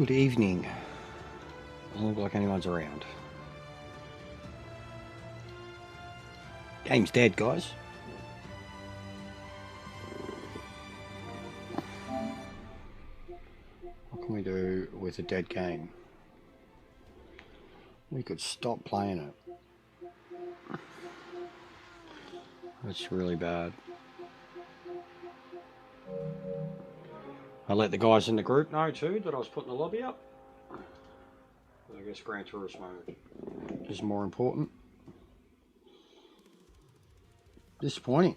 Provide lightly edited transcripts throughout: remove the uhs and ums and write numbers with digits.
Good evening. Doesn't look like anyone's around. Game's dead, guys. What can we do with a dead game? We could stop playing it. That's really bad. I let the guys in the group know too that I was putting the lobby up. I guess Gran Turismo is more important. Disappointing.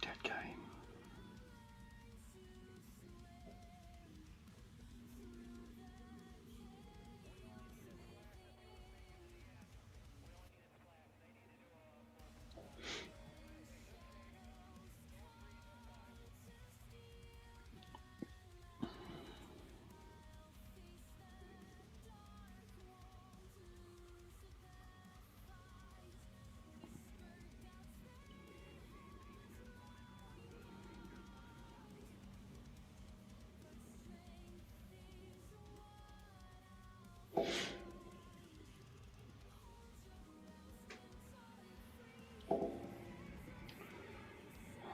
Dead game.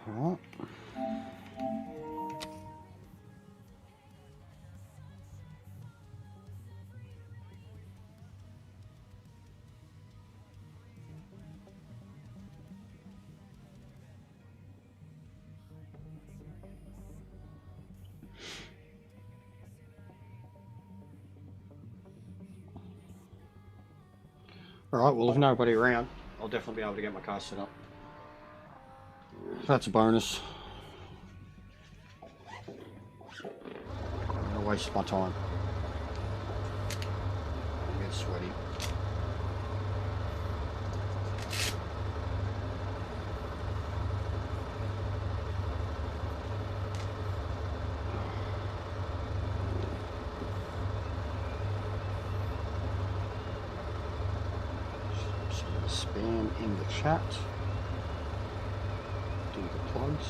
Alright. Alright, well if nobody around, I'll definitely be able to get my car set up. That's a bonus. I'm gonna waste my time. I get sweaty. Spam in the chat. Do the plugs.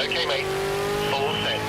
Okay, mate. Full set.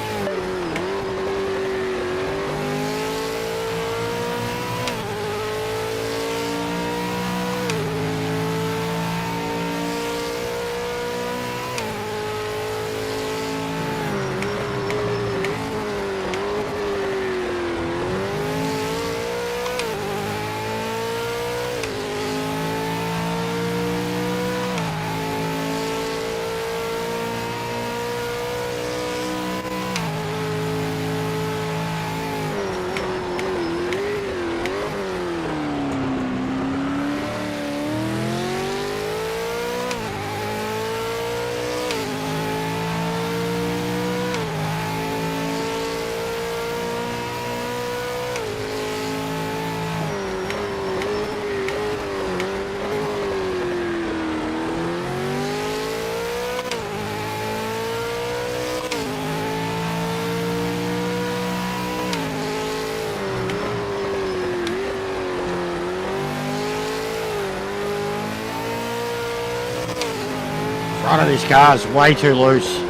Front of this car is way too loose.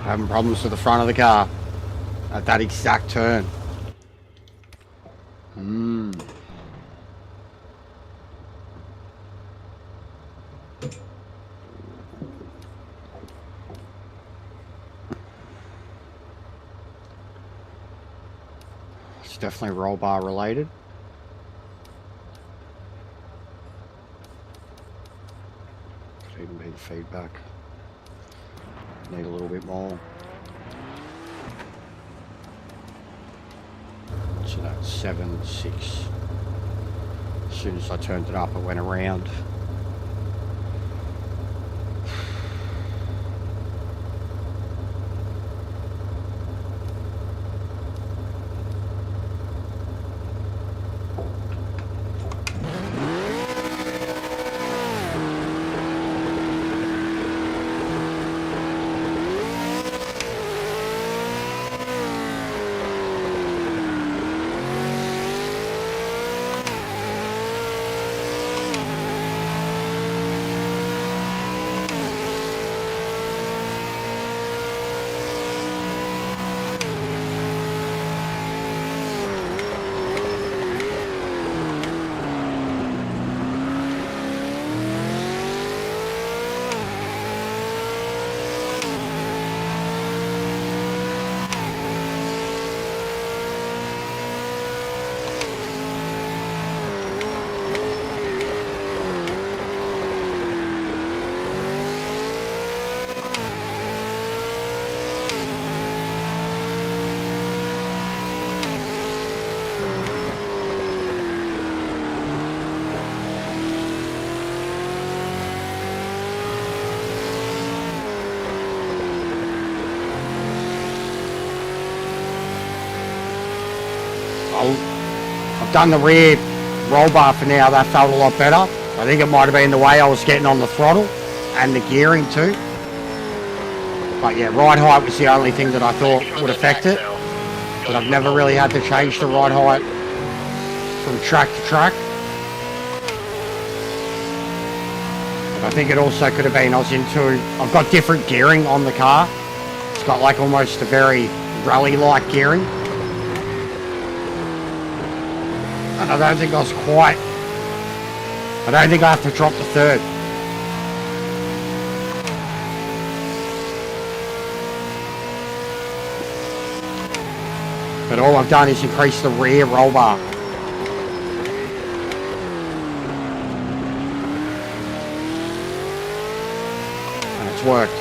Having problems with the front of the car at that exact turn. It's definitely roll bar related. Could even be feedback. Need a little bit more. So that's 7.6. As soon as I turned it up, it went around. I've done the rear roll bar for now. That felt a lot better. I think it might have been the way I was getting on the throttle and the gearing too. But yeah, ride height was the only thing that I thought would affect it. but I've never really had to change the ride height from track to track. But I think it also could have been I've got different gearing on the car. It's got like almost a very rally-like gearing. And I don't think I don't think I have to drop the third. But all I've done is increase the rear roll bar. And it's worked.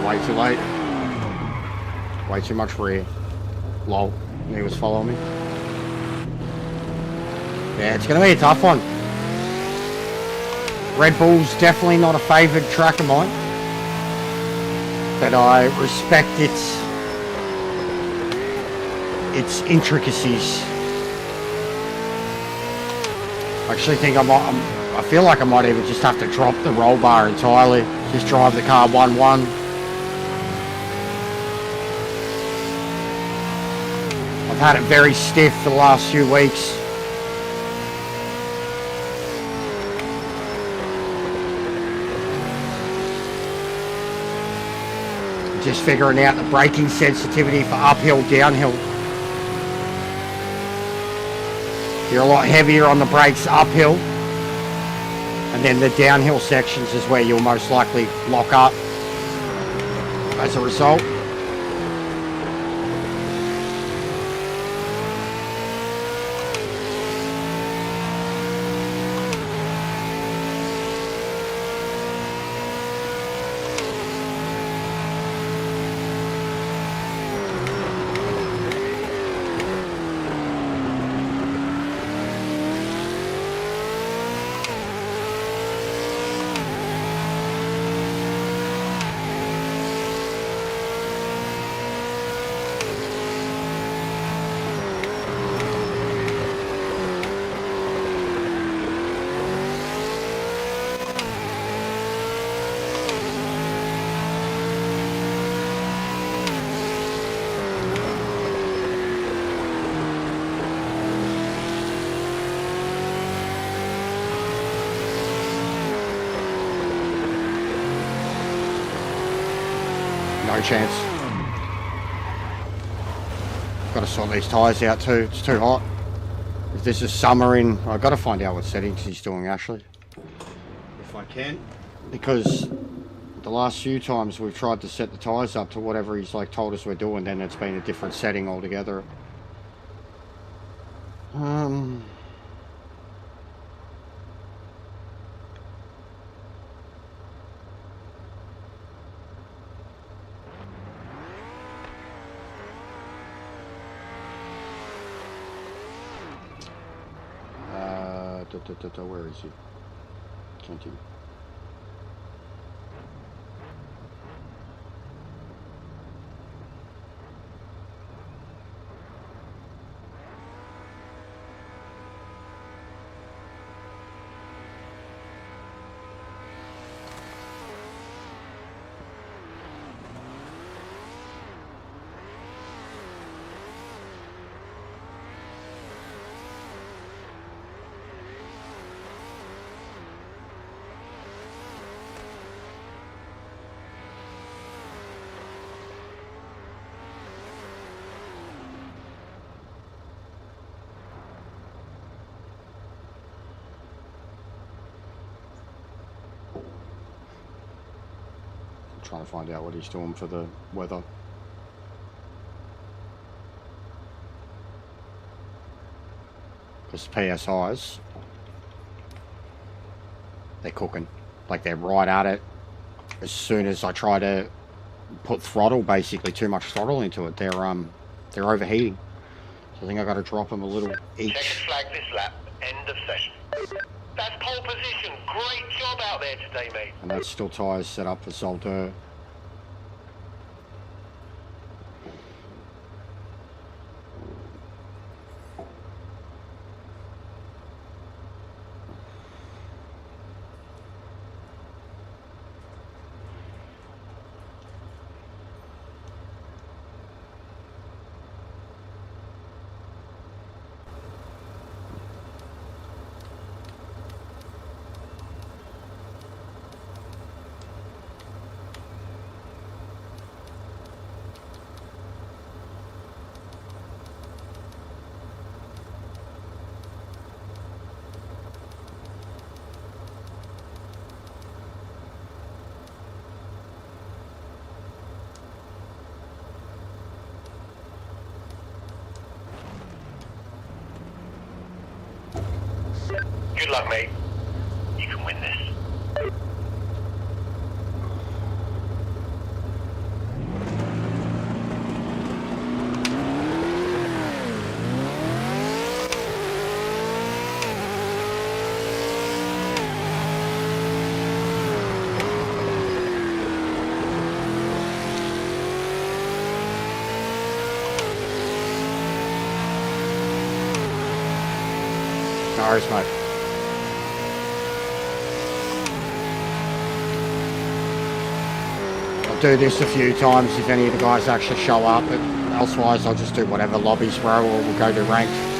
Way too late. Way too much rear. Lol. He was following me. Yeah, it's going to be a tough one. Red Bull's definitely not a favoured track of mine. But I respect its intricacies. I actually think I feel like I might even just have to drop the roll bar entirely. Just drive the car 1-1. I've had it very stiff for the last few weeks. Just figuring out the braking sensitivity for uphill, downhill. You're a lot heavier on the brakes uphill. And then the downhill sections is where you'll most likely lock up as a result. No chance. Got to sort these tyres out too. It's too hot. If this is summer I've got to find out what settings he's doing actually. If I can. Because the last few times we've tried to set the tyres up to whatever he's like told us we're doing, then it's been a different setting altogether. Where is he? Continue. Trying to find out what he's doing for the weather. Because PSIs, they're cooking. Like they're right at it. As soon as I try to put throttle, basically too much throttle into it, they're overheating. So I think I got to drop them a little each. Check flag this lap. End of session. That's pole position. Great job out there today, mate. And that's still tyres set up for Solder. Good luck, mate. You can win this. No worries, mate. I'll do this a few times if any of the guys actually show up, but elsewise I'll just do whatever lobbies row or we'll go to ranked.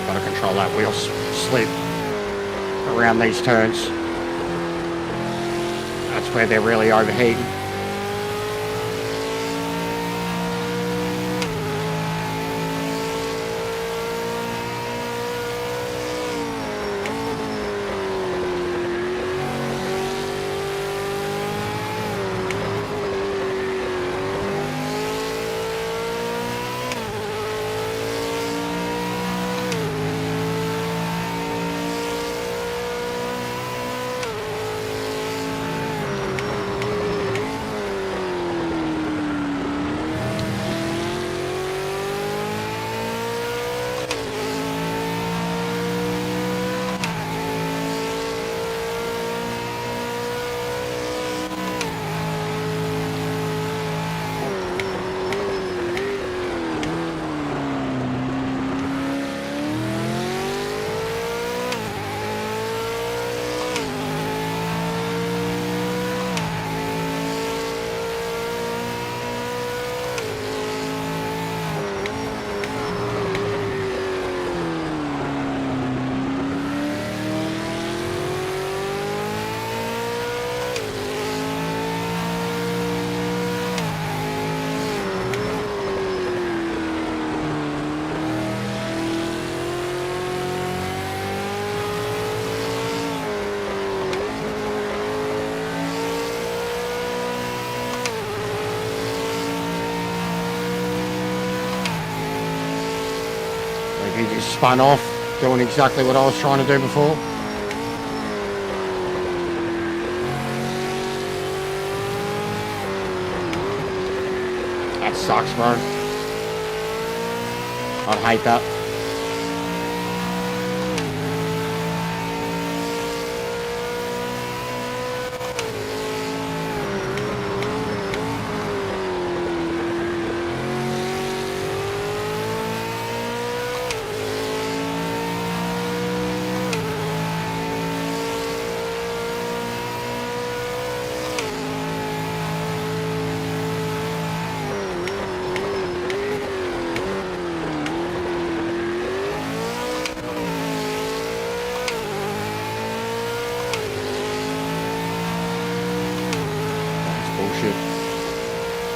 Got to control that wheel slip around these turns. That's where they're really overheating. spun off, doing exactly what I was trying to do before. That sucks, bro. I'd hate that.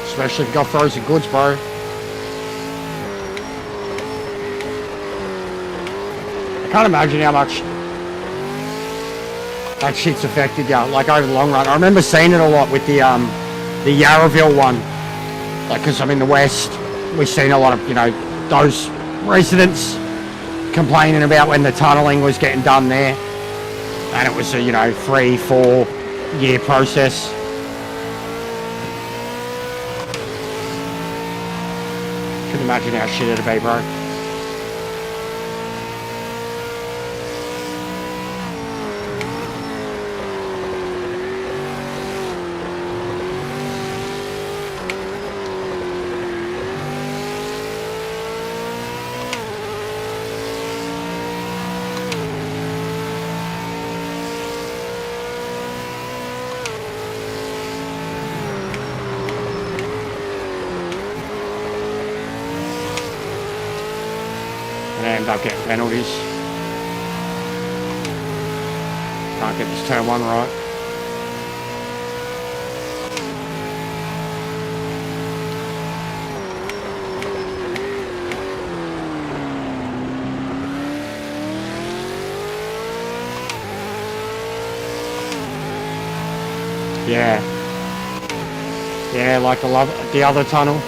Especially if you've got frozen goods, bro. I can't imagine how much that shit's affected you, like over the long run. I remember seeing it a lot with the Yarraville one. Like, because I'm in the West, we've seen a lot of, you know, those residents complaining about when the tunnelling was getting done there. And it was a, you know, 3-4 year process. Imagine how shit it'd be, bro. End up getting penalties. Can't get this turn one right. Yeah, like the other tunnel.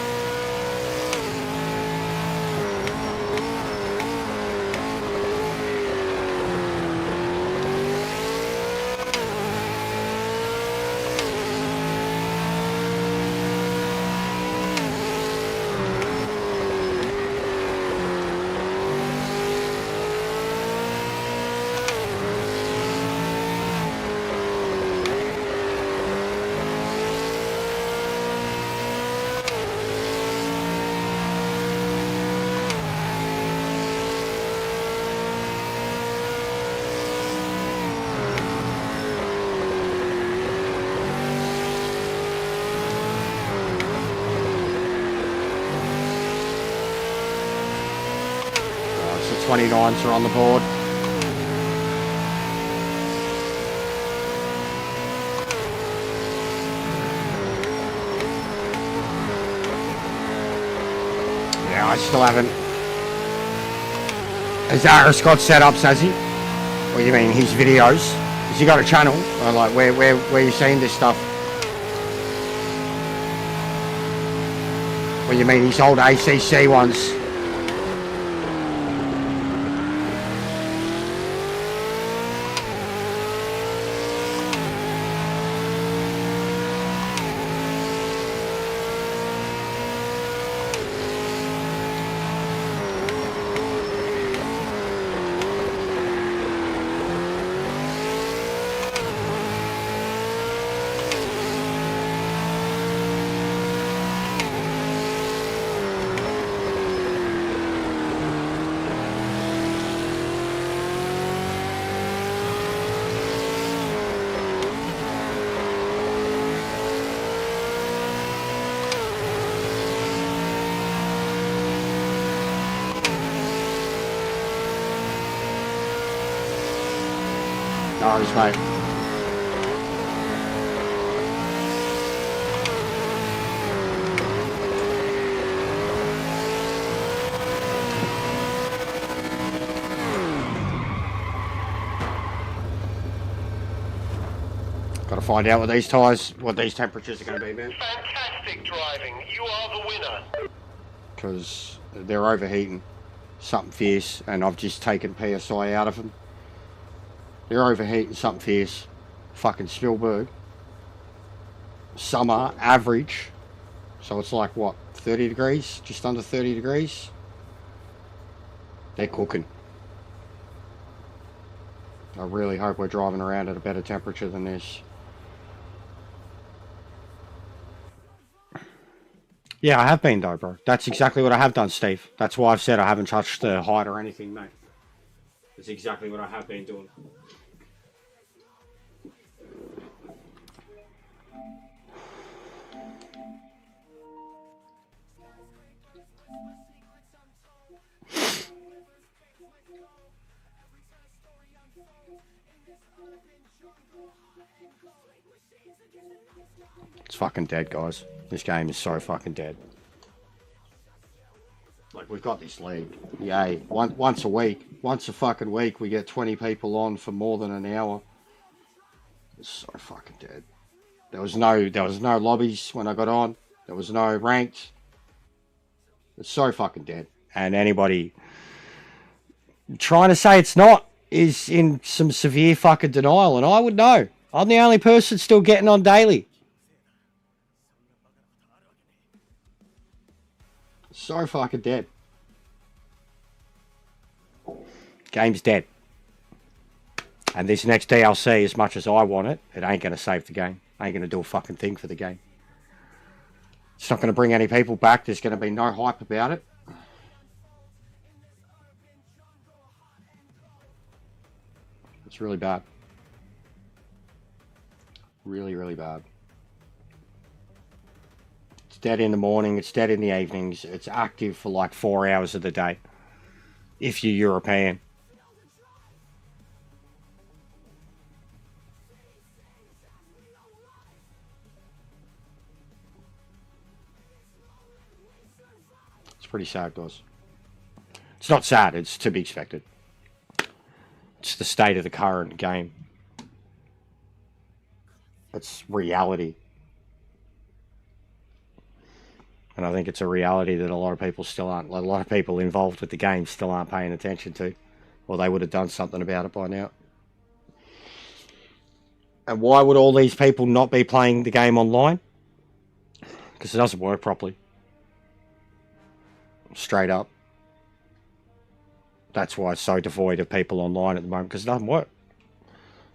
So 29s are on the board. Yeah, I still haven't. Has Aris got setups, has he? What do you mean, his videos? Has he got a channel? Or like, where are you seeing this stuff? What do you mean, his old ACC ones? No, he's mate. Got to find out what these tyres, what these temperatures are going to be, man. Fantastic driving. You are the winner. Because they're overheating. something fierce, and I've just taken PSI out of them. They're overheating something fierce. Fucking Spielberg. Summer average, so it's like what, 30 degrees, just under 30 degrees. They're cooking. I really hope we're driving around at a better temperature than this. Yeah, I have been though, bro. That's exactly what I have done, Steve. That's why I've said I haven't touched the hide or anything, mate. That's exactly what I have been doing. It's fucking dead, guys. This game is so fucking dead. Like, we've got this league. Yay. Once a week. Once a fucking week, we get 20 people on for more than an hour. It's so fucking dead. There was no lobbies when I got on. There was no ranked. It's so fucking dead. And anybody trying to say it's not is in some severe fucking denial. And I would know. I'm the only person still getting on daily. So fucking dead. Game's dead. And this next DLC, as much as I want it, it ain't going to save the game. Ain't going to do a fucking thing for the game. It's not going to bring any people back. There's going to be no hype about it. It's really bad. Really, really bad. It's dead in the morning. It's dead in the evenings. It's active for like 4 hours of the day. If you're European. It's pretty sad, guys. It's not sad. It's to be expected. It's the state of the current game. It's reality. And I think it's a reality that a lot of people still aren't, a lot of people involved with the game still aren't paying attention to. Or they would have done something about it by now. And why would all these people not be playing the game online? Because it doesn't work properly. Straight up. That's why it's so devoid of people online at the moment, because it doesn't work.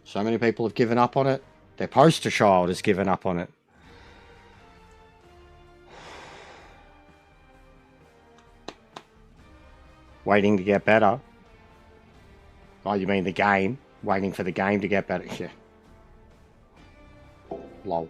So many people have given up on it. Their poster child has given up on it. Waiting to get better. Oh, you mean the game? Waiting for the game to get better? Yeah. Lol.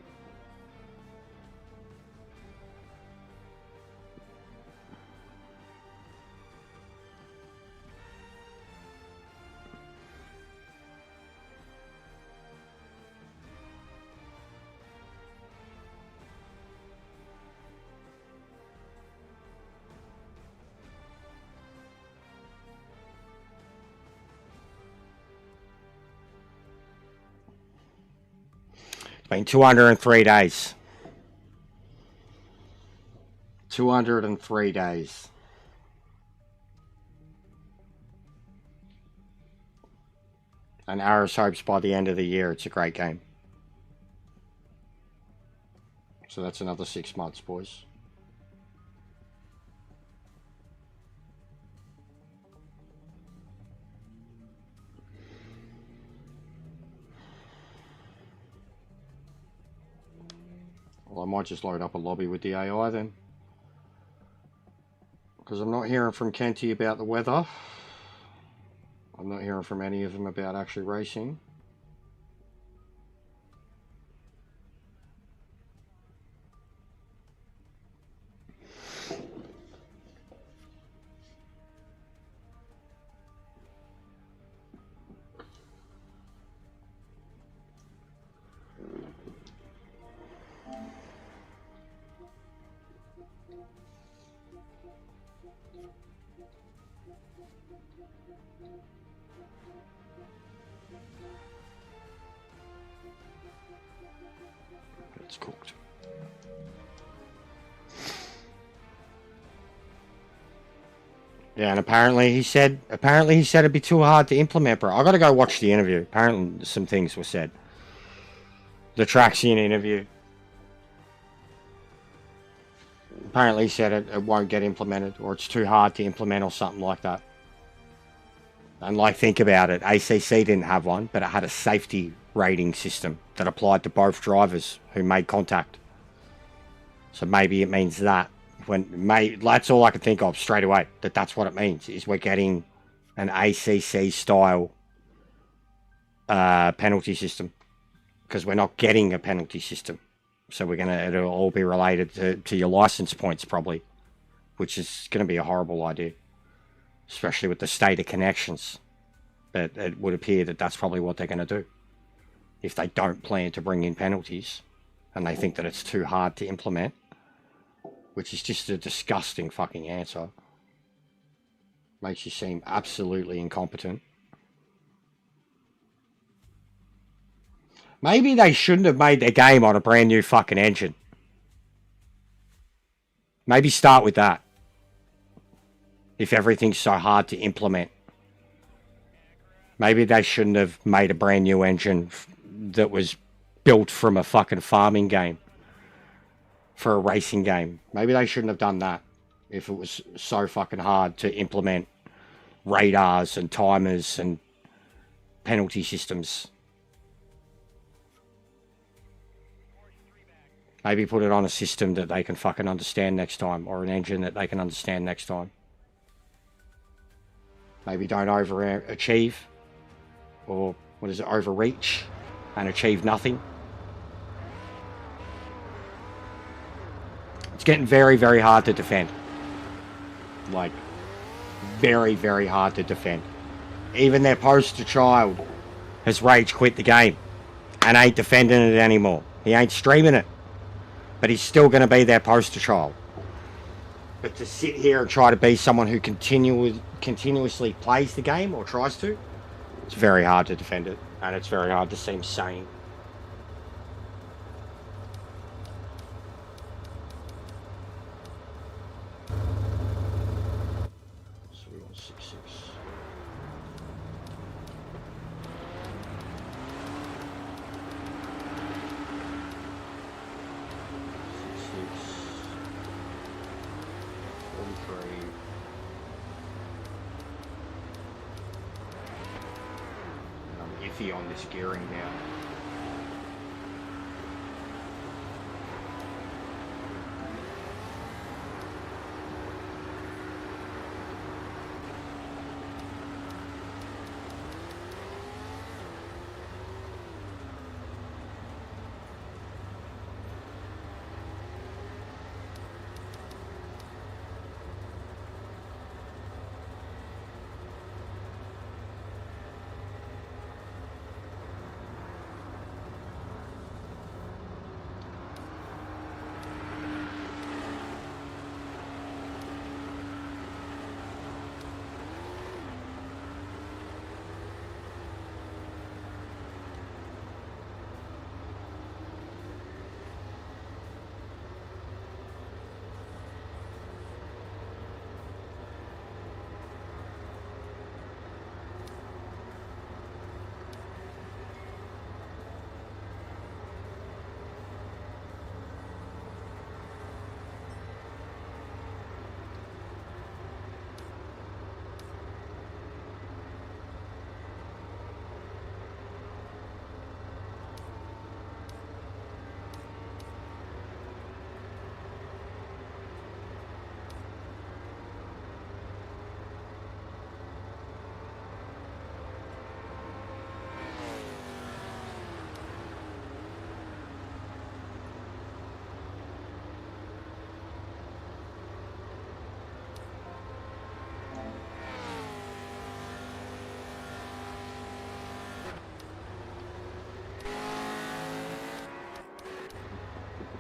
It's been 203 days. 203 days. And Aris hopes by the end of the year it's a great game. So that's another 6 months, boys. Well, I might just load up a lobby with the AI then. Because I'm not hearing from Kenty about the weather. I'm not hearing from any of them about actually racing. It's cooked. Yeah, and apparently he said it'd be too hard to implement, bro. I got to go watch the interview. Apparently some things were said. The Traxian interview. Apparently he said it won't get implemented, or it's too hard to implement, or something like that. And like, think about it. ACC didn't have one, but it had a safety rating system that applied to both drivers who made contact. So maybe it means that that's all I can think of straight away. That's what it means. Is we're getting an ACC style penalty system, because we're not getting a penalty system. So it'll all be related to your license points probably, which is gonna be a horrible idea, especially with the state of connections. But it would appear that that's probably what they're gonna do if they don't plan to bring in penalties, and they think that it's too hard to implement, which is just a disgusting fucking answer. Makes you seem absolutely incompetent. Maybe they shouldn't have made their game on a brand new fucking engine. Maybe start with that. If everything's so hard to implement. Maybe they shouldn't have made a brand new engine that was built from a fucking farming game for a racing game. Maybe they shouldn't have done that if it was so fucking hard to implement radars and timers and penalty systems. Maybe put it on a system that they can fucking understand next time, or an engine that they can understand next time. Maybe don't overachieve, or overreach and achieve nothing. It's getting very, very hard to defend. Like, very, very hard to defend. Even their poster child has rage quit the game and ain't defending it anymore. He ain't streaming it. But he's still going to be their poster child. But to sit here and try to be someone who continuously plays the game, or tries to, it's very hard to defend it. And it's very hard to seem sane. So we got 6-6. On this gearing now.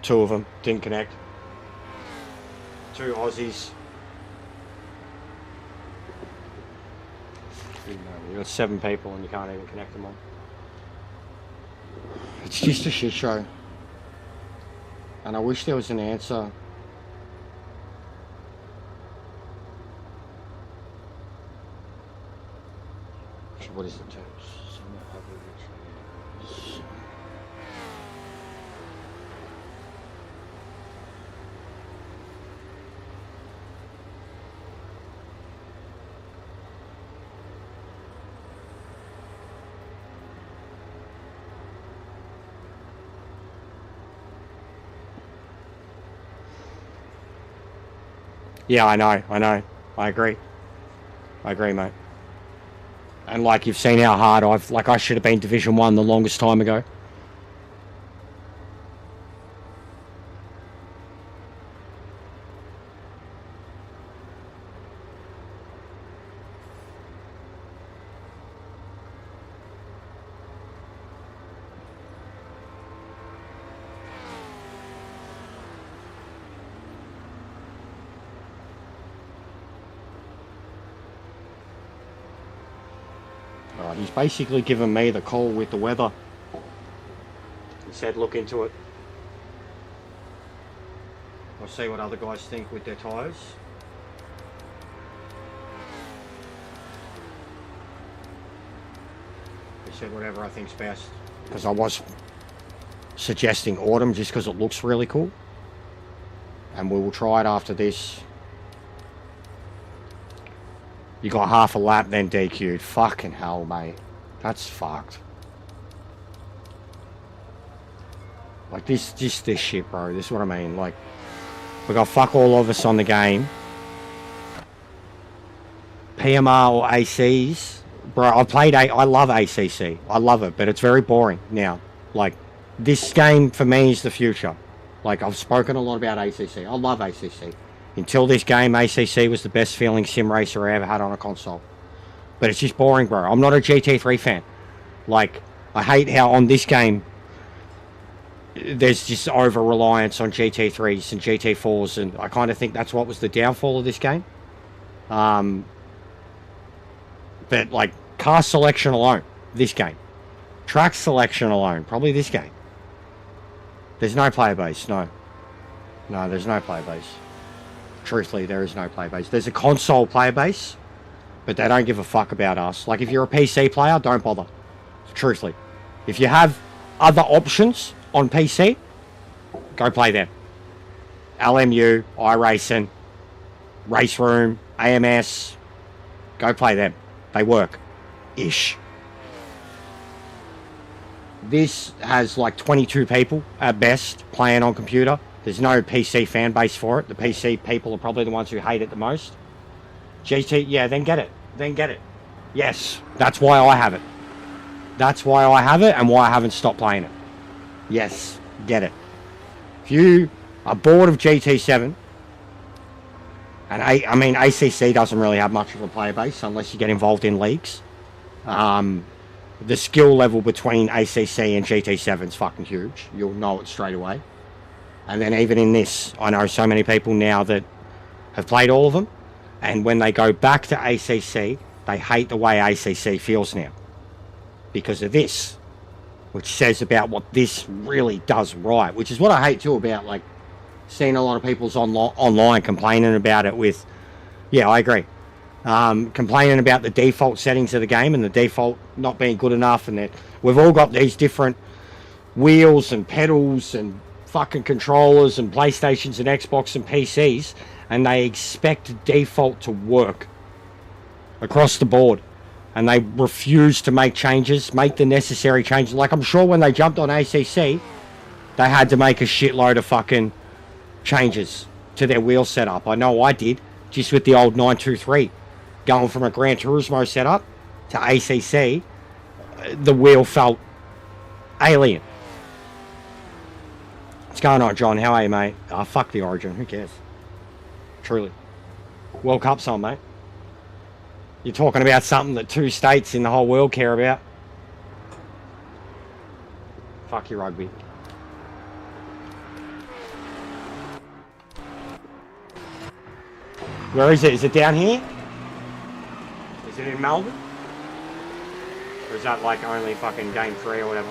Two of them didn't connect. Two Aussies. You got 7 people and you can't even connect them all. It's just a shit show. And I wish there was an answer. what is the term? Yeah, I know. I agree, mate. And like, you've seen how hard I should have been Division 1 the longest time ago. Right, he's basically given me the call with the weather. He said look into it. I'll see what other guys think with their tyres. He said whatever I think's best. Because I was suggesting autumn just because it looks really cool. And we will try it after this. You got half a lap, then DQ'd. Fucking hell, mate. That's fucked. Like, this shit, bro. This is what I mean. Like, we got fuck all of us on the game. PMR or ACs. Bro, I love ACC. I love it, but it's very boring now. Like, this game, for me, is the future. Like, I've spoken a lot about ACC. I love ACC. Until this game, ACC was the best feeling sim racer I ever had on a console. But it's just boring, bro. I'm not a GT3 fan. Like, I hate how on this game, there's just over-reliance on GT3s and GT4s, and I kind of think that's what was the downfall of this game. But, like, car selection alone, this game. Track selection alone, probably this game. There's no player base, no. No, there's no player base. Truthfully, there is no player base. There's a console player base, but they don't give a fuck about us. Like, if you're a PC player, don't bother. Truthfully. If you have other options on PC, go play them. LMU, iRacing, Race Room, AMS, go play them. They work. Ish. This has like 22 people at best playing on computer. There's no PC fan base for it. The PC people are probably the ones who hate it the most. GT, yeah, then get it. Then get it. Yes, that's why I have it. That's why I have it and why I haven't stopped playing it. Yes, get it. If you are bored of GT7, and I mean, ACC doesn't really have much of a player base unless you get involved in leagues. The skill level between ACC and GT7 is fucking huge. You'll know it straight away. And then even in this, I know so many people now that have played all of them. And when they go back to ACC, they hate the way ACC feels now. Because of this. Which says about what this really does right. Which is what I hate too about, like, seeing a lot of people's online complaining about it with... Yeah, I agree. Complaining about the default settings of the game and the default not being good enough. And that we've all got these different wheels and pedals and fucking controllers and PlayStations and Xbox and PCs, and they expect default to work across the board, and they refuse to make changes, make the necessary changes. Like, I'm sure when they jumped on ACC, they had to make a shitload of fucking changes to their wheel setup. I know I did, just with the old 923. Going from a Gran Turismo setup to ACC, the wheel felt alien. What's going on, John? How are you, mate? Fuck the Origin. Who cares? Truly. World Cup's on, mate. You're talking about something that 2 states in the whole world care about. Fuck your rugby. Where is it? Is it down here? Is it in Melbourne? Or is that like only fucking game 3 or whatever?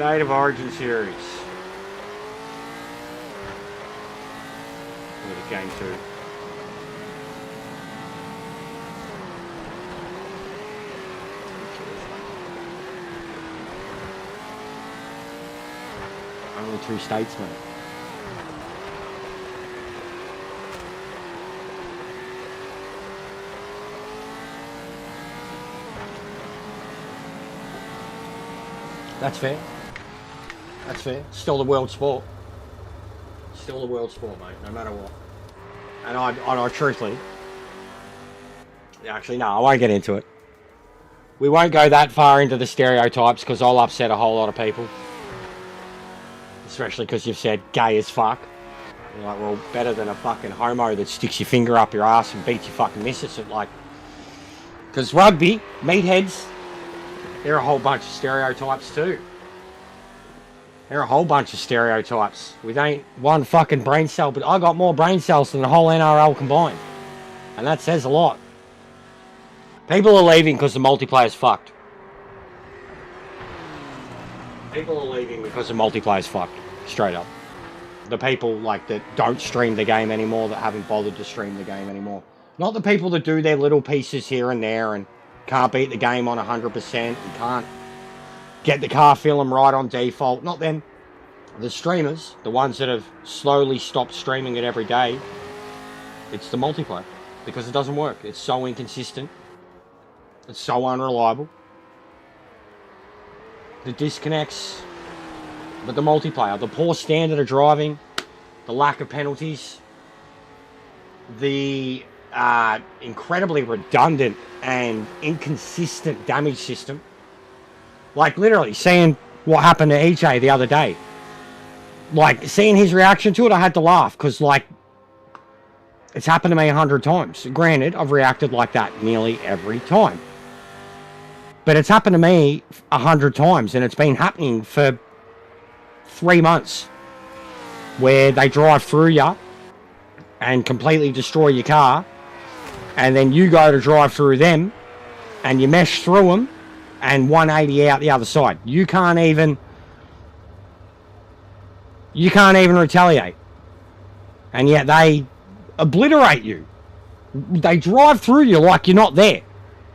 State of Origin series. Look at game 2. Only 2 states, mate. That's fair. That's fair. Still the world sport. Still the world sport, mate, no matter what. And I truthfully... Actually, no, I won't get into it. We won't go that far into the stereotypes because I'll upset a whole lot of people. Especially because you've said gay as fuck. You're like, well, better than a fucking homo that sticks your finger up your ass and beats your fucking missus at, like... Because rugby, meatheads, they're a whole bunch of stereotypes too. They're a whole bunch of stereotypes. We ain't one fucking brain cell, but I got more brain cells than the whole NRL combined. And that says a lot. People are leaving because the multiplayer's fucked. People are leaving because the multiplayer's fucked. Straight up. The people like that don't stream the game anymore, that haven't bothered to stream the game anymore. Not the people that do their little pieces here and there and can't beat the game on 100% and can't get the car film right on default. Not them. The streamers, the ones that have slowly stopped streaming it every day, it's the multiplayer. Because it doesn't work. It's so inconsistent. It's so unreliable. The disconnects. But the multiplayer, the poor standard of driving, the lack of penalties, the incredibly redundant and inconsistent damage system. Like literally seeing what happened to EJ the other day. Like seeing his reaction to it, I had to laugh because like it's happened to me 100 times. Granted, I've reacted like that nearly every time. But it's happened to me 100 times and it's been happening for 3 months where they drive through you and completely destroy your car and then you go to drive through them and you mesh through them and 180 out the other side. You can't even retaliate. And yet they obliterate you. They drive through you like you're not there.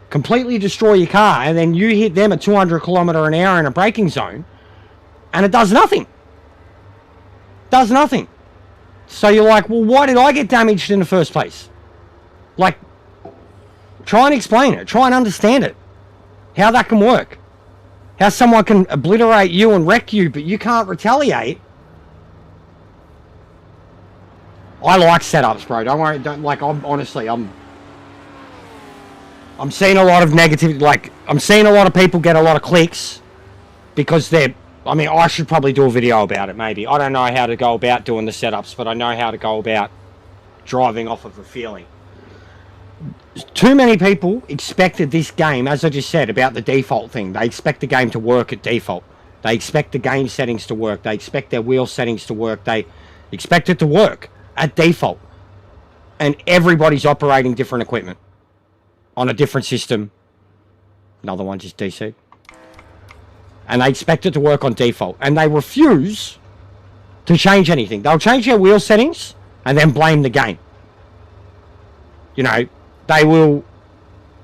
Completely destroy your car and then you hit them at 200 km an hour in a braking zone and it does nothing. Does nothing. So you're like, well, why did I get damaged in the first place? Like, try and explain it. Try and understand it. How that can work. How someone can obliterate you and wreck you, but you can't retaliate. I like setups, bro. Don't worry. I'm seeing a lot of negativity. Like, I'm seeing a lot of people get a lot of clicks because they're... I mean, I should probably do a video about it, maybe. I don't know how to go about doing the setups, but I know how to go about driving off of a feeling. Too many people expected this game, as I just said, about the default thing. They expect the game to work at default. They expect the game settings to work. They expect their wheel settings to work. They expect it to work at default. And everybody's operating different equipment on a different system. Another one just DC'd. And they expect it to work on default. And they refuse to change anything. They'll change their wheel settings and then blame the game. You know, they will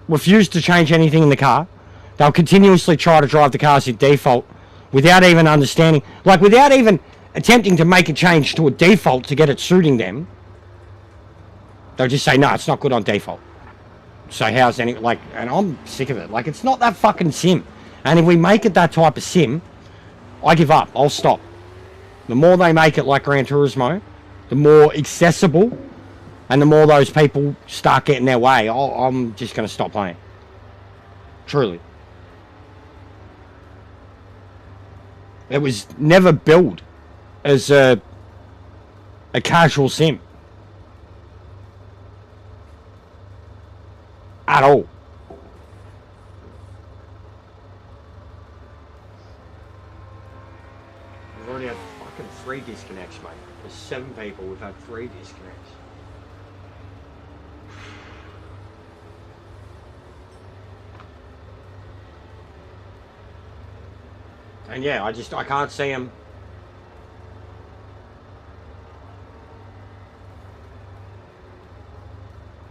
refuse to change anything in the car. They'll continuously try to drive the cars in default without even understanding, like without even attempting to make a change to a default to get it suiting them. They'll just say, no, it's not good on default. So how's any, like, and I'm sick of it. Like, it's not that fucking sim. And if we make it that type of sim, I give up. I'll stop. The more they make it like Gran Turismo, the more accessible, and the more those people start getting their way, I'm just going to stop playing. Truly. It was never built as a casual sim. At all. We've already had fucking 3 disconnects, mate. There's 7 people, we've had 3 disconnects. And yeah, I can't see them.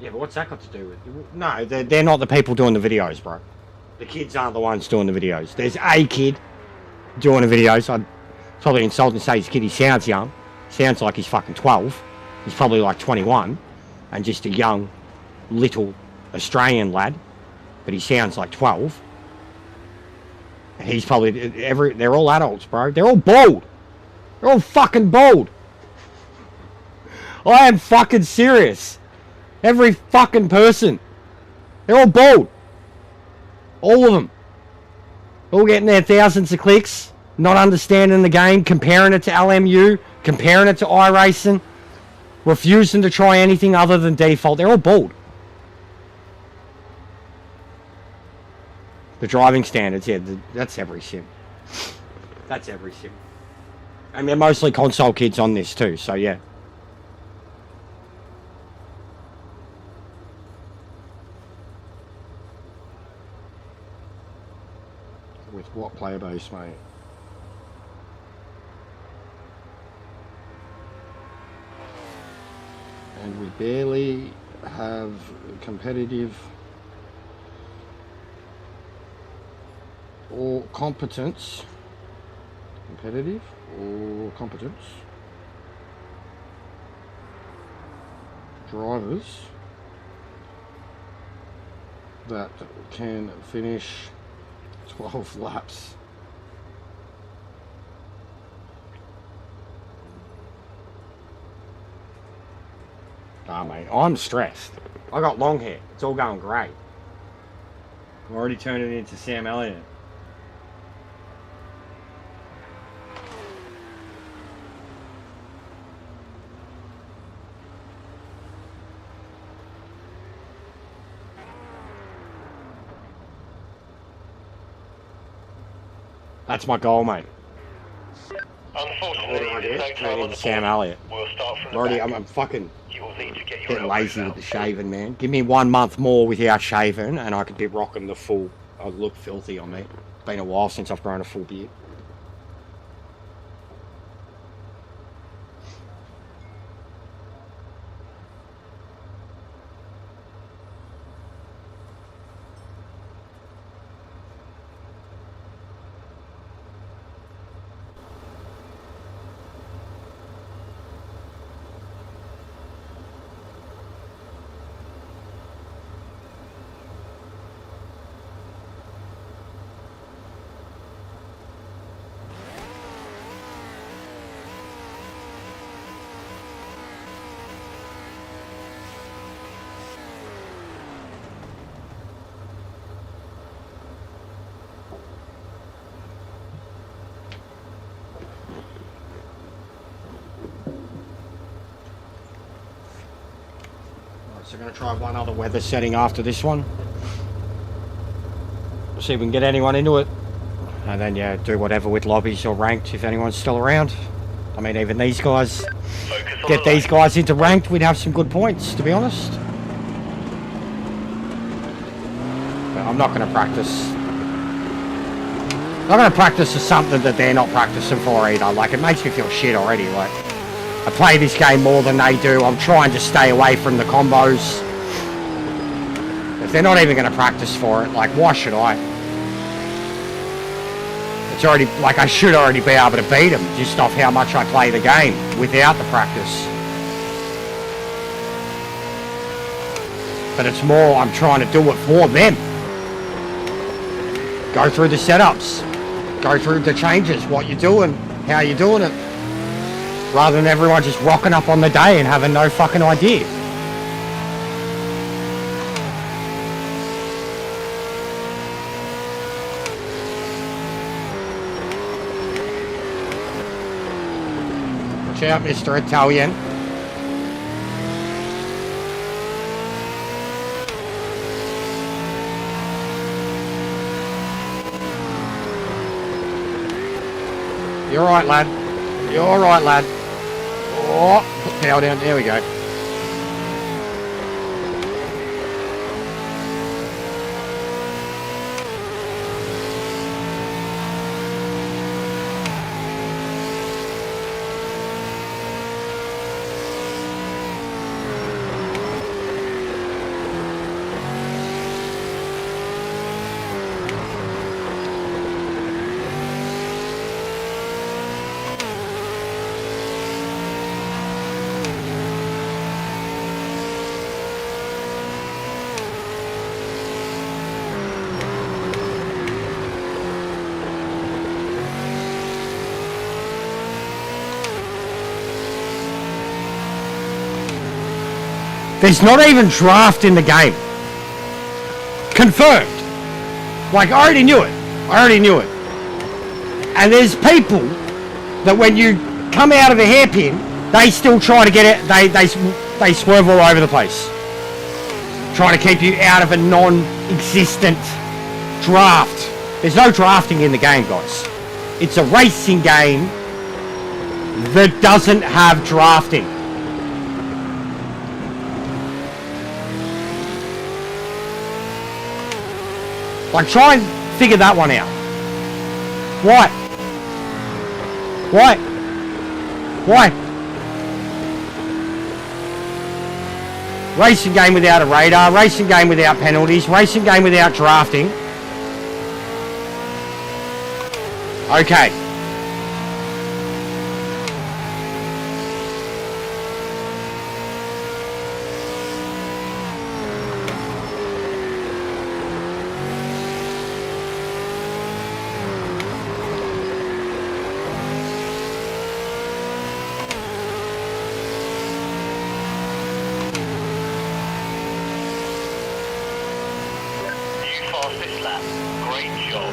Yeah, but what's that got to do with it? No, they're not the people doing the videos, bro. The kids aren't the ones doing the videos. There's a kid doing the videos. I'd probably insult and say his kid, he sounds young. Sounds like he's fucking 12. He's probably like 21. And just a young, little Australian lad. But he sounds like 12. And he's probably, they're all adults, bro. They're all bald. They're all fucking bald. I am fucking serious. Every fucking person. They're all bald. All of them. All getting their thousands of clicks. Not understanding the game. Comparing it to LMU. Comparing it to iRacing. Refusing to try anything other than default. They're all bald. The driving standards, yeah, that's every sim. That's every sim. And they're mostly console kids on this too, so yeah. With what player base, mate? And we barely have competitive or competence. Competitive or competence. Drivers that can finish 12 laps. Ah, mate, I'm stressed. I got long hair. It's all going great. I'm already turning into Sam Elliott. That's my goal, mate. Unfortunately, there's no time on the Sam board. Elliott. We'll start from the Already, back. I'm fucking You will need to get your getting elbows lazy out. with the shaving, man. Give me 1 month more without shaving, and I could be rocking the full. I look filthy on me. Been a while since I've grown a full beard. So I'm going to try one other weather setting after this one. See if we can get anyone into it. And then, yeah, do whatever with lobbies or ranked if anyone's still around. I mean, even these guys, get these guys into ranked, we'd have some good points, to be honest. But I'm not going to practice. I'm not going to practice for something that they're not practicing for either. Like, it makes me feel shit already, like. I play this game more than they do. I'm trying to stay away from the combos. If they're not even going to practice for it, like, why should I? It's already, like, I should already be able to beat them just off how much I play the game without the practice. But it's more, I'm trying to do it for them. Go through the setups. Go through the changes, what you're doing, how you're doing it. Rather than everyone just rocking up on the day and having no fucking idea. Watch out, Mr. Italian. You're right, lad. You're right, lad. Oh, put power down. There we go. There's not even draft in the game. Confirmed. Like, I already knew it. And there's people that when you come out of a hairpin, they still try to get it. They swerve all over the place, trying to keep you out of a non-existent draft. There's no drafting in the game, guys. It's a racing game that doesn't have drafting. Like, try and figure that one out. Why? Racing game without a radar, racing game without penalties, racing game without drafting. Okay. This lap. Great job.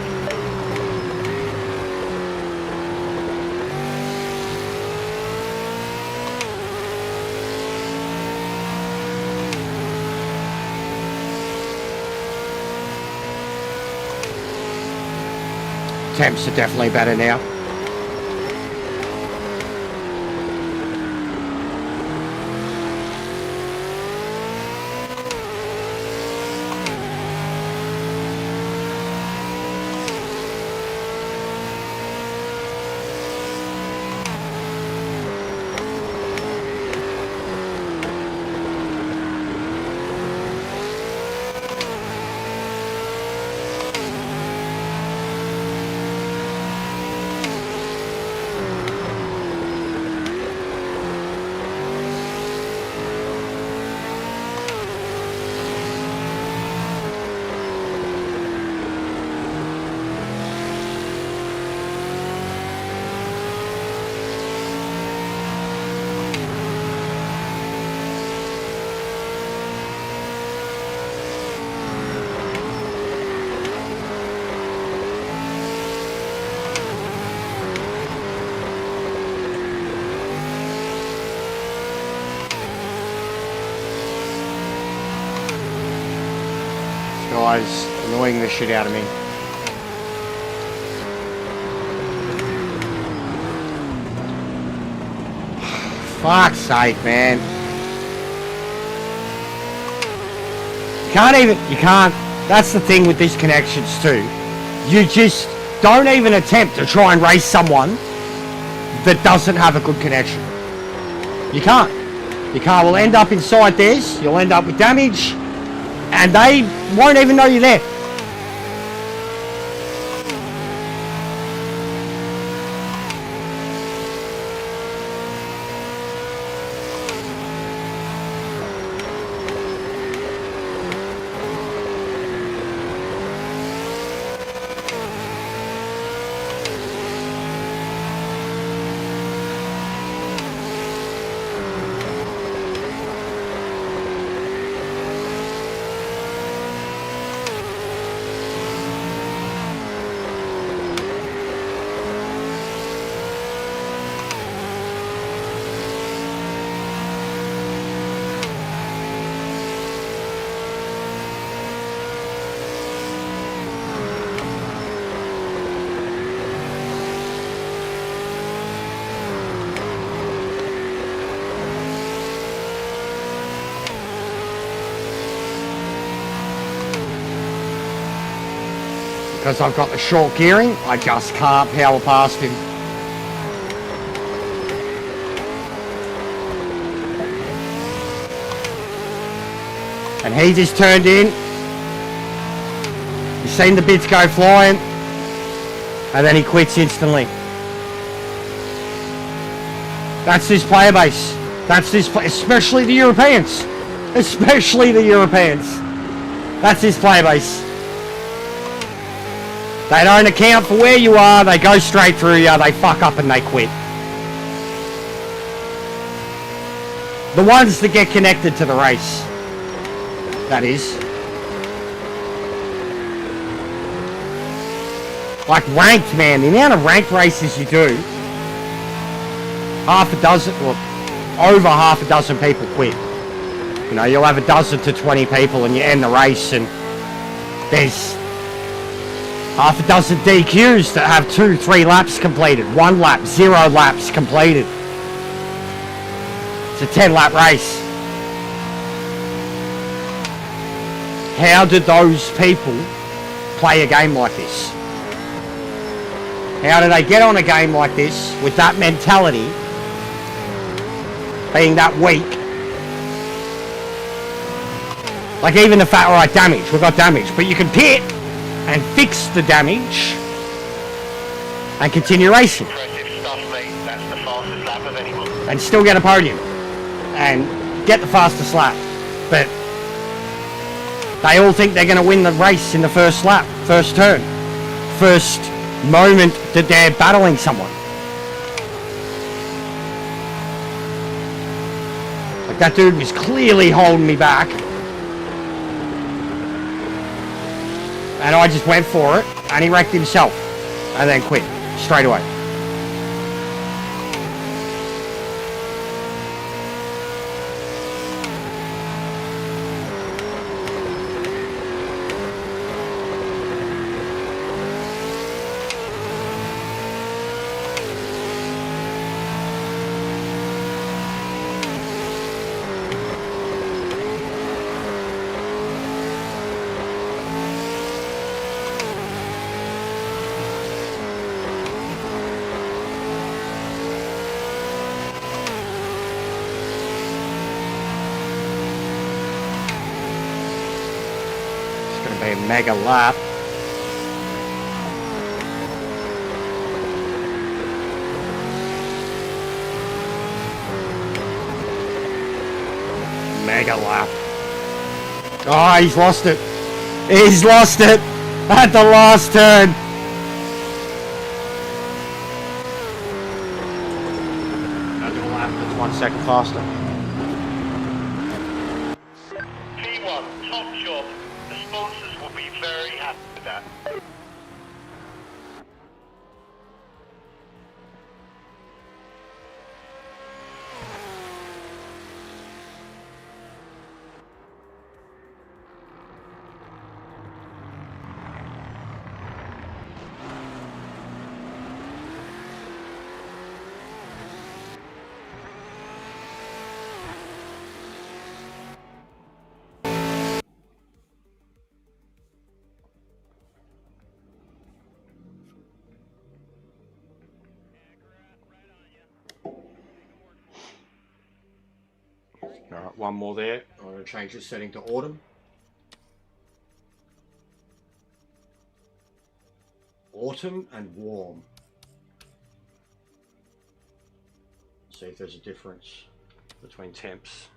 Temps are definitely better now. Guys, annoying the shit out of me. Fuck's sake, man. You can't, that's the thing with these connections too. You just don't even attempt to try and race someone that doesn't have a good connection. You can't. Your car will end up inside theirs, you'll end up with damage, and they won't even know you're there. Because I've got the short gearing, I just can't power past him. And he just turned in. You've seen the bits go flying. And then he quits instantly. That's this player base. That's this, especially the Europeans. Especially the Europeans. That's this player base. They don't account for where you are, they go straight through you, they fuck up and they quit. The ones that get connected to the race. That is. Like ranked, man. The amount of ranked races you do. Half a dozen, well, over half a dozen people quit. You know, you'll have a dozen to 20 people and you end the race and there's half a dozen DQs that have 2-3 laps completed. 1 lap, 0 laps completed. It's a 10-lap race. How did those people play a game like this? How do they get on a game like this with that mentality, being that weak? Like even the fact, alright, damage, we've got damage, but you can pit and fix the damage and continue racing. Impressive stuff, mate. That's the fastest lap of anyone. And still get a podium and get the fastest lap. But they all think they're going to win the race in the first lap, first turn, first moment that they're battling someone. Like that dude was clearly holding me back. And I just went for it and he wrecked himself and then quit straight away. A mega lap. Mega lap. Oh, he's lost it. He's lost it at the last turn. Another lap that's 1 second faster. T1, top job. The sponsors will be very happy with that. Alright, one more there. I'm going to change the setting to autumn. Autumn and warm. See if there's a difference between temps.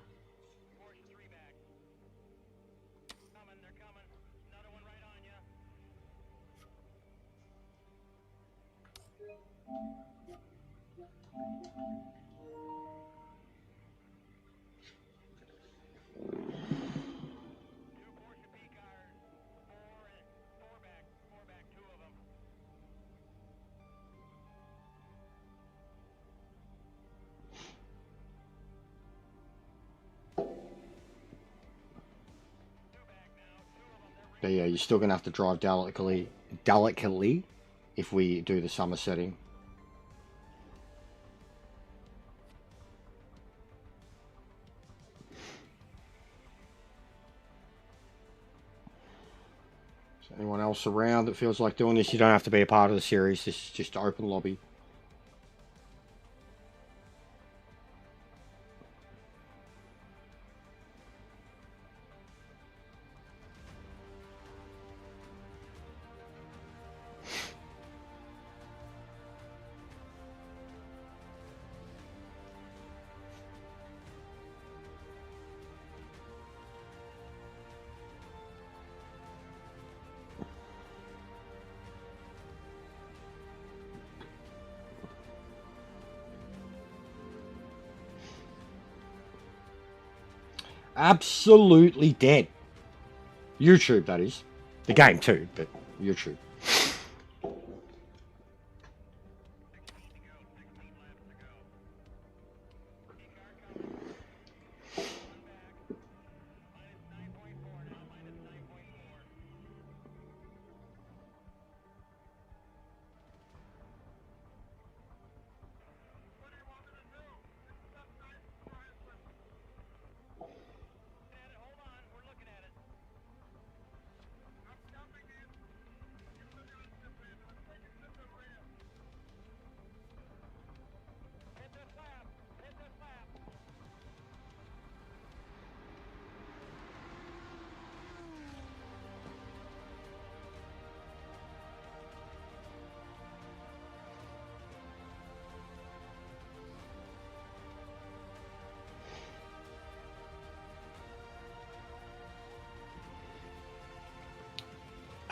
But yeah, you're still going to have to drive delicately if we do the summer setting. Is there anyone else around that feels like doing this? You don't have to be a part of the series. This is just open lobby. Absolutely dead. YouTube, that is. The game too, but YouTube.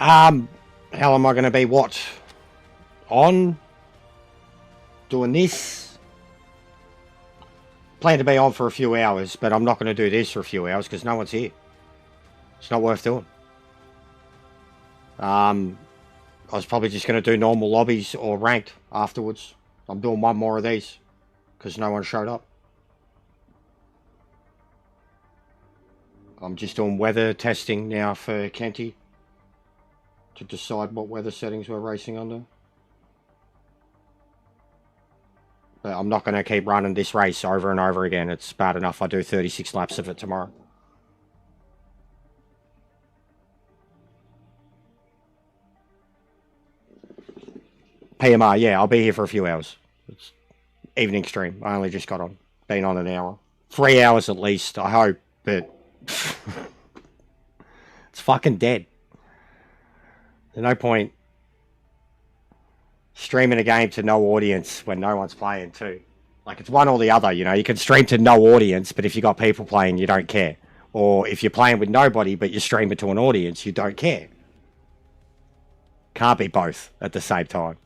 How am I going to be what? On? Doing this? Plan to be on for a few hours, but I'm not going to do this for a few hours because no one's here. It's not worth doing. I was probably just going to do normal lobbies or ranked afterwards. I'm doing one more of these because no one showed up. I'm just doing weather testing now for Kenty to decide what weather settings we're racing under. But I'm not going to keep running this race over and over again. It's bad enough I do 36 laps of it tomorrow. PMR, yeah, I'll be here for a few hours. It's evening stream. I only just got on. Been on an hour. 3 hours at least, I hope, but it's fucking dead. There's no point streaming a game to no audience when no one's playing too. Like, it's one or the other, you know. You can stream to no audience, but if you got people playing, you don't care. Or if you're playing with nobody, but you stream it to an audience, you don't care. Can't be both at the same time.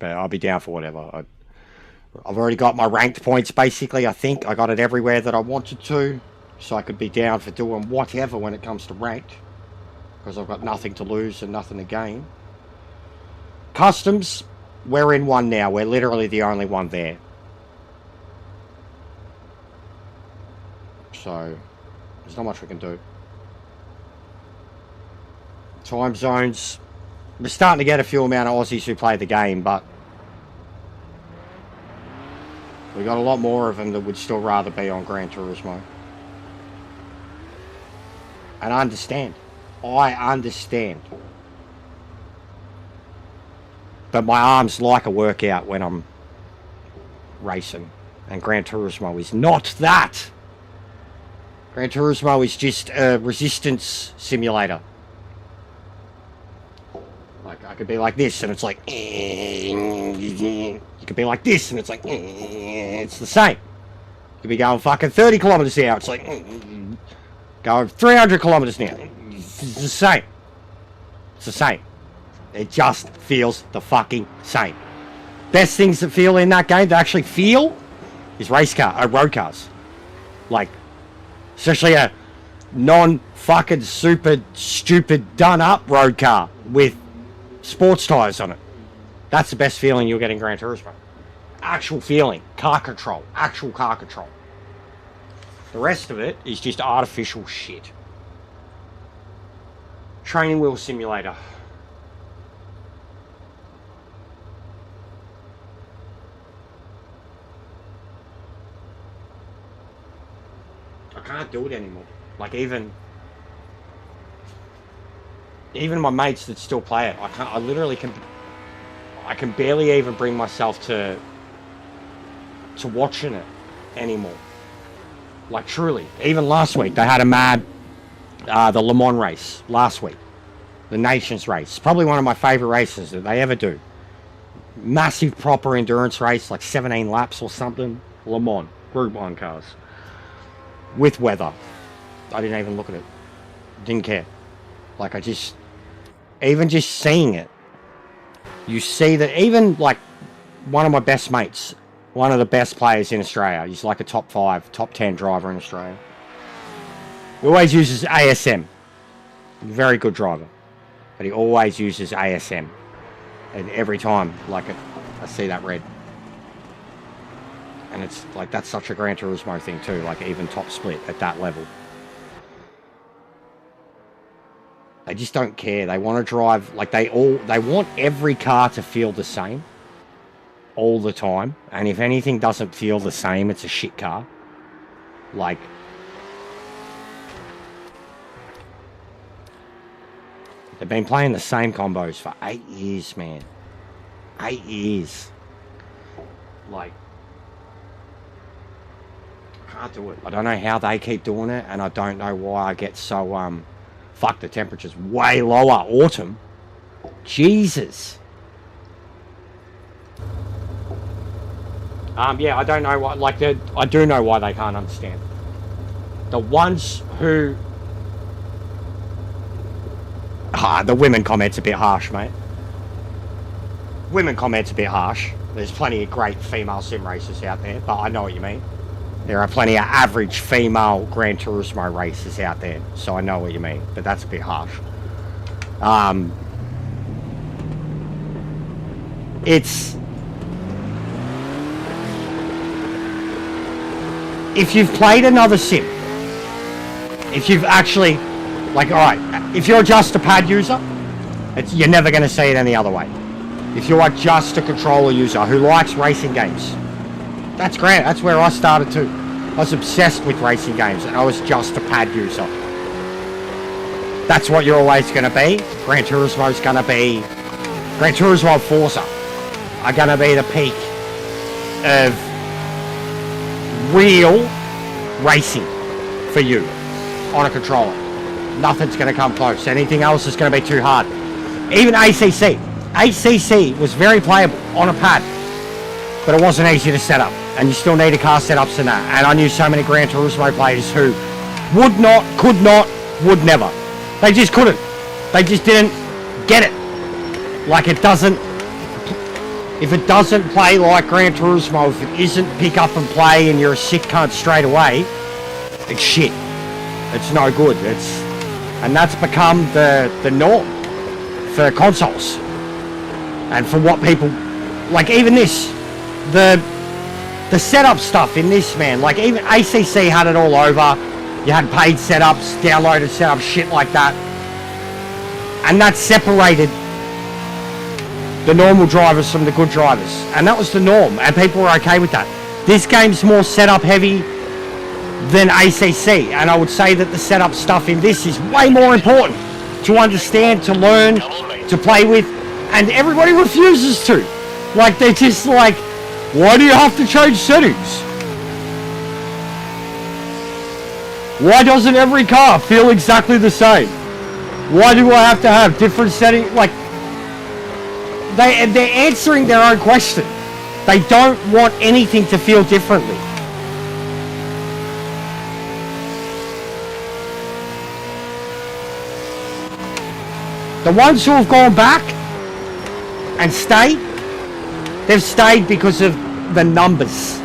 But I'll be down for whatever. I've already got my ranked points, basically. I think I got it everywhere that I wanted to. So I could be down for doing whatever when it comes to ranked. Because I've got nothing to lose and nothing to gain. Customs, we're in one now. We're literally the only one there. So, there's not much we can do. Time zones. We're starting to get a few amount of Aussies who play the game, but we got a lot more of them that would still rather be on Gran Turismo. And I understand. I understand. But my arms like a workout when I'm racing. And Gran Turismo is not that. Gran Turismo is just a resistance simulator. Like, I could be like this and it's like, you could be like this and it's like, it's the same. You could be going fucking 30 kilometers an hour. It's like, going 300 kilometers an hour. It's the same. It's the same. It just feels the fucking same. Best things that feel in that game, that actually feel, is road cars. Like, especially a non-fucking super stupid done-up road car with sports tyres on it. That's the best feeling you'll get in Gran Turismo. Actual feeling. Car control. Actual car control. The rest of it is just artificial shit. Training wheel simulator. I can't do it anymore. Like, even my mates that still play it, I literally can barely even bring myself to watching it anymore. Like, truly. Even last week, they had a mad, the Le Mans race last week. The Nations race. Probably one of my favourite races that they ever do. Massive proper endurance race, like 17 laps or something. Le Mans. Group 1 cars. With weather. I didn't even look at it. Didn't care. Like, even just seeing it. You see that even, like, one of my best mates, one of the best players in Australia. He's like a top 5, top 10 driver in Australia. He always uses ASM. Very good driver. But he always uses ASM. And every time, like, I see that red. And it's like, that's such a Gran Turismo thing too. Like, even top split at that level. They just don't care. They want to drive, like, they want every car to feel the same. All the time. And if anything doesn't feel the same, it's a shit car. Like, they've been playing the same combos for 8 years, man. 8 years. Like, can't do it. I don't know how they keep doing it, and I don't know why I get so, fuck, the temperature's way lower. Autumn. Jesus. Yeah, I don't know why, like, I do know why they can't understand. The ones who... the women comment's a bit harsh, mate. Women comment's a bit harsh. There's plenty of great female sim racers out there, but I know what you mean. There are plenty of average female Gran Turismo racers out there, so I know what you mean, but that's a bit harsh. It's... If you've played another sim, if you've actually, like, alright, if you're just a pad user, you're never going to see it any other way. If you are just a controller user who likes racing games, that's great. That's where I started too. I was obsessed with racing games and I was just a pad user. That's what you're always going to be. Gran Turismo's going to be, Gran Turismo and Forza are going to be the peak of real racing for you on a controller. Nothing's going to come close. Anything else is going to be too hard. Even ACC. ACC was very playable on a pad, but it wasn't easy to set up, and you still needed car setups and that. And I knew so many Gran Turismo players who would not, could not, would never. They just couldn't. They just didn't get it. Like, it doesn't... If it doesn't play like Gran Turismo, if it isn't pick up and play and you're a sick cunt straight away, it's shit. It's no good. And that's become the norm for consoles. And for what people... Like, even this, the setup stuff in this, man, like, even ACC had it all over. You had paid setups, downloaded setups, shit like that. And that separated the normal drivers from the good drivers, and that was the norm, and people were okay with that. This game's more setup heavy than ACC, and I would say that the setup stuff in this is way more important to understand, to learn, to play with, and everybody refuses to. Like, they're just like, why do you have to change settings? Why doesn't every car feel exactly the same? Why do I have to have different settings? Like, they're answering their own question. They don't want anything to feel differently. The ones who have gone back and stayed, they've stayed because of the numbers.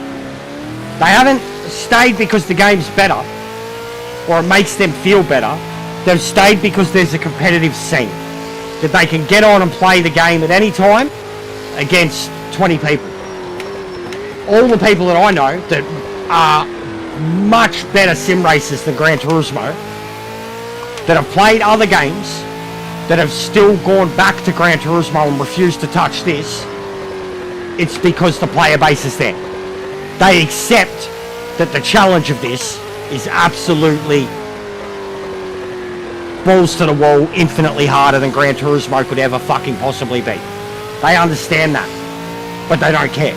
They haven't stayed because the game's better or it makes them feel better. They've stayed because there's a competitive scene that they can get on and play the game at any time against 20 people. All the people that I know that are much better sim racers than Gran Turismo, that have played other games, that have still gone back to Gran Turismo and refused to touch this, it's because the player base is there. They accept that the challenge of this is absolutely balls to the wall, infinitely harder than Gran Turismo could ever fucking possibly be. They understand that, but they don't care.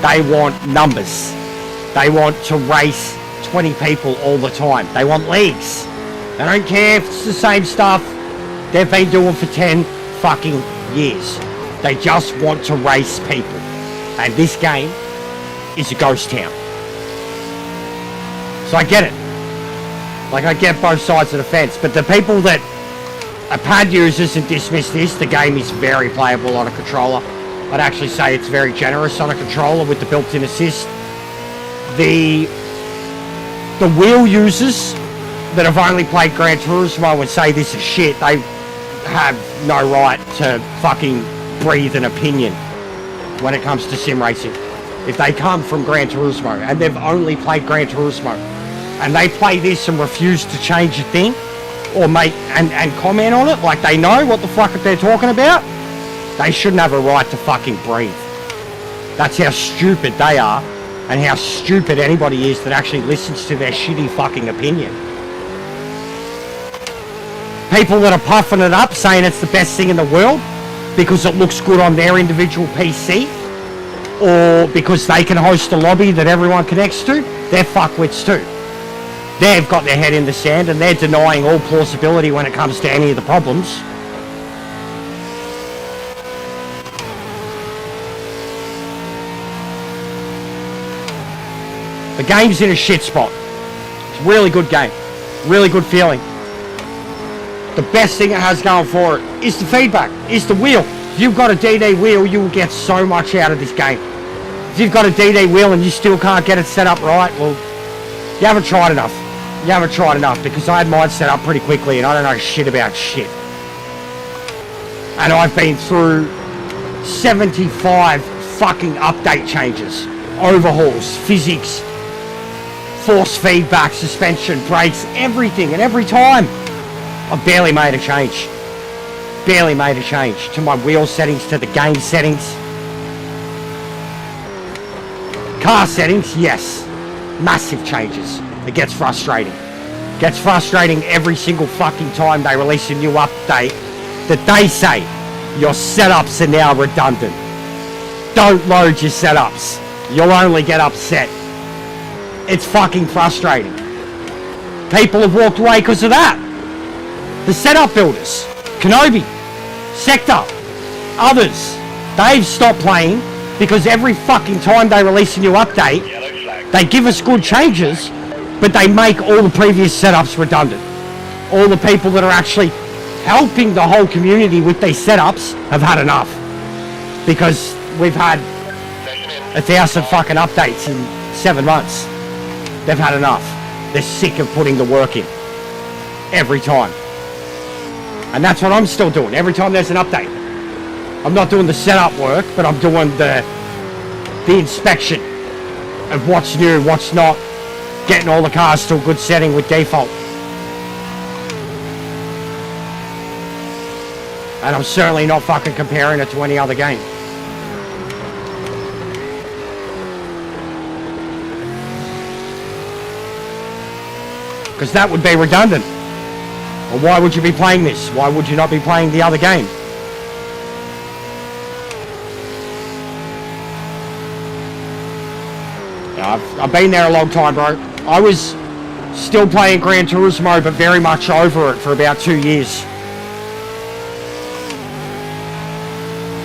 They want numbers. They want to race 20 people all the time. They want leagues. They don't care if it's the same stuff they've been doing for 10 fucking years. They just want to race people. And this game is a ghost town. So I get it. Like, I get both sides of the fence, but the people that are pad users and dismiss this, the game is very playable on a controller. I'd actually say it's very generous on a controller with the built-in assist. The wheel users that have only played Gran Turismo would say this is shit. They have no right to fucking breathe an opinion when it comes to sim racing. If they come from Gran Turismo and they've only played Gran Turismo and they play this and refuse to change a thing or make and comment on it like they know what the fuck they're talking about, they shouldn't have a right to fucking breathe. That's how stupid they are and how stupid anybody is that actually listens to their shitty fucking opinion. People that are puffing it up saying it's the best thing in the world because it looks good on their individual PC or because they can host a lobby that everyone connects to, they're fuckwits too. They've got their head in the sand and they're denying all plausibility when it comes to any of the problems. The game's in a shit spot. It's a really good game. Really good feeling. The best thing it has going for it is the feedback, is the wheel. If you've got a DD wheel, you will get so much out of this game. If you've got a DD wheel and you still can't get it set up right, well, you haven't tried enough. You haven't tried enough, because I had mine set up pretty quickly and I don't know shit about shit. And I've been through 75 fucking update changes, overhauls, physics, force feedback, suspension, brakes, everything, and every time I barely made a change. Barely made a change to my wheel settings, to the game settings. Car settings, yes. Massive changes. It gets frustrating. It gets frustrating every single fucking time they release a new update that they say your setups are now redundant. Don't load your setups. You'll only get upset. It's fucking frustrating. People have walked away because of that. The setup builders, Kenobi, Sector, others, they've stopped playing because every fucking time they release a new update, they give us good changes, but they make all the previous setups redundant. All the people that are actually helping the whole community with these setups have had enough. Because we've had 1,000 fucking updates in 7 months. They've had enough. They're sick of putting the work in. Every time. And that's what I'm still doing. Every time there's an update. I'm not doing the setup work, but I'm doing the inspection of what's new, what's not. Getting all the cars to a good setting with default. And I'm certainly not fucking comparing it to any other game. Because that would be redundant. Well, why would you be playing this? Why would you not be playing the other game? I've been there a long time, bro. I was still playing Gran Turismo, but very much over it for about 2 years.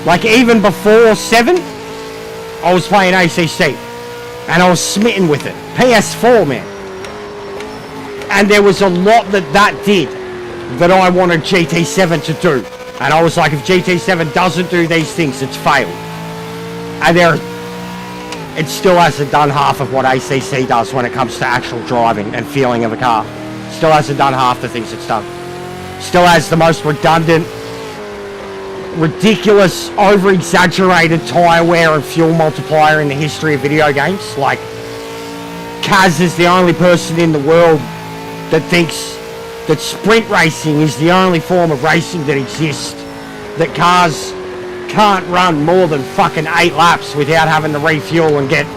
Like, even before 7, I was playing ACC. And I was smitten with it. PS4, man. And there was a lot that did that I wanted GT7 to do. And I was like, if GT7 doesn't do these things, it's failed. And it still hasn't done half of what ACC does when it comes to actual driving and feeling of a car. Still hasn't done half the things it's done. Still has the most redundant, ridiculous, over-exaggerated tyre wear and fuel multiplier in the history of video games. Like, Kaz is the only person in the world that thinks that sprint racing is the only form of racing that exists. That cars can't run more than fucking 8 laps without having to refuel and get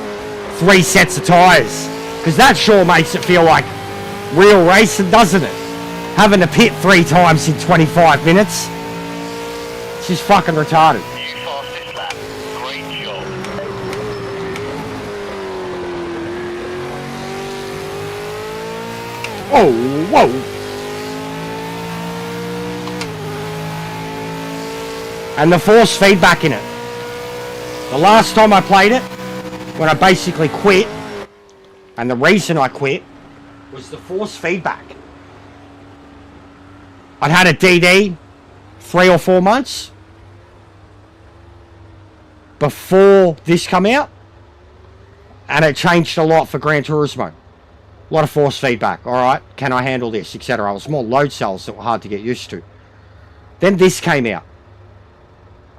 3 sets of tyres. Because that sure makes it feel like real racing, doesn't it? Having to pit 3 times in 25 minutes. It's just fucking retarded. You fastest lap. Great job. Oh, whoa. And the force feedback in it. The last time I played it, when I basically quit, and the reason I quit was the force feedback. I'd had a DD 3 or 4 months. before this come out, and it changed a lot for Gran Turismo. A lot of force feedback. All right, can I handle this, etc. It was more load cells that were hard to get used to. Then this came out.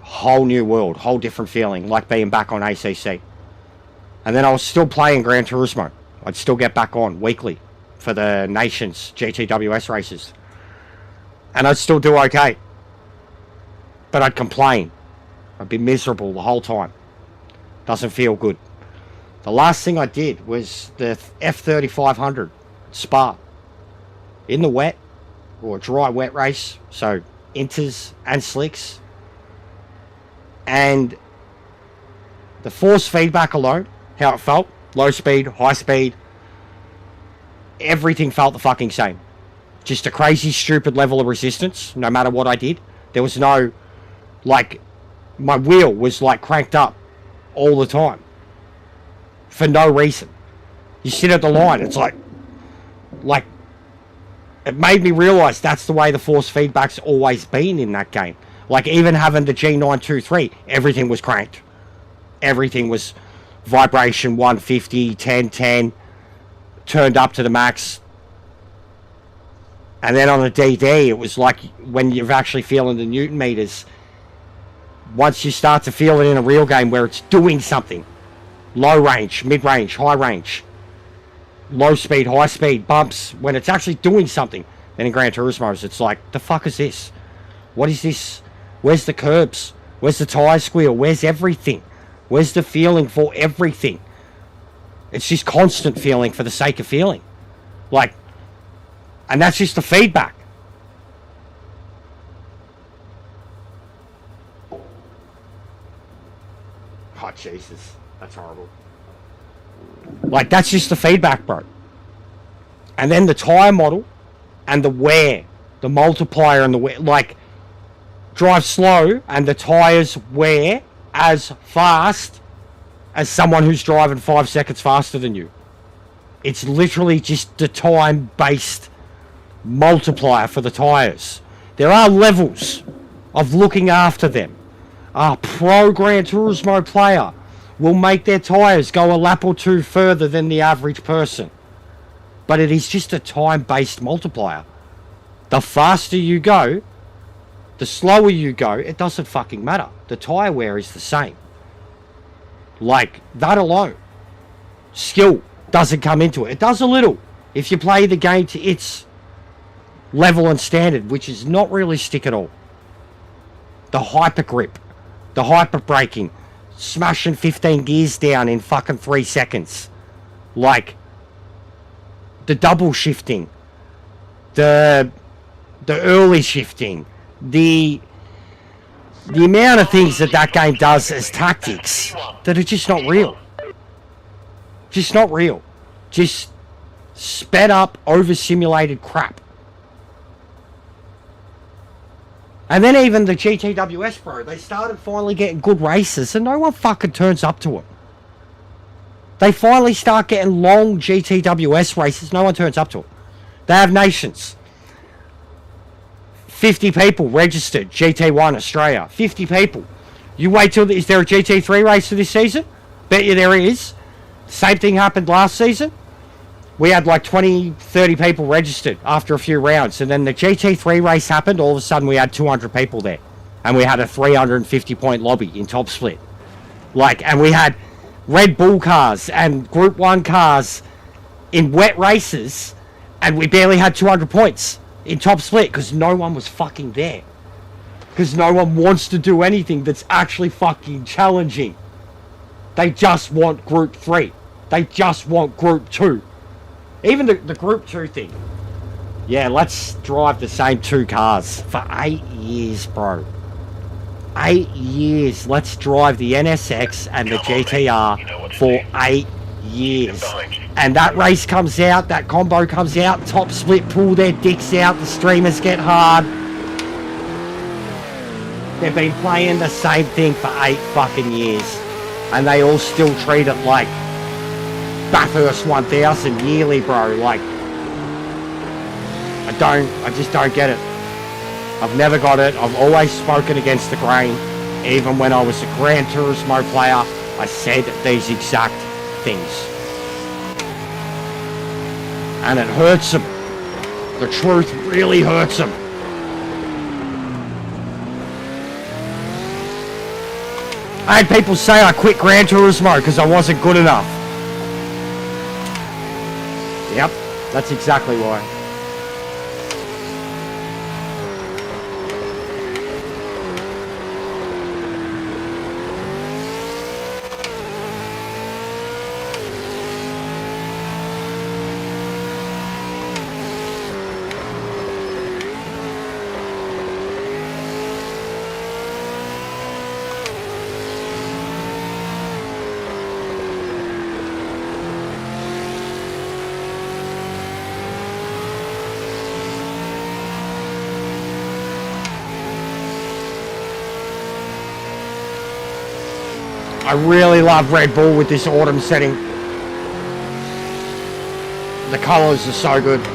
Whole new world, whole different feeling, like being back on ACC. And then I was still playing Gran Turismo. I'd still get back on weekly for the Nations GTWS races. And I'd still do okay. But I'd complain. I'd be miserable the whole time. Doesn't feel good. The last thing I did was the F3500 Spa. In the wet, or dry wet race. So, inters and slicks. And the force feedback alone, how it felt, low speed, high speed, everything felt the fucking same. Just a crazy, stupid level of resistance, no matter what I did. There was no, like, my wheel was, like, cranked up all the time. For no reason. You sit at the line, it's like, it made me realise that's the way the force feedback's always been in that game. Like, even having the G923, everything was cranked. Everything was vibration 150, 1010, turned up to the max. And then on the DD, it was like when you're actually feeling the Newton meters, once you start to feel it in a real game where it's doing something, low range, mid range, high range, low speed, high speed, bumps, when it's actually doing something, then in Gran Turismo, it's like, the fuck is this? What is this? Where's the curbs? Where's the tyre squeal? Where's everything? Where's the feeling for everything? It's just constant feeling for the sake of feeling. Like, and that's just the feedback. Oh, Jesus. That's horrible. Like, that's just the feedback, bro. And then the tyre model and the wear. The multiplier and the wear. Like, drive slow and the tyres wear as fast as someone who's driving 5 seconds faster than you. It's literally just the time-based multiplier for the tyres. There are levels of looking after them. A pro Gran Turismo player will make their tyres go a lap or two further than the average person. But it is just a time-based multiplier. The faster you go, the slower you go, it doesn't fucking matter. The tyre wear is the same. Like, that alone. Skill doesn't come into it. It does a little. If you play the game to its level and standard, which is not really stick at all. The hyper grip. The hyper braking. Smashing 15 gears down in fucking 3 seconds. Like, the double shifting. The early shifting. The amount of things that game does as tactics that are just not real. Just not real. Just sped up, over simulated crap. And then even the GTWS, bro, they started finally getting good races and no one fucking turns up to them. They finally start getting long GTWS races, no one turns up to them. They have nations. 50 people registered, GT1 Australia. 50 people. You wait till, is there a GT3 race for this season? Bet you there is. Same thing happened last season. We had like 20, 30 people registered after a few rounds. And then the GT3 race happened. All of a sudden we had 200 people there. And we had a 350 point lobby in top split. Like, and we had Red Bull cars and Group 1 cars in wet races. And we barely had 200 points in top split because no one was fucking there. Because no one wants to do anything that's actually fucking challenging. They just want Group 3. They just want Group 2. Even the Group 2 thing. Yeah, let's drive the same 2 cars for 8 years, bro. 8 years. Let's drive the NSX and the GTR for 8 years. And that race comes out, that combo comes out, top split, pull their dicks out, the streamers get hard. They've been playing the same thing for 8 fucking years. And they all still treat it like Bathurst 1000 yearly, bro. Like, I just don't get it. I've never got it. I've always spoken against the grain. Even when I was a Gran Turismo player, I said these exact things. And it hurts them. The truth really hurts them. I had people say I quit Gran Turismo because I wasn't good enough. Yep, that's exactly why. I really love Red Bull with this autumn setting. The colours are so good.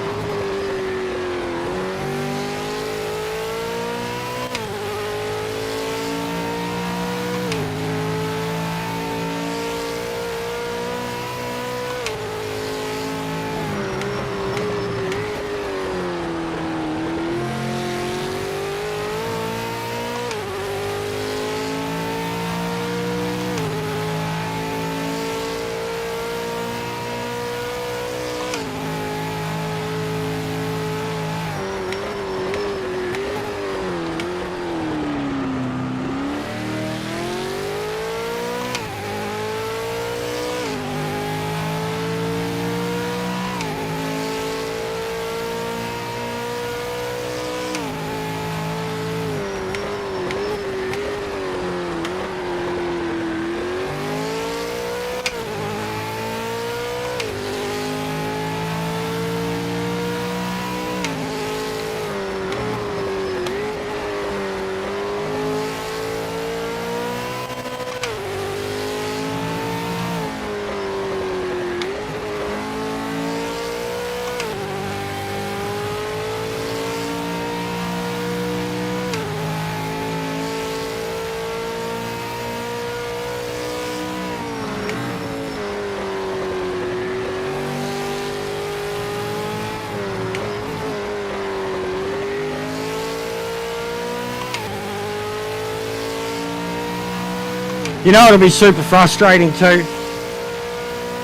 You know it'll be super frustrating too?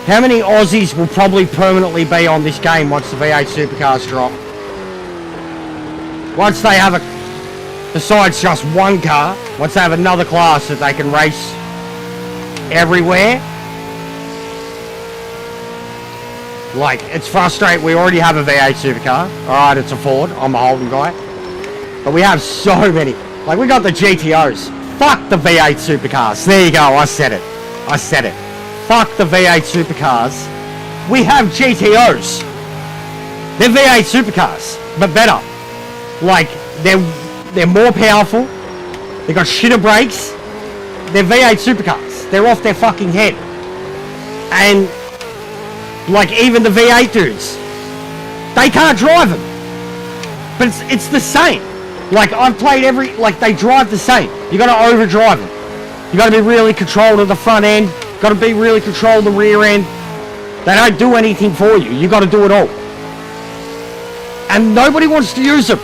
How many Aussies will probably permanently be on this game once the V8 supercars drop? Once they have besides just one car, once they have another class that they can race everywhere. Like, it's frustrating. We already have a V8 supercar. Alright, it's a Ford. I'm a Holden guy. But we have so many. Like, we got the GTOs. Fuck the V8 supercars. There you go. I said it. I said it. Fuck the V8 supercars. We have GTOs. They're V8 supercars, but better. Like, they're more powerful. They got shitter brakes. They're V8 supercars. They're off their fucking head. And like even the V8 dudes, they can't drive them. But it's the same. Like I've played they drive the same. You got to overdrive them. You got to be really controlled of the front end. Got to be really controlled of the rear end. They don't do anything for you. You got to do it all. And nobody wants to use them.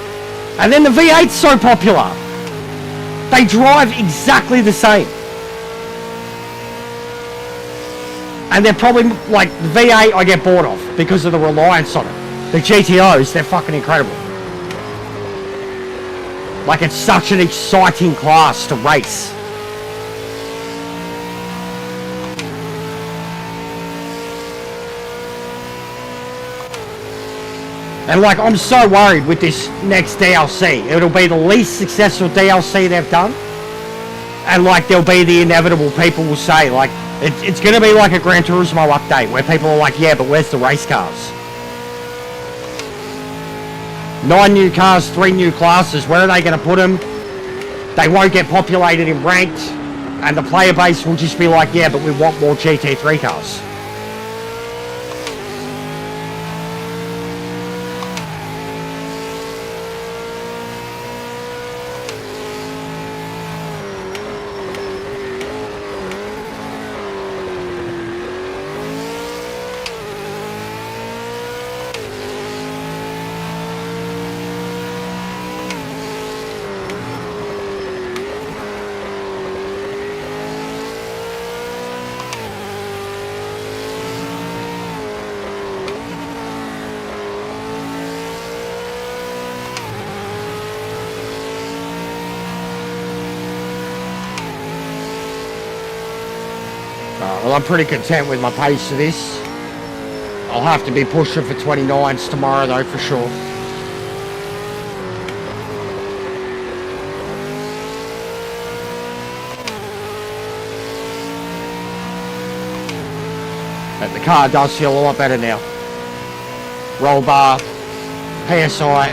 And then the V8's so popular. They drive exactly the same. And they're probably like the V8 I get bored of because of the reliance on it. The GTOs, they're fucking incredible. Like it's such an exciting class to race. And like I'm so worried with this next DLC. It'll be the least successful DLC they've done. And like there'll be the inevitable people will say like it's going to be like a Gran Turismo update where people are like, yeah, but where's the race cars? 9 new cars, 3 new classes. Where are they going to put them? They won't get populated in ranked. And the player base will just be like, yeah, but we want more GT3 cars. Well, I'm pretty content with my pace of this. I'll have to be pushing for 29s tomorrow though, for sure. But the car does feel a lot better now. Roll bar, PSI,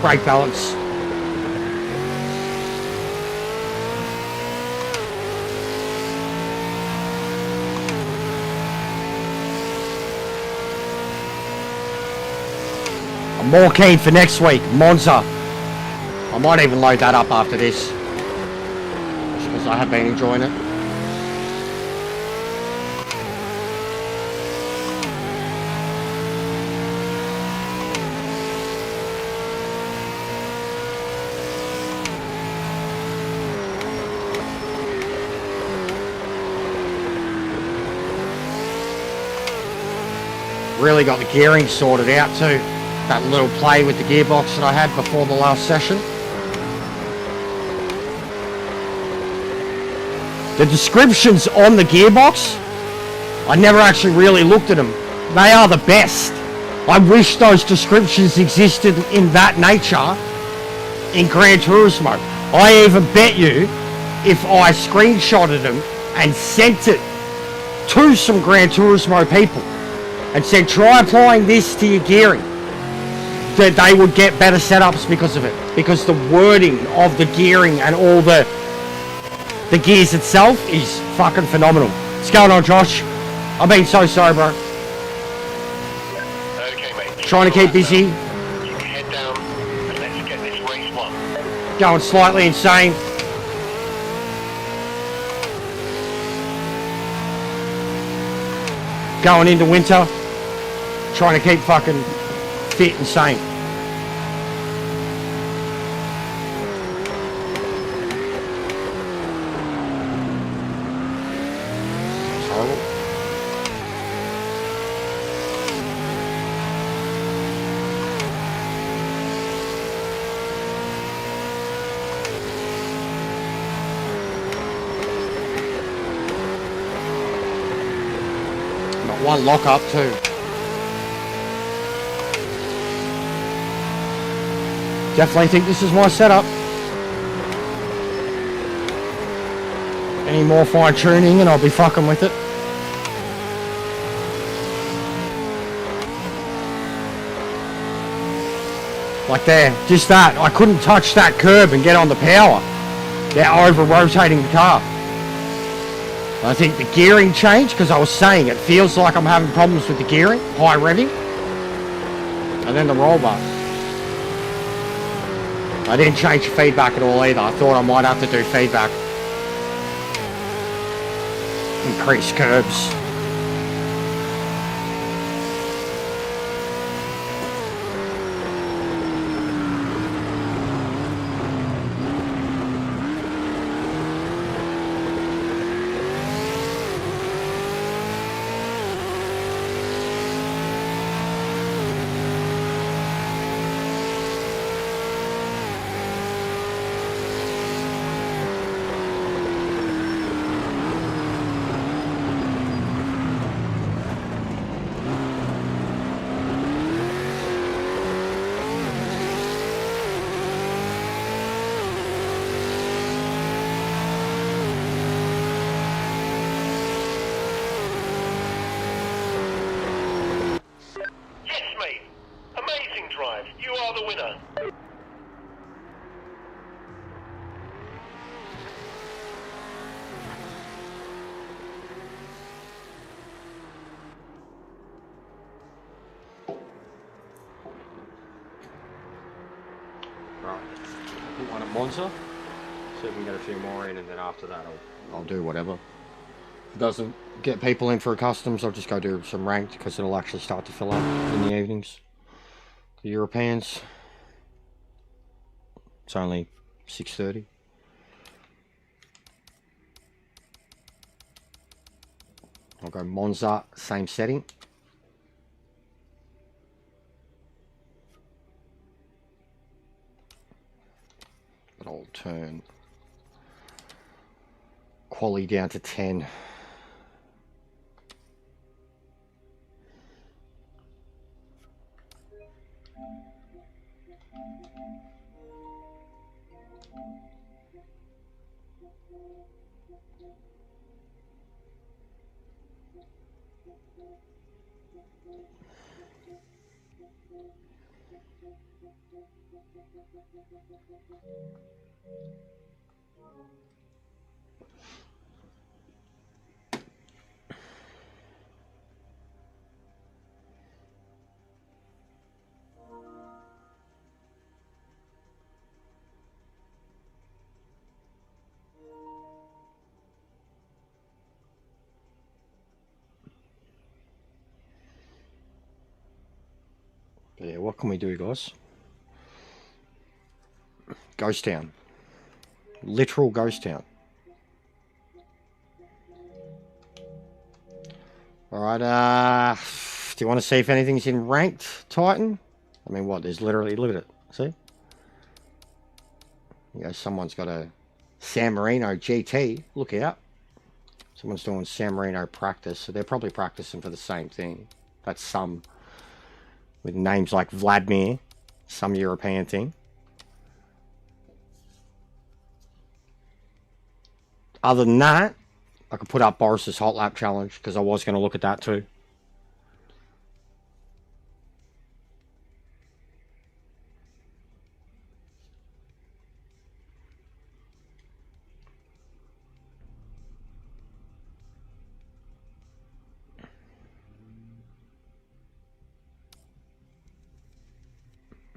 brake balance. I'm more keen for next week, Monza. I might even load that up after this, because I have been enjoying it. Really got the gearing sorted out too. That little play with the gearbox that I had before the last session. The descriptions on the gearbox, I never actually really looked at them. They are the best. I wish those descriptions existed in that nature in Gran Turismo. I even bet you if I screenshotted them and sent it to some Gran Turismo people and said, try applying this to your gearing, that they would get better setups because of it. Because the wording of the gearing and all the gears itself is fucking phenomenal. What's going on, Josh? I've been so sorry, bro. Okay, mate. Trying to keep busy. You can head down and let's get this race won. Going slightly insane. Going into winter. Trying to keep fucking fit and sane. It's horrible. Got one lock up too. Definitely think this is my setup. Any more fine tuning and I'll be fucking with it. Like there, just that. I couldn't touch that curb and get on the power. They're over rotating the car. I think the gearing changed because I was saying it feels like I'm having problems with the gearing, high revving. And then the roll bar. I didn't change the feedback at all either. I thought I might have to do feedback. Increase curbs. You are the winner. Right. Put one at Monza. See if we can get a few more in, and then after that I'll do whatever. If it doesn't get people in for a customs, I'll just go do some ranked because it'll actually start to fill up in the evenings. The Europeans. It's only 6:30. I'll go Monza, same setting. But I'll turn quality down to 10. But yeah, what can we do, guys? Ghost town. Literal ghost town. Alright, do you want to see if anything's in ranked Titan? I mean, what? There's literally, look at it. See? You know, someone's got a San Marino GT. Look out. Someone's doing San Marino practice, so they're probably practicing for the same thing. That's some with names like Vladimir, some European thing. Other than that, I could put up Boris's hot lap challenge because I was going to look at that too.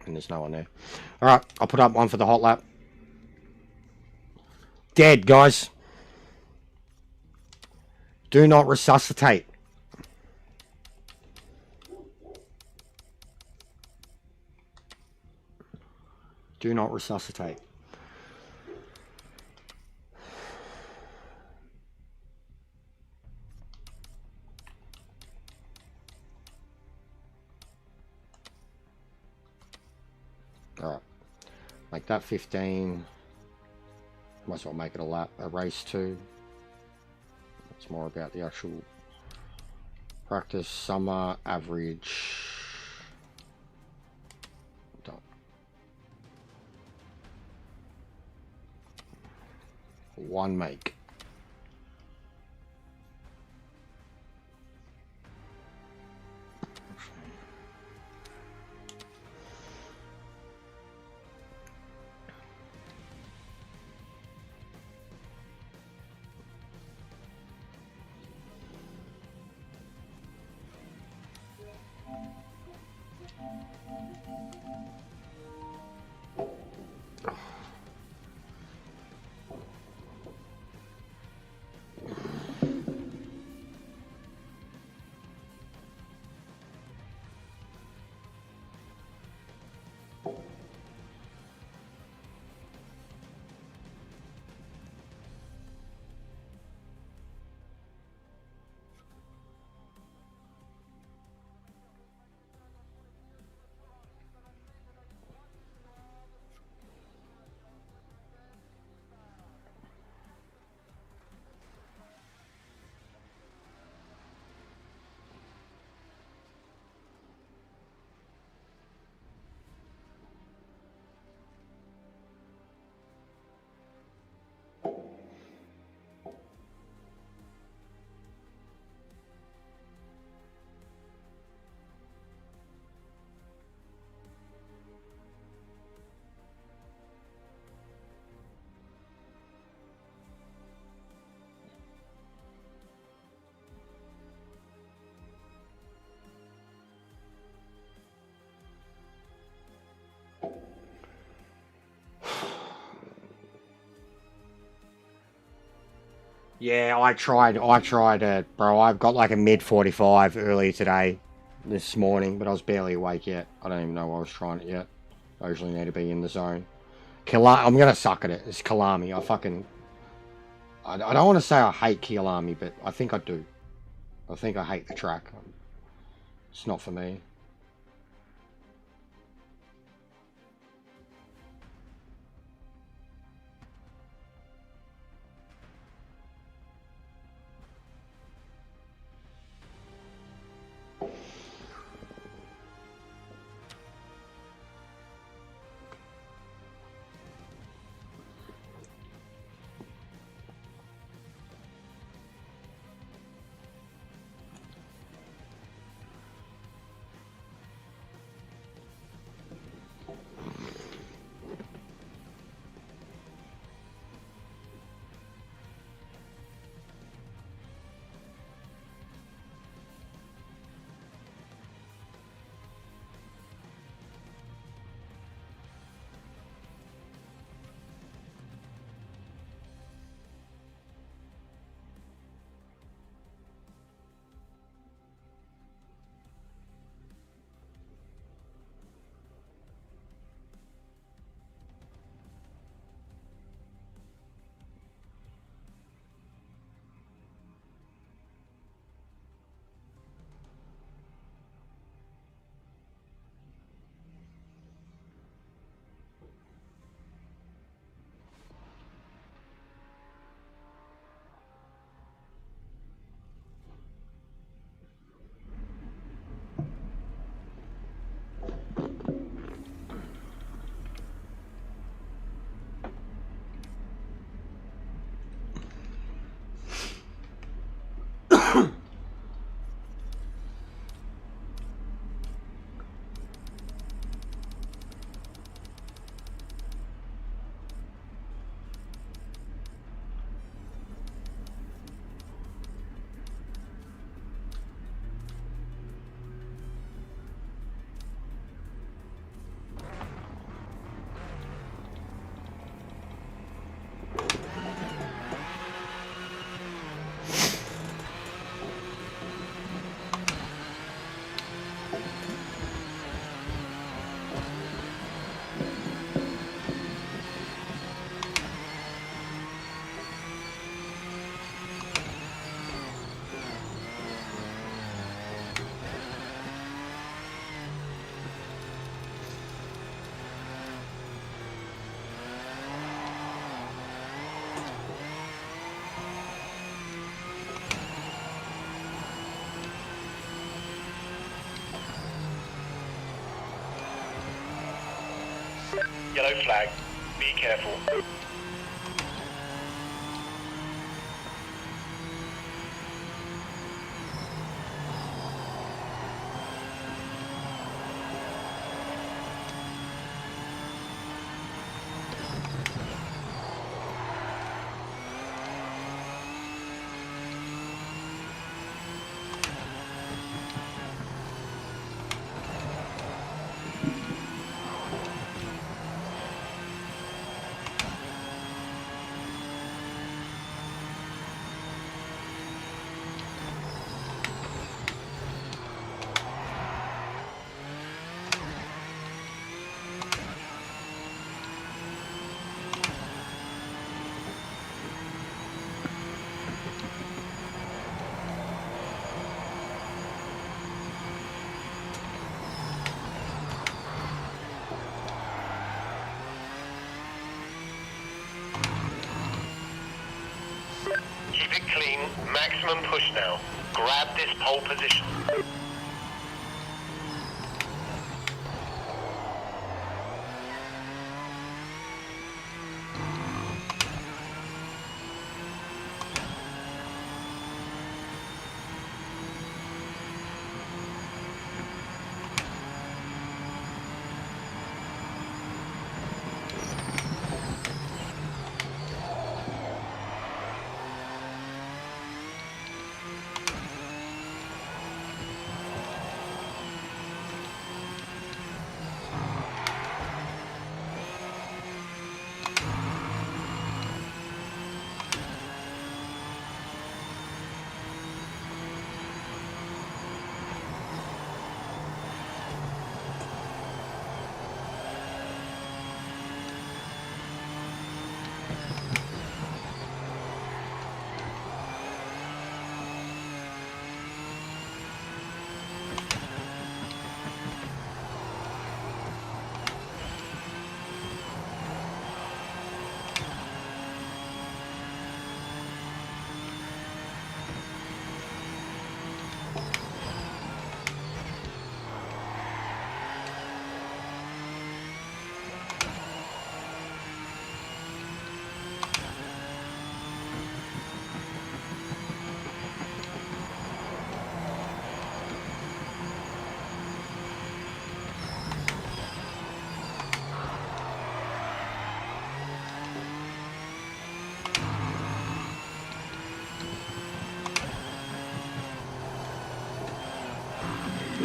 And there's no one there. Alright, I'll put up one for the hot lap. Dead, guys. Do not resuscitate. Do not resuscitate. Alright. Make that 15. Might as well make it a lap, a race 2. It's more about the actual practice, summer, average. Done. 1 make. Yeah, I tried it, bro. I've got like a mid 45 earlier today, this morning, but I was barely awake yet. I don't even know why I was trying it yet. I usually need to be in the zone. I'm gonna suck at it. It's Kalami. I don't want to say I hate Kialami, but I think I do. I think I hate the track. It's not for me. Yellow flag. Be careful. Keep it clean, maximum push now. Grab this pole position.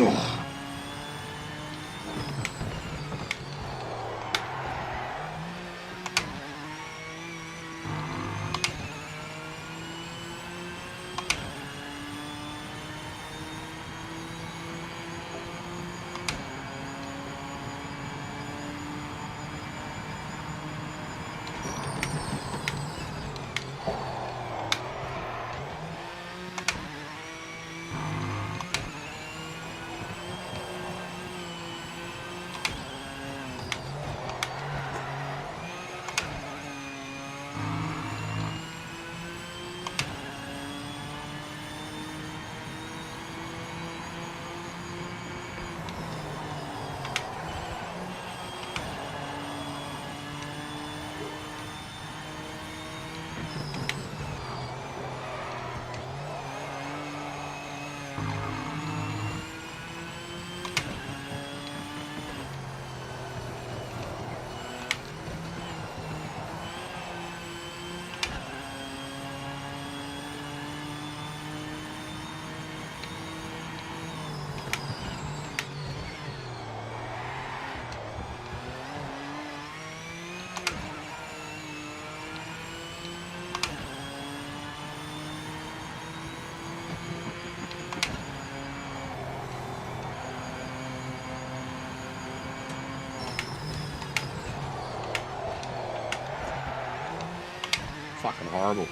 Oh. Fucking horrible.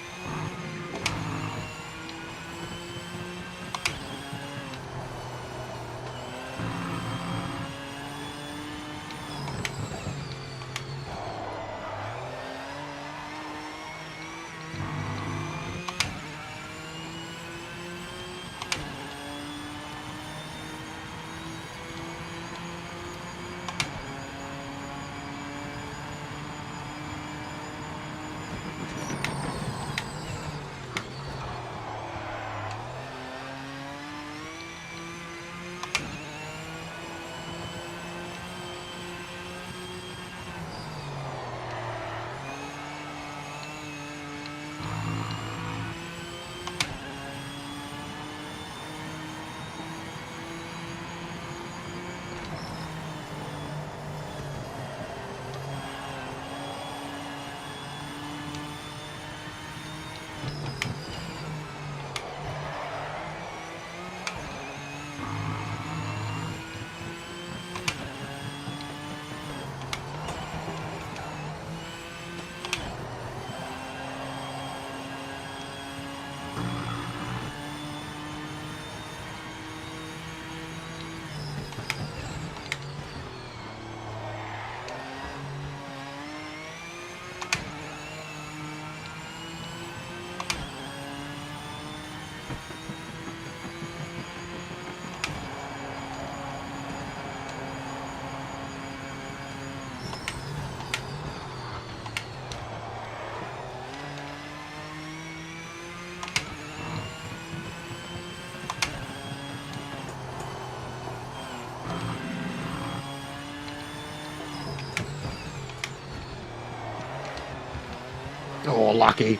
Oh, lucky.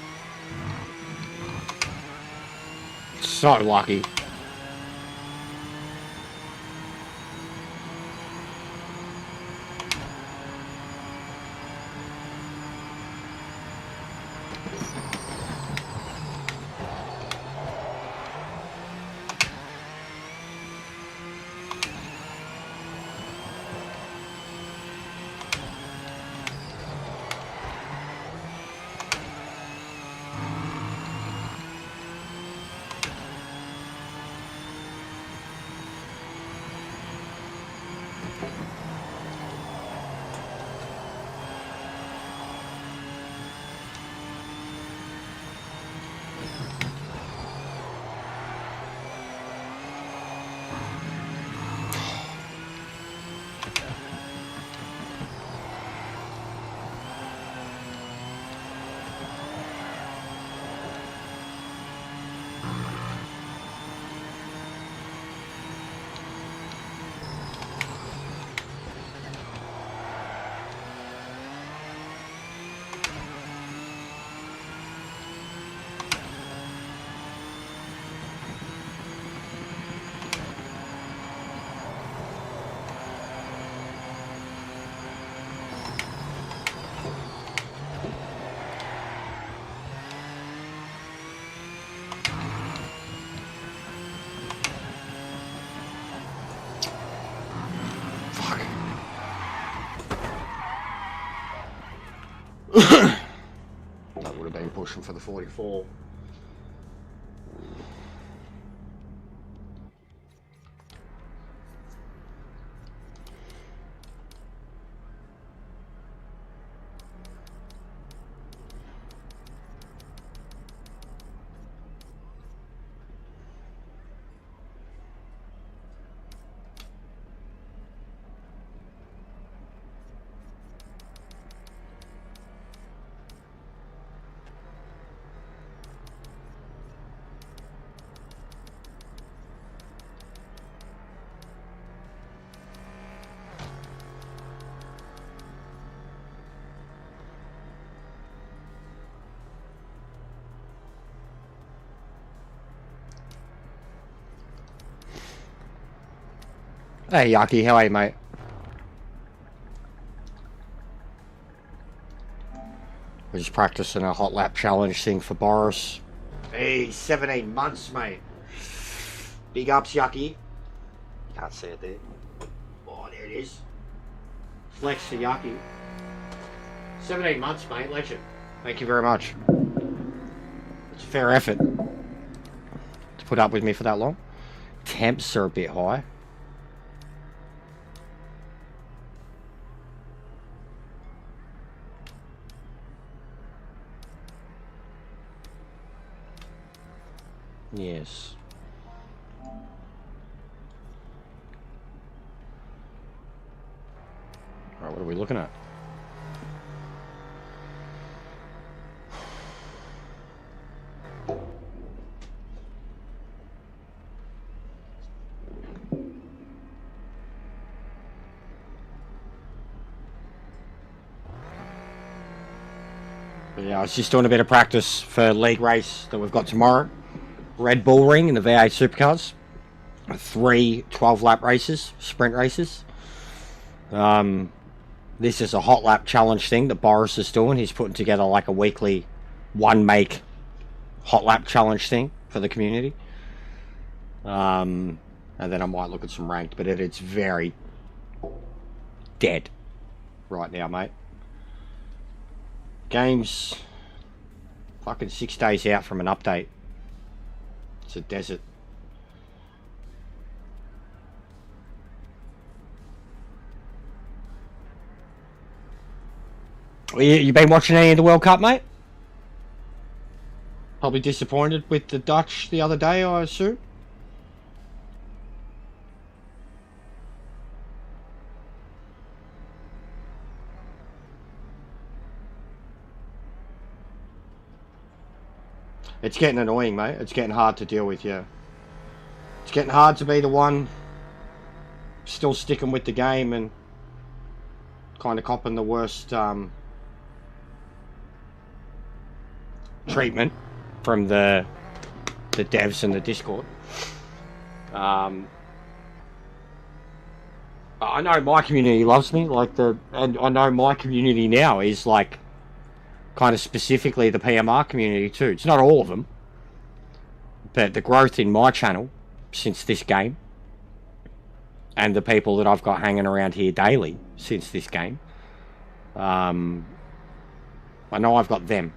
So lucky. That would have been pushing for the 44. Hey, Yaki, how are you, mate? We're just practicing a hot lap challenge thing for Boris. Hey, 17 months, mate. Big ups, Yucky. Can't see it there. Oh, there it is. Flex for Yucky. 17 months, mate. Legend. Thank you very much. It's a fair effort to put up with me for that long. Temps are a bit high. Yes. Alright, what are we looking at? But yeah, I was just doing a bit of practice for league race that we've got tomorrow. Red Bull Ring in the V8 Supercars. 3 12-lap races, sprint races. This is a hot lap challenge thing that Boris is doing. He's putting together like a weekly one-make hot lap challenge thing for the community. And then I might look at some ranked, but it's very dead right now, mate. Game's fucking 6 days out from an update. It's a desert. You been watching any of the World Cup, mate? Probably disappointed with the Dutch the other day, I assume. It's getting annoying, mate. It's getting hard to deal with, yeah. It's getting hard to be the one still sticking with the game and kind of copping the worst treatment from the devs and the Discord. I know my community loves me, and I know my community now is like kind of specifically the PMR community too. It's not all of them, but the growth in my channel since this game, and the people that I've got hanging around here daily since this game, I know I've got them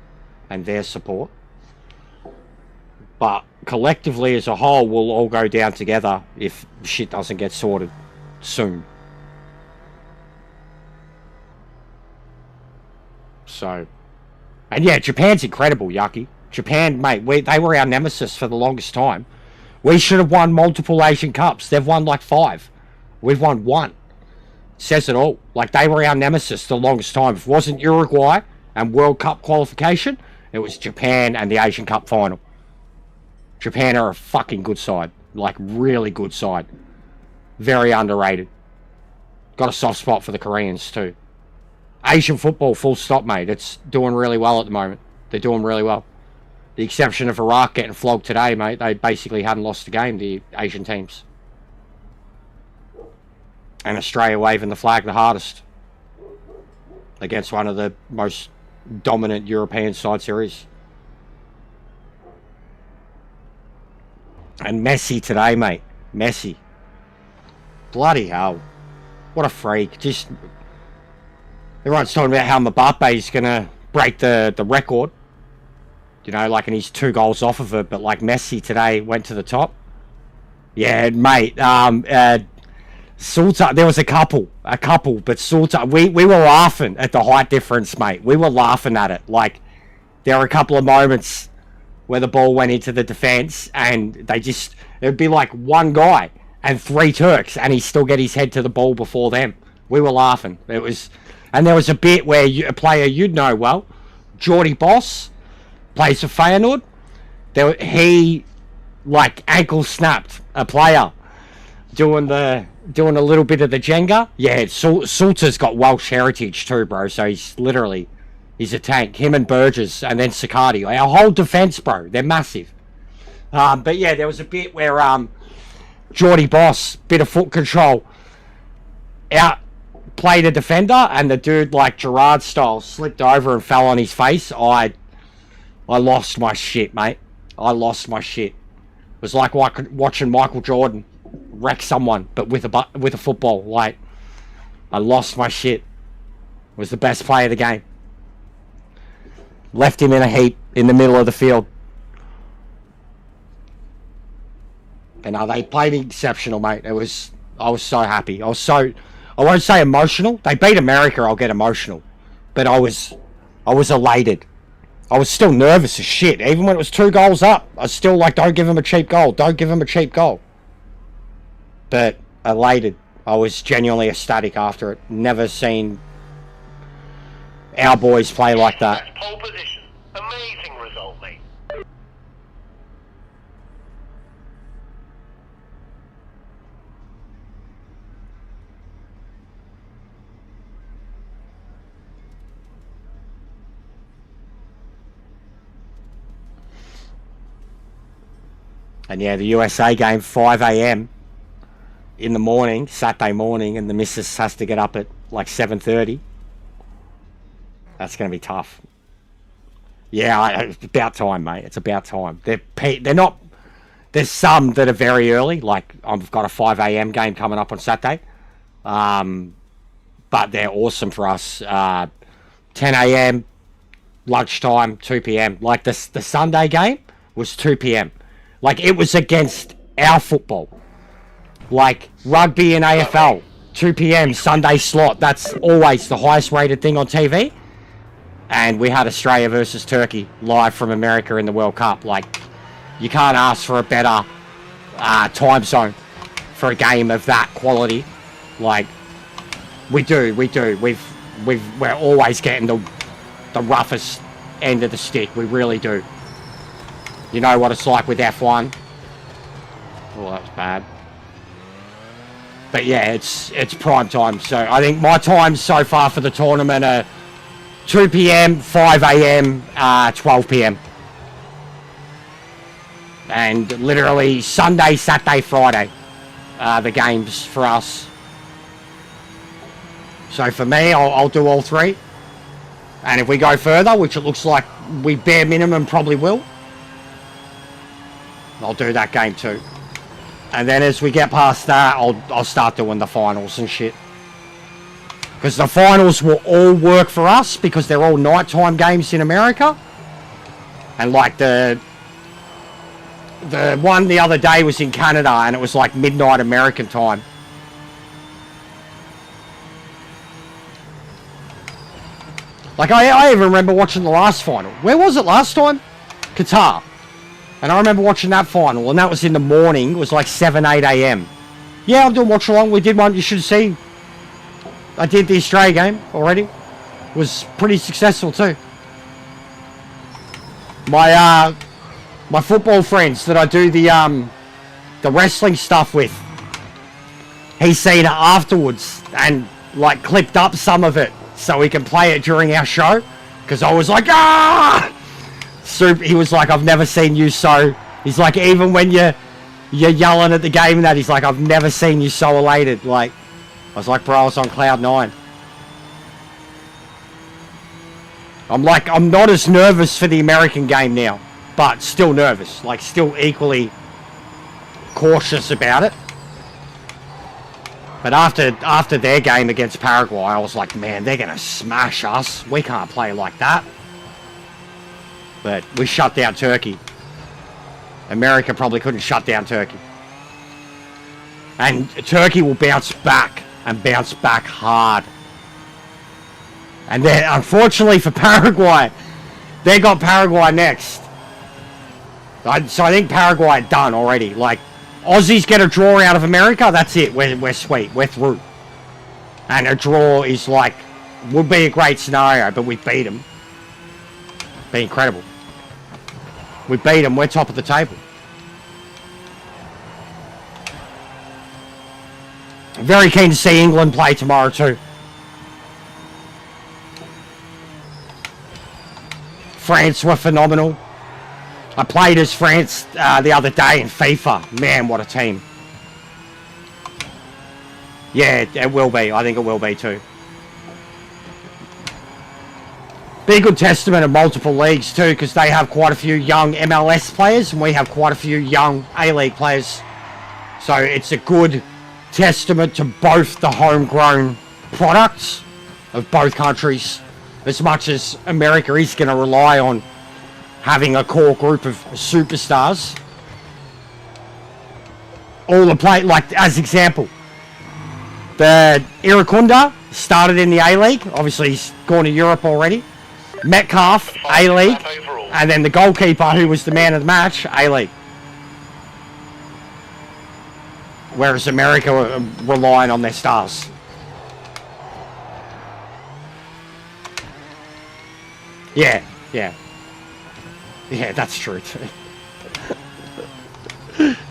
and their support, but collectively as a whole we'll all go down together if shit doesn't get sorted soon. So, and yeah, Japan's incredible, Yucky. Japan, mate, they were our nemesis for the longest time. We should have won multiple Asian Cups. They've won like 5. We've won 1. Says it all. Like, they were our nemesis the longest time. If it wasn't Uruguay and World Cup qualification, it was Japan and the Asian Cup final. Japan are a fucking good side. Like, really good side. Very underrated. Got a soft spot for the Koreans too. Asian football, full stop, mate. It's doing really well at the moment. They're doing really well. The exception of Iraq getting flogged today, mate. They basically hadn't lost the game, the Asian teams. And Australia waving the flag the hardest against one of the most dominant European sides there is. And Messi today, mate. Messi. Bloody hell. What a freak. Just... Everyone's talking about how Mbappe's going to break the record. You know, like, and he's 2 goals off of it. But, like, Messi today went to the top. Yeah, mate. Sultan, there was a couple. But Sultan, we were laughing at the height difference, mate. We were laughing at it. Like, there were a couple of moments where the ball went into the defence and they just... It would be like one guy and 3 Turks and he'd still get his head to the ball before them. We were laughing. It was... And there was a bit where a player you'd know well, Jordy Boss, plays for Feyenoord. He, like, ankle snapped a player doing a little bit of the Jenga. Yeah, Sulta's got Welsh heritage too, bro. So he's a tank. Him and Burgess and then Sicardi. Our whole defence, bro. They're massive. But yeah, there was a bit where Jordy Boss, bit of foot control, played a defender, and the dude, like Gerrard style, slipped over and fell on his face. I lost my shit, mate. I lost my shit. It was like watching Michael Jordan wreck someone, but with a football. Like, I lost my shit. It was the best play of the game. Left him in a heap in the middle of the field. And they played exceptional, mate. I was so happy. I won't say emotional. They beat America, I'll get emotional. But I was elated. I was still nervous as shit. Even when it was 2 goals up, I was still like, don't give him a cheap goal. Don't give him a cheap goal. But elated. I was genuinely ecstatic after it. Never seen our boys play like that. That's pole position. Amazing result, mate. And yeah, the USA game, 5 a.m. in the morning, Saturday morning, and the missus has to get up at like 7:30. That's going to be tough. Yeah, it's about time, mate. It's about time. They're not. There's some that are very early. Like I've got a 5 a.m. game coming up on Saturday, but they're awesome for us. 10 a.m. lunchtime, 2 p.m. Like the Sunday game was 2 p.m. Like it was against our football. Like rugby and AFL, 2 p.m. Sunday slot. That's always the highest rated thing on TV. And we had Australia versus Turkey live from America in the World Cup. Like, you can't ask for a better time zone for a game of that quality. Like, we do. We're always getting the roughest end of the stick. We really do. You know what it's like with F1. Oh, that was bad. But yeah, it's prime time. So I think my times so far for the tournament are 2 p.m, 5 a.m, 12 p.m. And literally Sunday, Saturday, Friday the games for us. So for me, I'll do all three. And if we go further, which it looks like we bare minimum probably will, I'll do that game too. And then as we get past that, I'll start doing the finals and shit. Because the finals will all work for us because they're all nighttime games in America. And like the one the other day was in Canada and it was like midnight American time. Like I even remember watching the last final. Where was it last time? Qatar. And I remember watching that final, and that was in the morning. It was like 7, 8 a.m. Yeah, I'm doing watch along. We did one. You should see. I did the Australia game already. It was pretty successful too. My football friends that I do the wrestling stuff with, he's seen it afterwards and like clipped up some of it so we can play it during our show. Because I was like, ah! He was like, I've never seen you so... He's like, even when you're yelling at the game and that, he's like, I've never seen you so elated. Like, I was like, bro, I was on cloud 9. I'm like, I'm not as nervous for the American game now, but still nervous. Like, still equally cautious about it. But after their game against Paraguay, I was like, man, they're going to smash us. We can't play like that. But we shut down Turkey. America probably couldn't shut down Turkey. And Turkey will bounce back, and bounce back hard. And then, unfortunately for Paraguay, they got Paraguay next. So I think Paraguay are done already. Like, Aussies get a draw out of America, that's it. We're sweet. We're through. And a draw is like, would be a great scenario, but we beat them. Be incredible. We beat them, we're top of the table. Very keen to see England play tomorrow too. France were phenomenal. I played as France the other day in FIFA. Man, what a team. Yeah, it will be. I think it will be too. Be a good testament of multiple leagues too, because they have quite a few young MLS players and we have quite a few young A-League players. So it's a good testament to both the homegrown products of both countries, as much as America is going to rely on having a core group of superstars. All the play, like as example, the Iracunda started in the A-League. Obviously he's gone to Europe already. Metcalf, A-League, and then the goalkeeper, who was the man of the match, A-League. Whereas America are relying on their stars. Yeah, that's true too.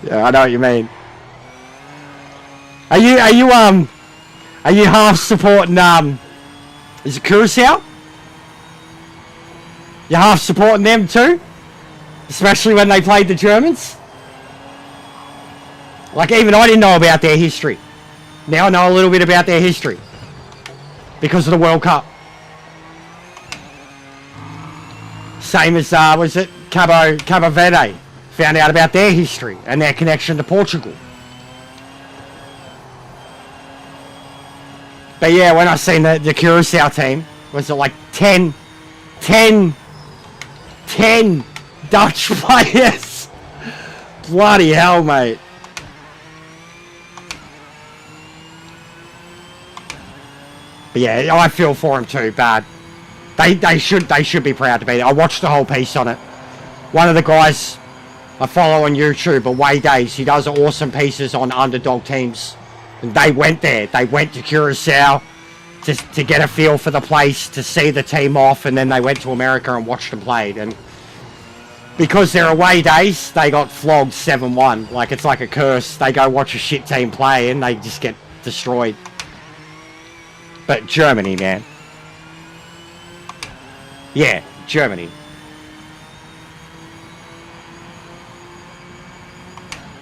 Yeah, I know what you mean. Are you half supporting is it Curacao? You're half supporting them too? Especially when they played the Germans? Like, even I didn't know about their history. Now I know a little bit about their history. Because of the World Cup. Same as, was it Cabo Verde? Found out about their history and their connection to Portugal. But yeah, when I seen the Curacao team, was it like 10 Dutch players? Bloody hell, mate. But yeah, I feel for him too, bad. They should be proud to be there. I watched the whole piece on it. One of the guys I follow on YouTube, Away Days, he does awesome pieces on underdog teams. And they went there. They went to Curacao to get a feel for the place, to see the team off, and then they went to America and watched them play. And because they're away days, they got flogged 7-1. Like, it's like a curse. They go watch a shit team play and they just get destroyed. But Germany, man. Yeah, Germany.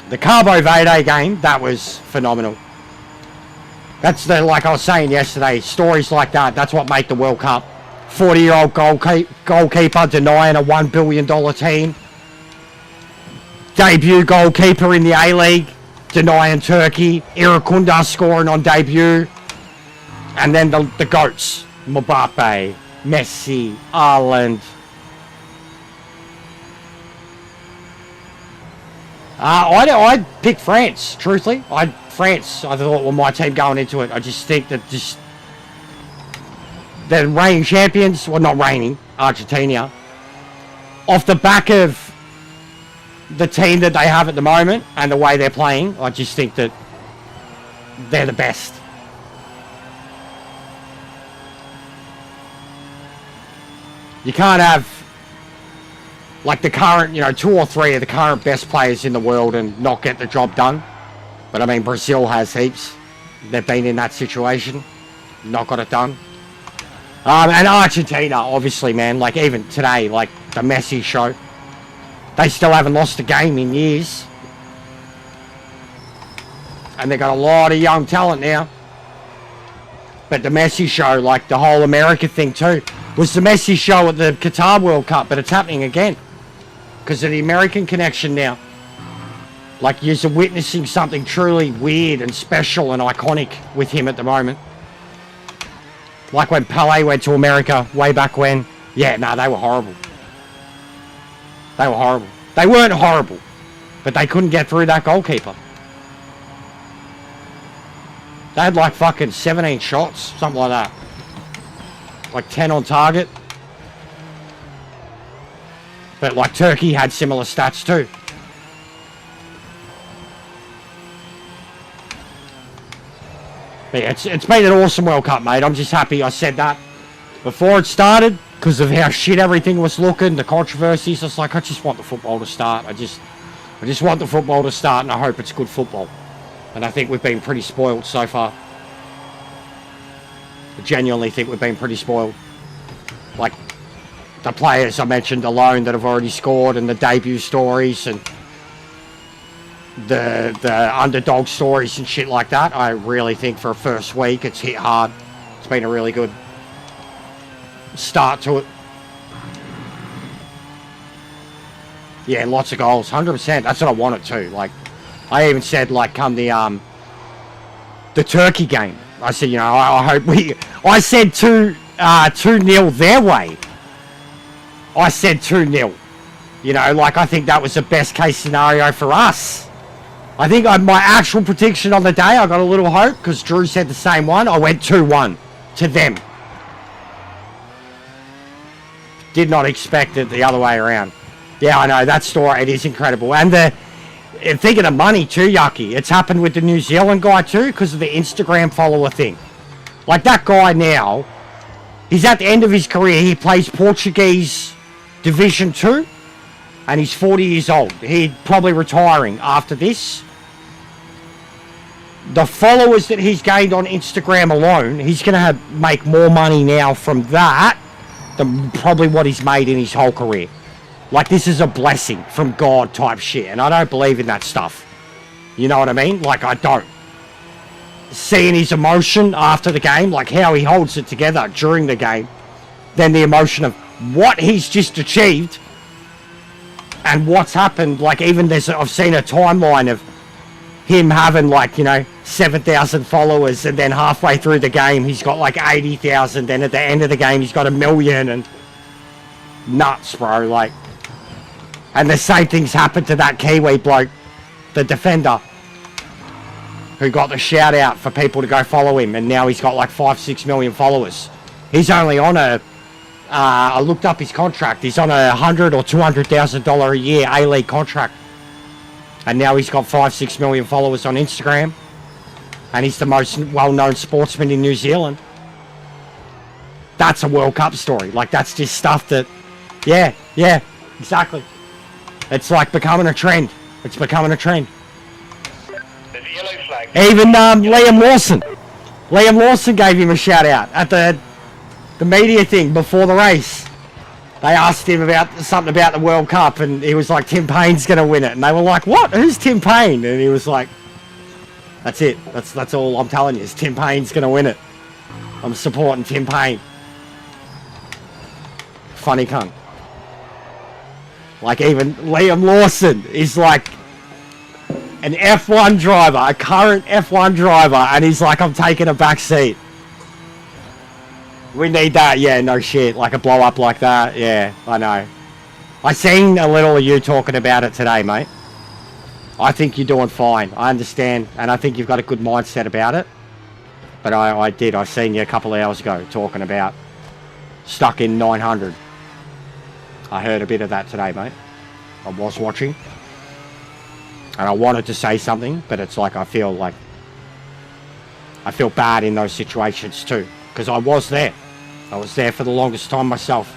The Cabo Verde game, that was phenomenal. That's like I was saying yesterday, stories like that, that's what make the World Cup. 40-year-old goalkeeper denying a $1 billion team. Debut goalkeeper in the A-League, denying Turkey. Irakunda scoring on debut. And then the GOATs, Mbappe, Messi, Haaland. I'd pick France, truthfully. France, I thought, well, my team going into it. I just think that the reigning champions, well, not reigning, Argentina, off the back of the team that they have at the moment and the way they're playing, I just think that they're the best. You can't have, like, the current, 2 or 3 of the current best players in the world and not get the job done. But, I mean, Brazil has heaps. They've been in that situation. Not got it done. And Argentina, obviously, man. Like, even today, like, the Messi show. They still haven't lost a game in years. And they've got a lot of young talent now. But the Messi show, like, the whole America thing, too, was the Messi show at the Qatar World Cup. But it's happening again. Because of the American connection now. Like, you're witnessing something truly weird and special and iconic with him at the moment. Like when Pelé went to America way back when. Yeah, no, they were horrible. They were horrible. They weren't horrible, but they couldn't get through that goalkeeper. They had like fucking 17 shots, something like that. Like 10 on target. But like Turkey had similar stats too. But yeah, it's been an awesome World Cup, mate. I'm just happy I said that before it started because of how shit everything was looking, the controversies. It's like, I just want the football to start. I just want the football to start, and I hope it's good football. And I think we've been pretty spoiled so far. I genuinely think we've been pretty spoiled. Like, the players I mentioned alone that have already scored, and the debut stories, and the underdog stories and shit like that. I really think for a first week it's hit hard. It's been a really good start to it. Yeah, lots of goals, 100%. That's what I wanted too. Like, I even said, like, come the Turkey game, I said, I hope I said 2-0 their way. I said 2-0. Like, I think that was the best case scenario for us. I think my actual prediction on the day, I got a little hope because Drew said the same one. I went 2-1 to them. Did not expect it the other way around. Yeah, I know, that story, it is incredible. And thinking of money too, Yucky, it's happened with the New Zealand guy too because of the Instagram follower thing. Like, that guy now, he's at the end of his career. He plays Portuguese Division 2 and he's 40 years old. He's probably retiring after this. The followers that he's gained on Instagram alone, he's going to make more money now from that than probably what he's made in his whole career. Like, this is a blessing from God type shit. And I don't believe in that stuff. You know what I mean? Like, I don't. Seeing his emotion after the game, like how he holds it together during the game, then the emotion of what he's just achieved and what's happened. Like, even I've seen a timeline of him having, like, 7,000 followers, and then halfway through the game he's got like 80,000, then at the end of the game he's got 1 million, and nuts, bro. Like, and the same things happened to that Kiwi bloke, the defender, who got the shout out for people to go follow him, and now he's got like 5-6 million followers. He's only on I looked up his contract, he's on $100,000 or $200,000 a year A-League contract, and now he's got 5-6 million followers on Instagram, and he's the most well-known sportsman in New Zealand. That's a World Cup story. Like, that's just stuff that, yeah, exactly. It's like becoming a trend. It's becoming a trend. There's a yellow flag. Even Liam Lawson gave him a shout out at the media thing before the race. They asked him about something about the World Cup, and he was like, Tim Payne's going to win it. And they were like, what? Who's Tim Payne? And he was like, that's it. That's all I'm telling you, is Tim Payne's going to win it. I'm supporting Tim Payne. Funny cunt. Like, even Liam Lawson is like an F1 driver, a current F1 driver, and he's like, I'm taking a back seat. We need that. Yeah, no shit. Like a blow up like that. Yeah, I know. I seen a little of you talking about it today, mate. I think you're doing fine. I understand, and I think you've got a good mindset about it. But I seen you a couple of hours ago talking about stuck in 900. I heard a bit of that today, mate. I was watching, and I wanted to say something, but it's like I feel bad in those situations too, because I was there. I was there for the longest time myself,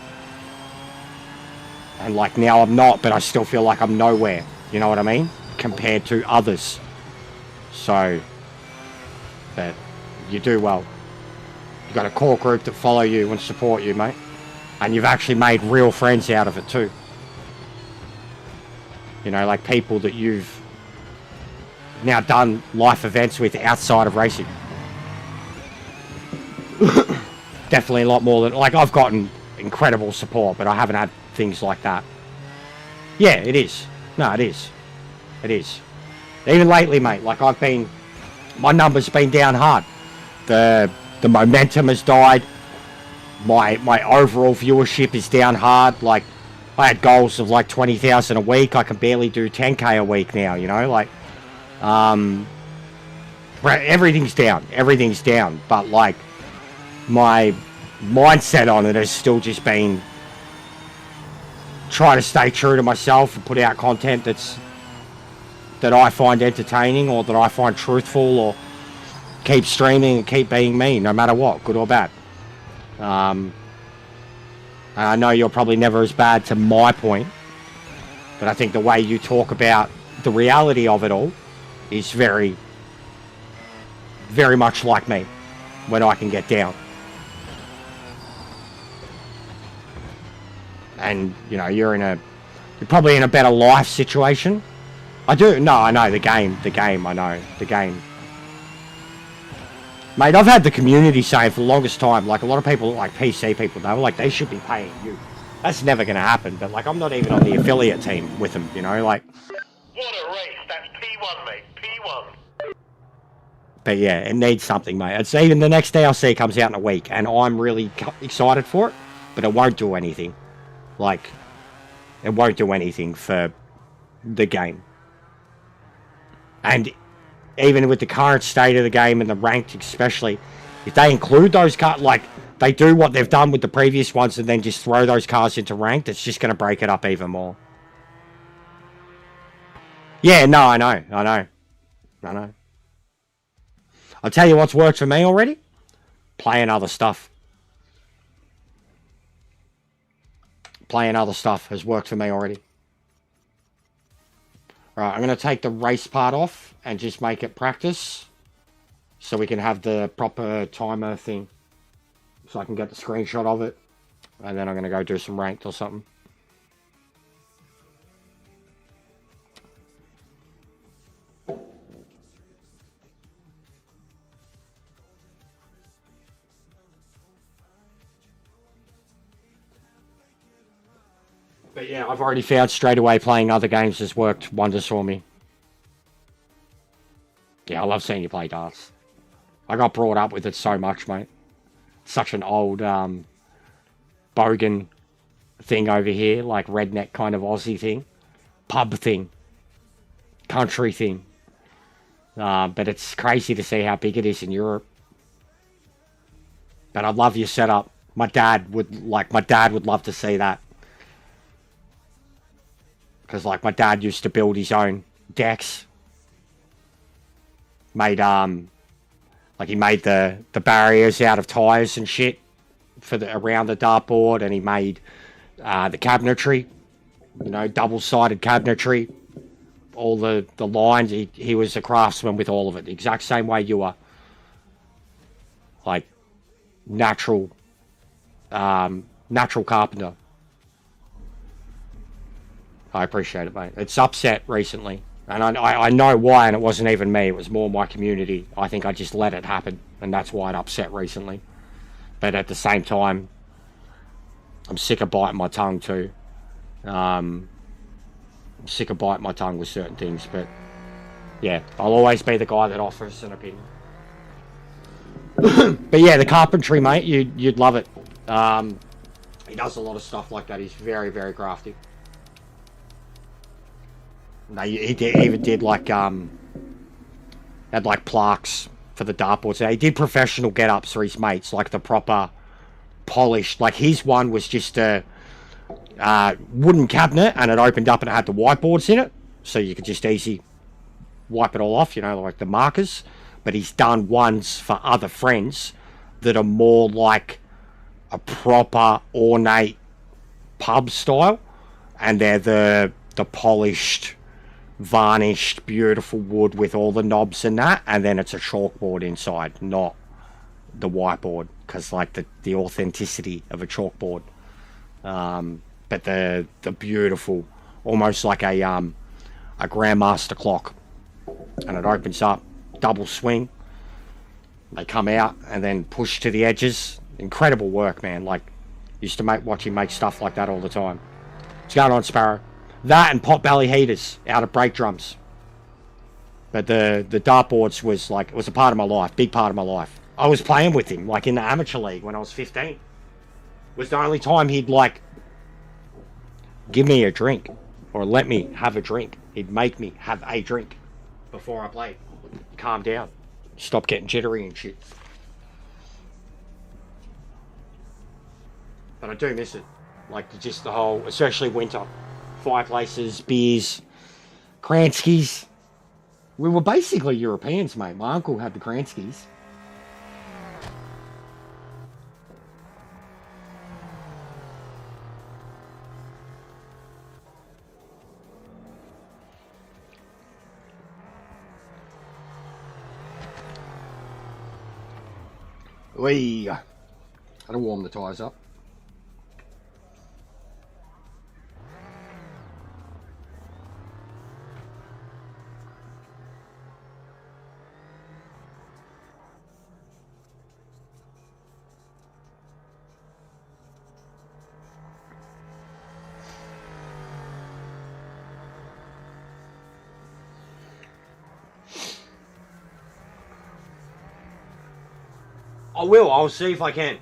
and like now I'm not, but I still feel like I'm nowhere. You know what I mean? Compared to others. So, but you do well. You got a core group that follow you and support you, mate. And you've actually made real friends out of it too. Like people that you've now done life events with outside of racing. Definitely a lot more than, like, I've gotten incredible support, but I haven't had things like that. Yeah, it is. No, it is. It is. Even lately, mate, like my number's been down hard. The momentum has died. My overall viewership is down hard. Like, I had goals of like 20,000 a week. I can barely do 10k a week now, like, everything's down, but like my mindset on it has still just been try to stay true to myself and put out content that I find entertaining, or that I find truthful, or keep streaming and keep being me, no matter what, good or bad. I know you're probably never as bad to my point, but I think the way you talk about the reality of it all is very, very much like me when I can get down. And, you're probably in a better life situation. I know the game, Mate, I've had the community saying for the longest time, like a lot of people, like PC people, they were like, they should be paying you. That's never going to happen, but like I'm not even on the affiliate team with them, like. What a race, that's P1, mate, P1. But yeah, it needs something, mate. It's even the next DLC comes out in a week, and I'm really excited for it, but it won't do anything. Like, it won't do anything for the game. And even with the current state of the game and the ranked especially, if they include those cars, like they do what they've done with the previous ones and then just throw those cars into ranked, it's just going to break it up even more. Yeah, no, I know. I'll tell you what's worked for me already. Playing other stuff. Playing other stuff has worked for me already. Right, I'm going to take the race part off and just make it practice so we can have the proper timer thing, so I can get the screenshot of it, and then I'm going to go do some ranked or something. But yeah, I've already found straight away playing other games has worked wonders for me. Yeah, I love seeing you play darts. I got brought up with it so much, mate. Such an old bogan thing over here, like redneck kind of Aussie thing. Pub thing. Country thing. But it's crazy to see how big it is in Europe. But I love your setup. My dad would love to see that. Because like my dad used to build his own decks. Made like he made the barriers out of tires and shit for around the dartboard, and he made the cabinetry, you know, double-sided cabinetry, all the lines. He was a craftsman with all of it, the exact same way you are. Like natural carpenter. I appreciate it, mate. It's upset recently. And I know why, and it wasn't even me. It was more my community. I think I just let it happen, and that's why it upset recently. But at the same time, I'm sick of biting my tongue too. I'm sick of biting my tongue with certain things, but yeah, I'll always be the guy that offers an opinion. But yeah, the carpentry, mate, you'd love it. He does a lot of stuff like that. He's very, very crafty. No, he even did like had like plaques for the dartboards. So he did professional get-ups for his mates, like the proper polished. Like his one was just a wooden cabinet, and it opened up and it had the whiteboards in it, so you could just easy wipe it all off, you know, like the markers. But he's done ones for other friends that are more like a proper ornate pub style, and they're the polished, varnished, beautiful wood with all the knobs and that, and then it's a chalkboard inside, not the whiteboard, because like the authenticity of a chalkboard. But the beautiful, almost like a Grandmaster clock, and it opens up, double swing. They come out and then push to the edges. Incredible work, man. Like, used to watch him make stuff like that all the time. What's going on, Sparrow? That and pot belly heaters out of brake drums. But the dartboards was like, it was a part of my life, big part of my life. I was playing with him, like in the amateur league when I was 15. It was the only time he'd like give me a drink or let me have a drink. He'd make me have a drink before I played. Calm down. Stop getting jittery and shit. But I do miss it. Like just the whole, especially winter. Fireplaces, beers, Kranskis. We were basically Europeans, mate. My uncle had the Kranskis. That'll warm the tyres up. I will. I'll see if I can.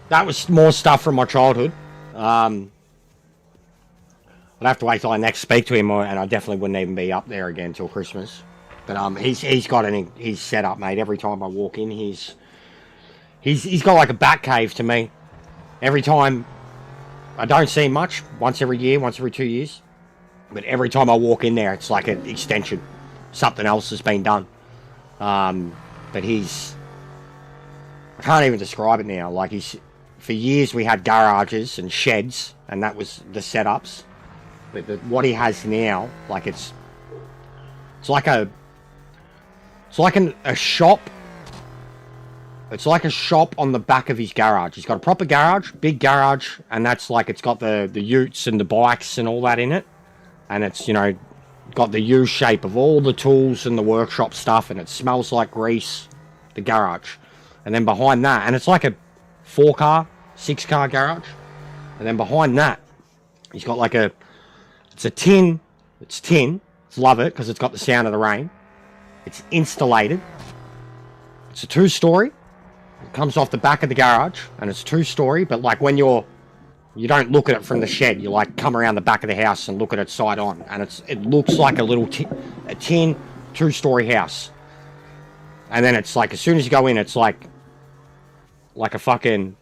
That was more stuff from my childhood. I'd have to wait till I next speak to him, and I definitely wouldn't even be up there again till Christmas. But he's got he's set up, mate. Every time I walk in, he's got like a bat cave to me. Every time I don't see him much, once every year, once every 2 years. But every time I walk in there, it's like an extension. Something else has been done. But I can't even describe it now. Like for years we had garages and sheds, and that was the setups. But what he has now, like it's like a shop. It's like a shop on the back of his garage. He's got a proper garage, big garage, and that's like it's got the utes and the bikes and all that in it, and it's, you know, got the U shape of all the tools and the workshop stuff, and it smells like grease. The garage. And then behind that, and it's like a 4-car, 6-car garage. And then behind that, He's got like a, it's a tin, it's tin. Love it because it's got the sound of the rain. It's installated. It's a 2-story. It comes off the back of the garage and it's 2-story, but like when you don't look at it from the shed, you like come around the back of the house and look at it side on, and it looks like a little a tin 2-story house. And then it's like as soon as you go in, it's like a fucking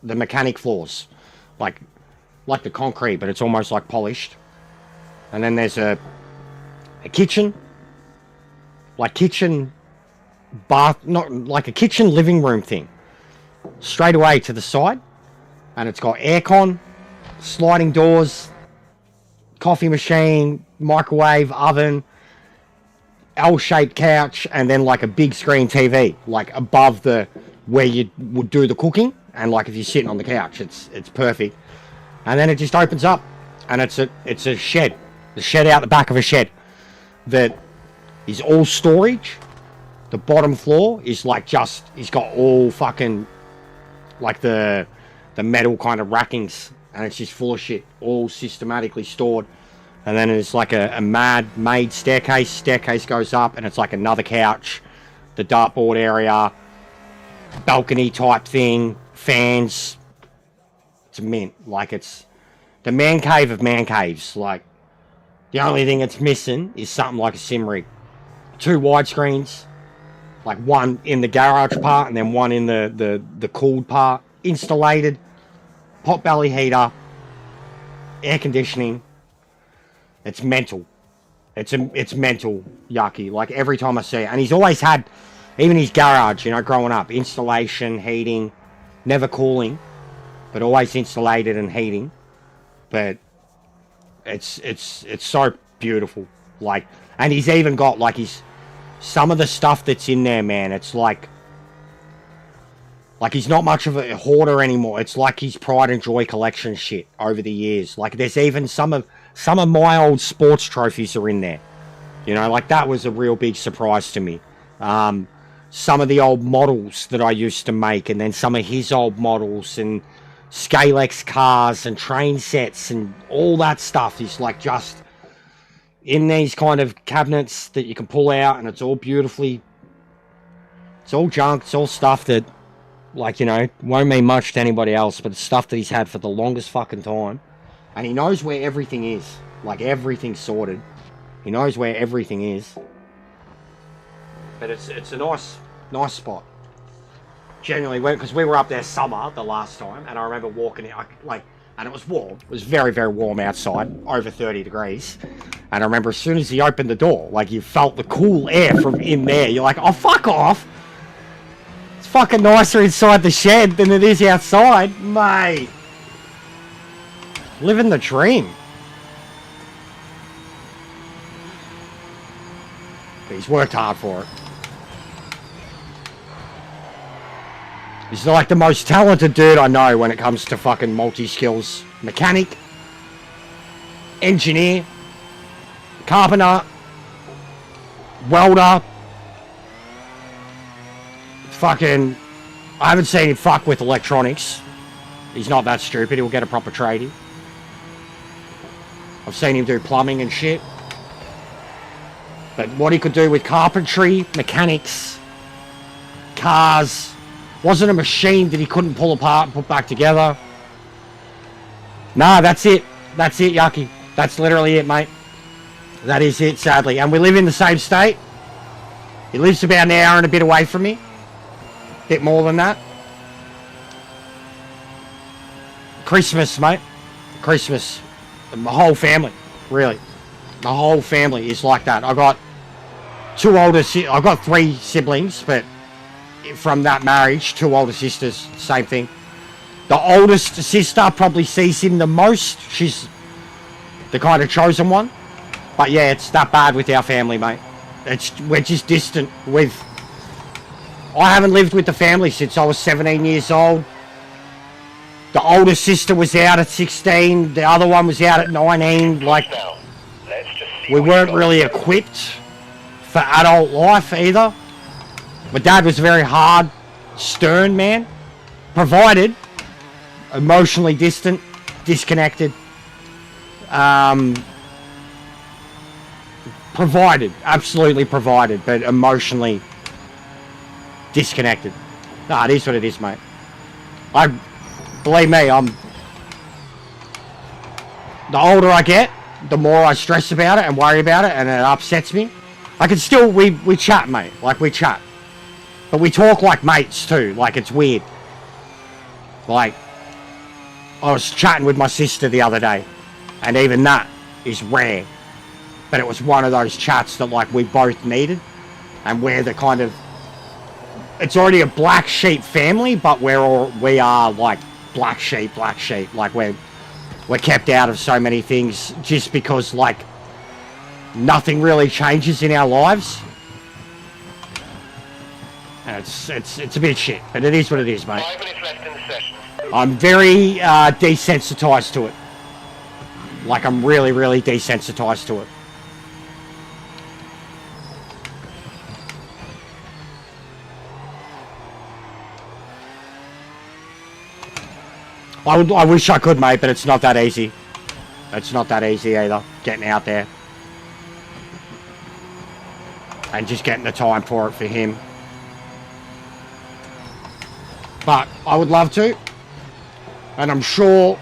the mechanic floors, like the concrete, but it's almost like polished. And then there's a kitchen, like kitchen bath, not like a kitchen living room thing, straight away to the side, and it's got aircon, sliding doors, coffee machine, microwave, oven, L-shaped couch, and then like a big screen TV, like above the where you would do the cooking, and like if you're sitting on the couch, it's perfect. And then it just opens up, and it's a shed, the shed out the back of a shed that is all storage. The bottom floor is like he's got all fucking like the metal kind of rackings, and it's just full of shit, all systematically stored. And then it's like a made staircase goes up, and it's like another couch, the dartboard area, balcony type thing, fans. It's mint, like it's the man cave of man caves. Like the only thing it's missing is something like a sim rig. 2 widescreens, like one in the garage part and then one in the cooled part. Installated, pot belly heater, air conditioning. It's mental. It's mental, yucky. Like every time I see it, and he's always had, even his garage, you know, growing up, installation, heating, never cooling, but always insulated and heating. But it's so beautiful. Like, and he's even got like some of the stuff that's in there, man. It's like he's not much of a hoarder anymore. It's like his pride and joy collection shit over the years. Like there's even some of my old sports trophies are in there. You know, like that was a real big surprise to me. Some of the old models that I used to make, and then some of his old models and Scalex cars and train sets and all that stuff is like just in these kind of cabinets that you can pull out, and it's all beautifully, it's all junk, it's all stuff that, like, you know, won't mean much to anybody else, but it's stuff that he's had for the longest fucking time. And he knows where everything is. Like, everything's sorted. He knows where everything is. But it's a nice spot. Genuinely, because we were up there summer the last time, and I remember walking in, and it was warm. It was very, very warm outside, over 30 degrees. And I remember as soon as he opened the door, like, you felt the cool air from in there. You're like, oh, fuck off. It's fucking nicer inside the shed than it is outside, mate. Living the dream. But he's worked hard for it. He's like the most talented dude I know when it comes to fucking multi-skills. Mechanic, engineer, carpenter, welder. Fucking, I haven't seen him fuck with electronics. He's not that stupid. He'll get a proper tradie. I've seen him do plumbing and shit. But what he could do with carpentry, mechanics, cars, wasn't a machine that he couldn't pull apart and put back together. Nah, that's it. That's it, Yucky. That's literally it, mate. That is it, sadly. And we live in the same state. He lives about an hour and a bit away from me. Bit more than that. Christmas, mate. Christmas. My whole family, really. My whole family is like that. I got I've got 3 siblings, but from that marriage, 2 older sisters, same thing. The oldest sister probably sees him the most. She's the kind of chosen one. But yeah, it's that bad with our family, mate. We're just distant with... I haven't lived with the family since I was 17 years old. The older sister was out at 16. The other one was out at 19. Like, we weren't really equipped for adult life either. My dad was a very hard, stern man. Provided, emotionally distant, disconnected. Provided, absolutely provided, but emotionally disconnected. Nah, it is what it is, mate. Believe me, the older I get, the more I stress about it and worry about it, and it upsets me. I can still, we chat, mate, like we chat. But we talk like mates too, like it's weird. Like, I was chatting with my sister the other day, and even that is rare. But it was one of those chats that like we both needed, and we're the kind of, it's already a black sheep family, but we are like black sheep, like we're kept out of so many things just because like nothing really changes in our lives. And it's a bit shit, but it is what it is, mate. 5 minutes left in the session. I'm very desensitized to it. Like I'm really, really desensitized to it. I wish I could, mate, but it's not that easy. It's not that easy either, getting out there. And just getting the time for it for him. But I would love to. And I'm sure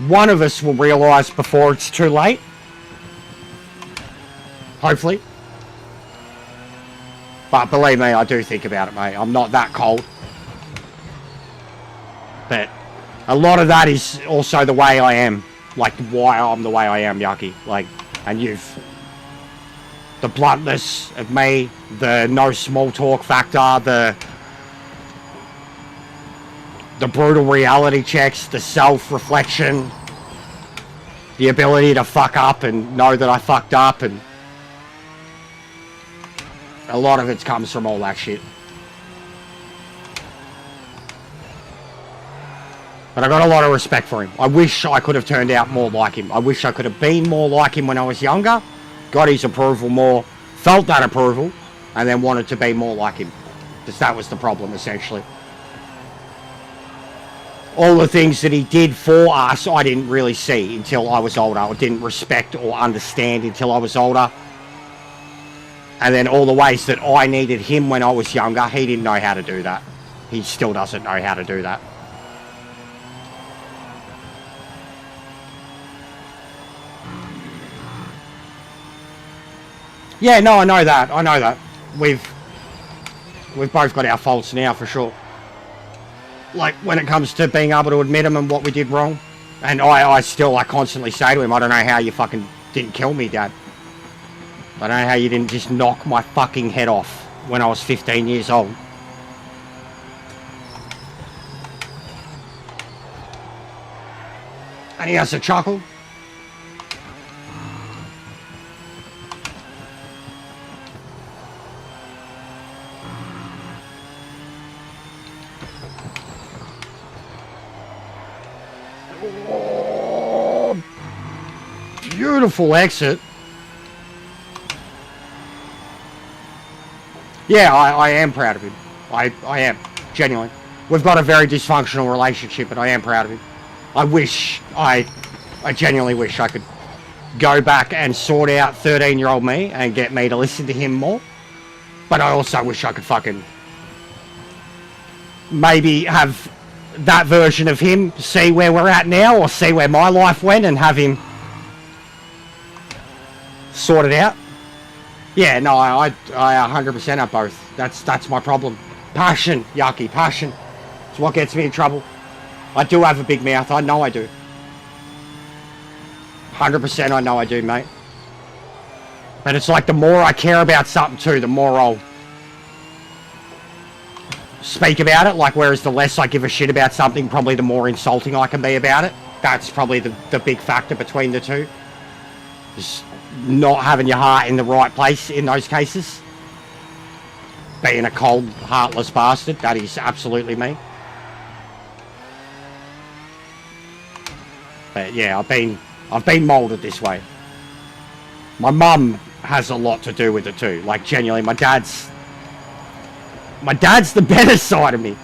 one of us will realise before it's too late. Hopefully. But believe me, I do think about it, mate. I'm not that cold. But a lot of that is also the way I am. Like, why I'm the way I am, Yucky. Like, and the bluntness of me, the no small talk factor, the brutal reality checks, the self-reflection, the ability to fuck up and know that I fucked up, and a lot of it comes from all that shit. But I got a lot of respect for him. I wish I could have turned out more like him. I wish I could have been more like him when I was younger. Got his approval more. Felt that approval. And then wanted to be more like him. Because that was the problem, essentially. All the things that he did for us, I didn't really see until I was older. I didn't respect or understand until I was older. And then all the ways that I needed him when I was younger, he didn't know how to do that. He still doesn't know how to do that. Yeah, no, I know that. I know that. We've both got our faults now, for sure. Like, when it comes to being able to admit them and what we did wrong. And I constantly say to him, I don't know how you fucking didn't kill me, Dad. I don't know how you didn't just knock my fucking head off when I was 15 years old. And he has a chuckle. Oh, beautiful exit. Yeah, I am proud of him. I am, genuinely. We've got a very dysfunctional relationship, but I am proud of him. I genuinely wish I could go back and sort out 13-year-old me and get me to listen to him more. But I also wish I could fucking maybe have that version of him see where we're at now, or see where my life went and have him sort it out. Yeah, no, I 100% have both. That's my problem. Passion, Yucky, passion. It's what gets me in trouble. I do have a big mouth. I know I do. 100% I know I do, mate. But it's like the more I care about something too, the more I'll speak about it. Like, whereas the less I give a shit about something, probably the more insulting I can be about it. That's probably the big factor between the two. Just not having your heart in the right place in those cases. Being a cold, heartless bastard. That is absolutely me. But yeah, I've been moulded this way. My mum has a lot to do with it too. Like, genuinely, my dad's the better side of me.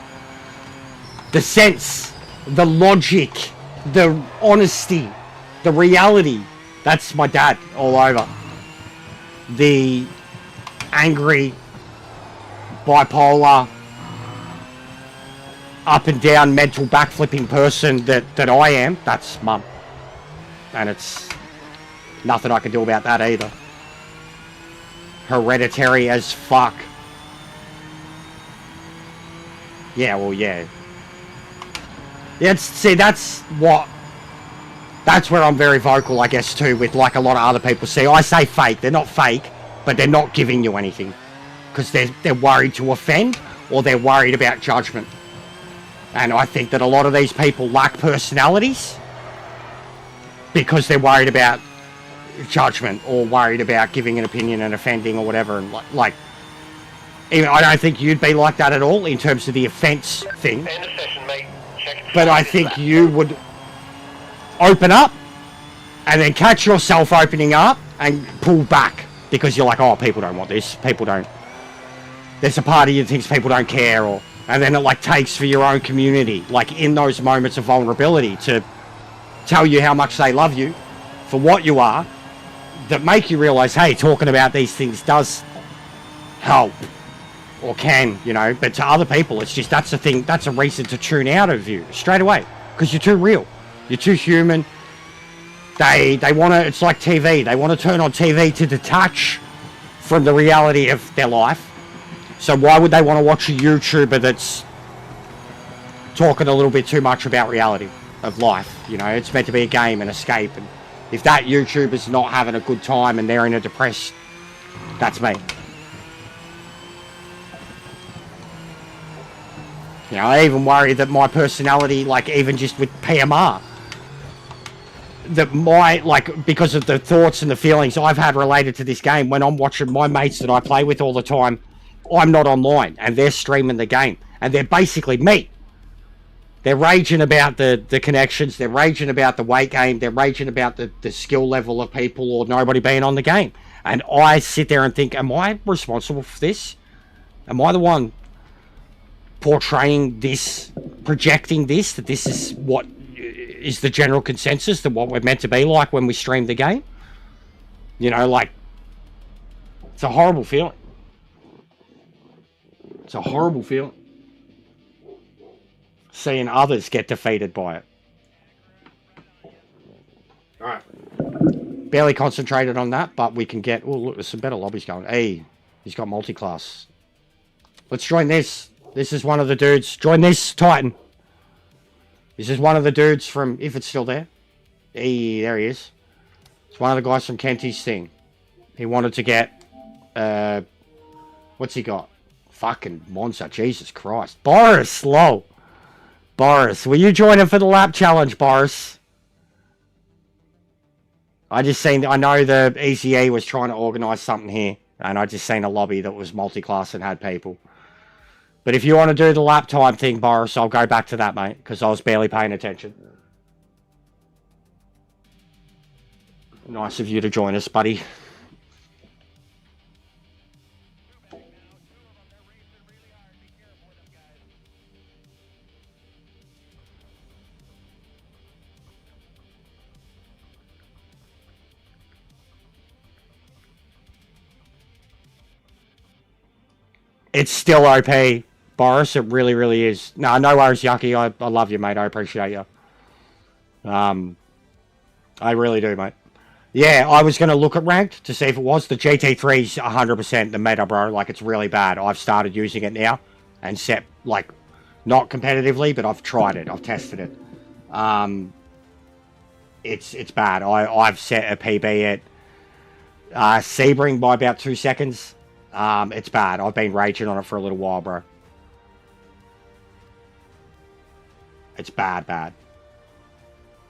The sense, the logic, the honesty, the reality, that's my dad all over. The angry, bipolar, up and down, mental backflipping person that I am, that's mum. And it's nothing I can do about that either. Hereditary as fuck. Yeah, well, yeah. See, that's where I'm very vocal, I guess, too, with like a lot of other people. See, I say fake. They're not fake, but they're not giving you anything. Because they're worried to offend, or they're worried about judgment. And I think that a lot of these people lack personalities because they're worried about judgment, or worried about giving an opinion and offending or whatever. And like, even I don't think you'd be like that at all in terms of the offence thing. End of session, mate. Check. But I think you would open up and then catch yourself opening up and pull back because you're like, oh, people don't want this. People don't. There's a part of you that thinks people don't care, and then it like takes for your own community, like in those moments of vulnerability, to tell you how much they love you for what you are, that make you realise, hey, talking about these things does help, or can, you know. But to other people, it's just, that's a thing, that's a reason to tune out of you straight away, because you're too real, you're too human. They want to, it's like TV, they want to turn on TV to detach from the reality of their life. So why would they want to watch a YouTuber that's talking a little bit too much about reality of life? You know, it's meant to be a game and escape, and if that YouTuber's not having a good time and they're in a depressed, that's me. You know, I even worry that my personality, like even just with PMR, that my, like, because of the thoughts and the feelings I've had related to this game, when I'm watching my mates that I play with all the time, I'm not online and they're streaming the game and they're basically me. They're raging about the connections, they're raging about the weight game, they're raging about the skill level of people or nobody being on the game. And I sit there and think, am I responsible for this? Am I the one portraying this, projecting this, that this is what is the general consensus, that what we're meant to be like when we stream the game? You know, like, it's a horrible feeling. It's a horrible feeling. Seeing others get defeated by it. Alright. Barely concentrated on that, but we can get... Oh, look, there's some better lobbies going. Hey, he's got multi-class. Let's join this. This is one of the dudes. Join this, Titan. This is one of the dudes from... If it's still there. Hey, there he is. It's one of the guys from Kenty's thing. He wanted to get... what's he got? Fucking Monster, Jesus Christ. Boris, slow. Boris, will you join him for the lap challenge, Boris? I know the ECE was trying to organise something here, and I just seen a lobby that was multi-class and had people. But if you want to do the lap time thing, Boris, I'll go back to that, mate, because I was barely paying attention. Nice of you to join us, buddy. It's still OP, Boris. It really, really is. No worries, Yucky. I love you, mate. I appreciate you. I really do, mate. Yeah, I was going to look at ranked to see if it was. The GT3's 100% the meta, bro. Like, it's really bad. I've started using it now and set, like, not competitively, but I've tried it. I've tested it. It's bad. I've set a PB at Sebring by about 2 seconds. It's bad. I've been raging on it for a little while, bro. It's bad.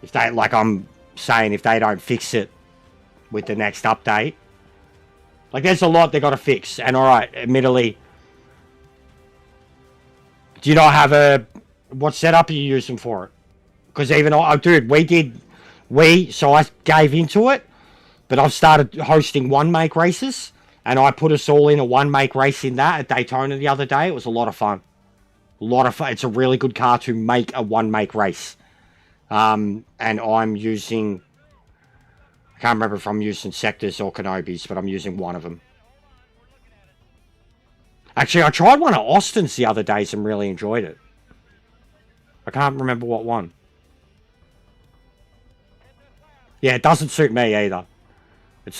If they, like I'm saying, if they don't fix it with the next update, like there's a lot they got to fix. And alright, admittedly, do you not have what setup are you using for it? Because even, dude, so I gave into it, but I've started hosting one-make races. And I put us all in a one-make race in that at Daytona the other day. It was a lot of fun. It's a really good car to make a one-make race. And I'm using I can't remember if I'm using sectors or Kenobis, but I'm using one of them. Actually, I tried one of Austin's the other days and really enjoyed it. I can't remember what one. Yeah, it doesn't suit me either.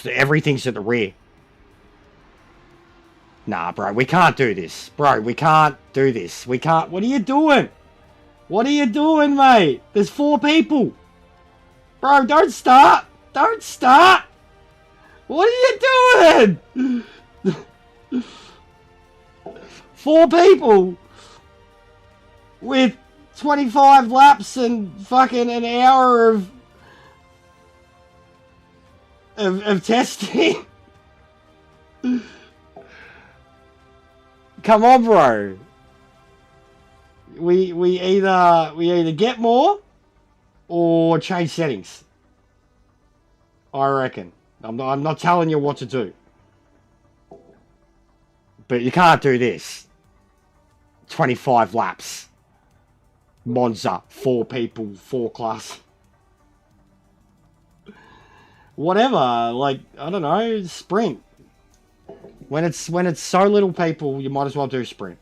Everything's at the rear. Nah, bro, we can't do this. Bro, we can't do this. We can't. What are you doing? What are you doing, mate? There's 4 people. Bro, don't start. Don't start. What are you doing? 4 people with 25 laps and fucking an hour of testing. Come on, bro. We either get more or change settings. I reckon. I'm not telling you what to do. But you can't do this. 25 laps. Monza, 4 people, 4 class. Whatever, like, I don't know, sprint. When it's so little people, you might as well do sprint.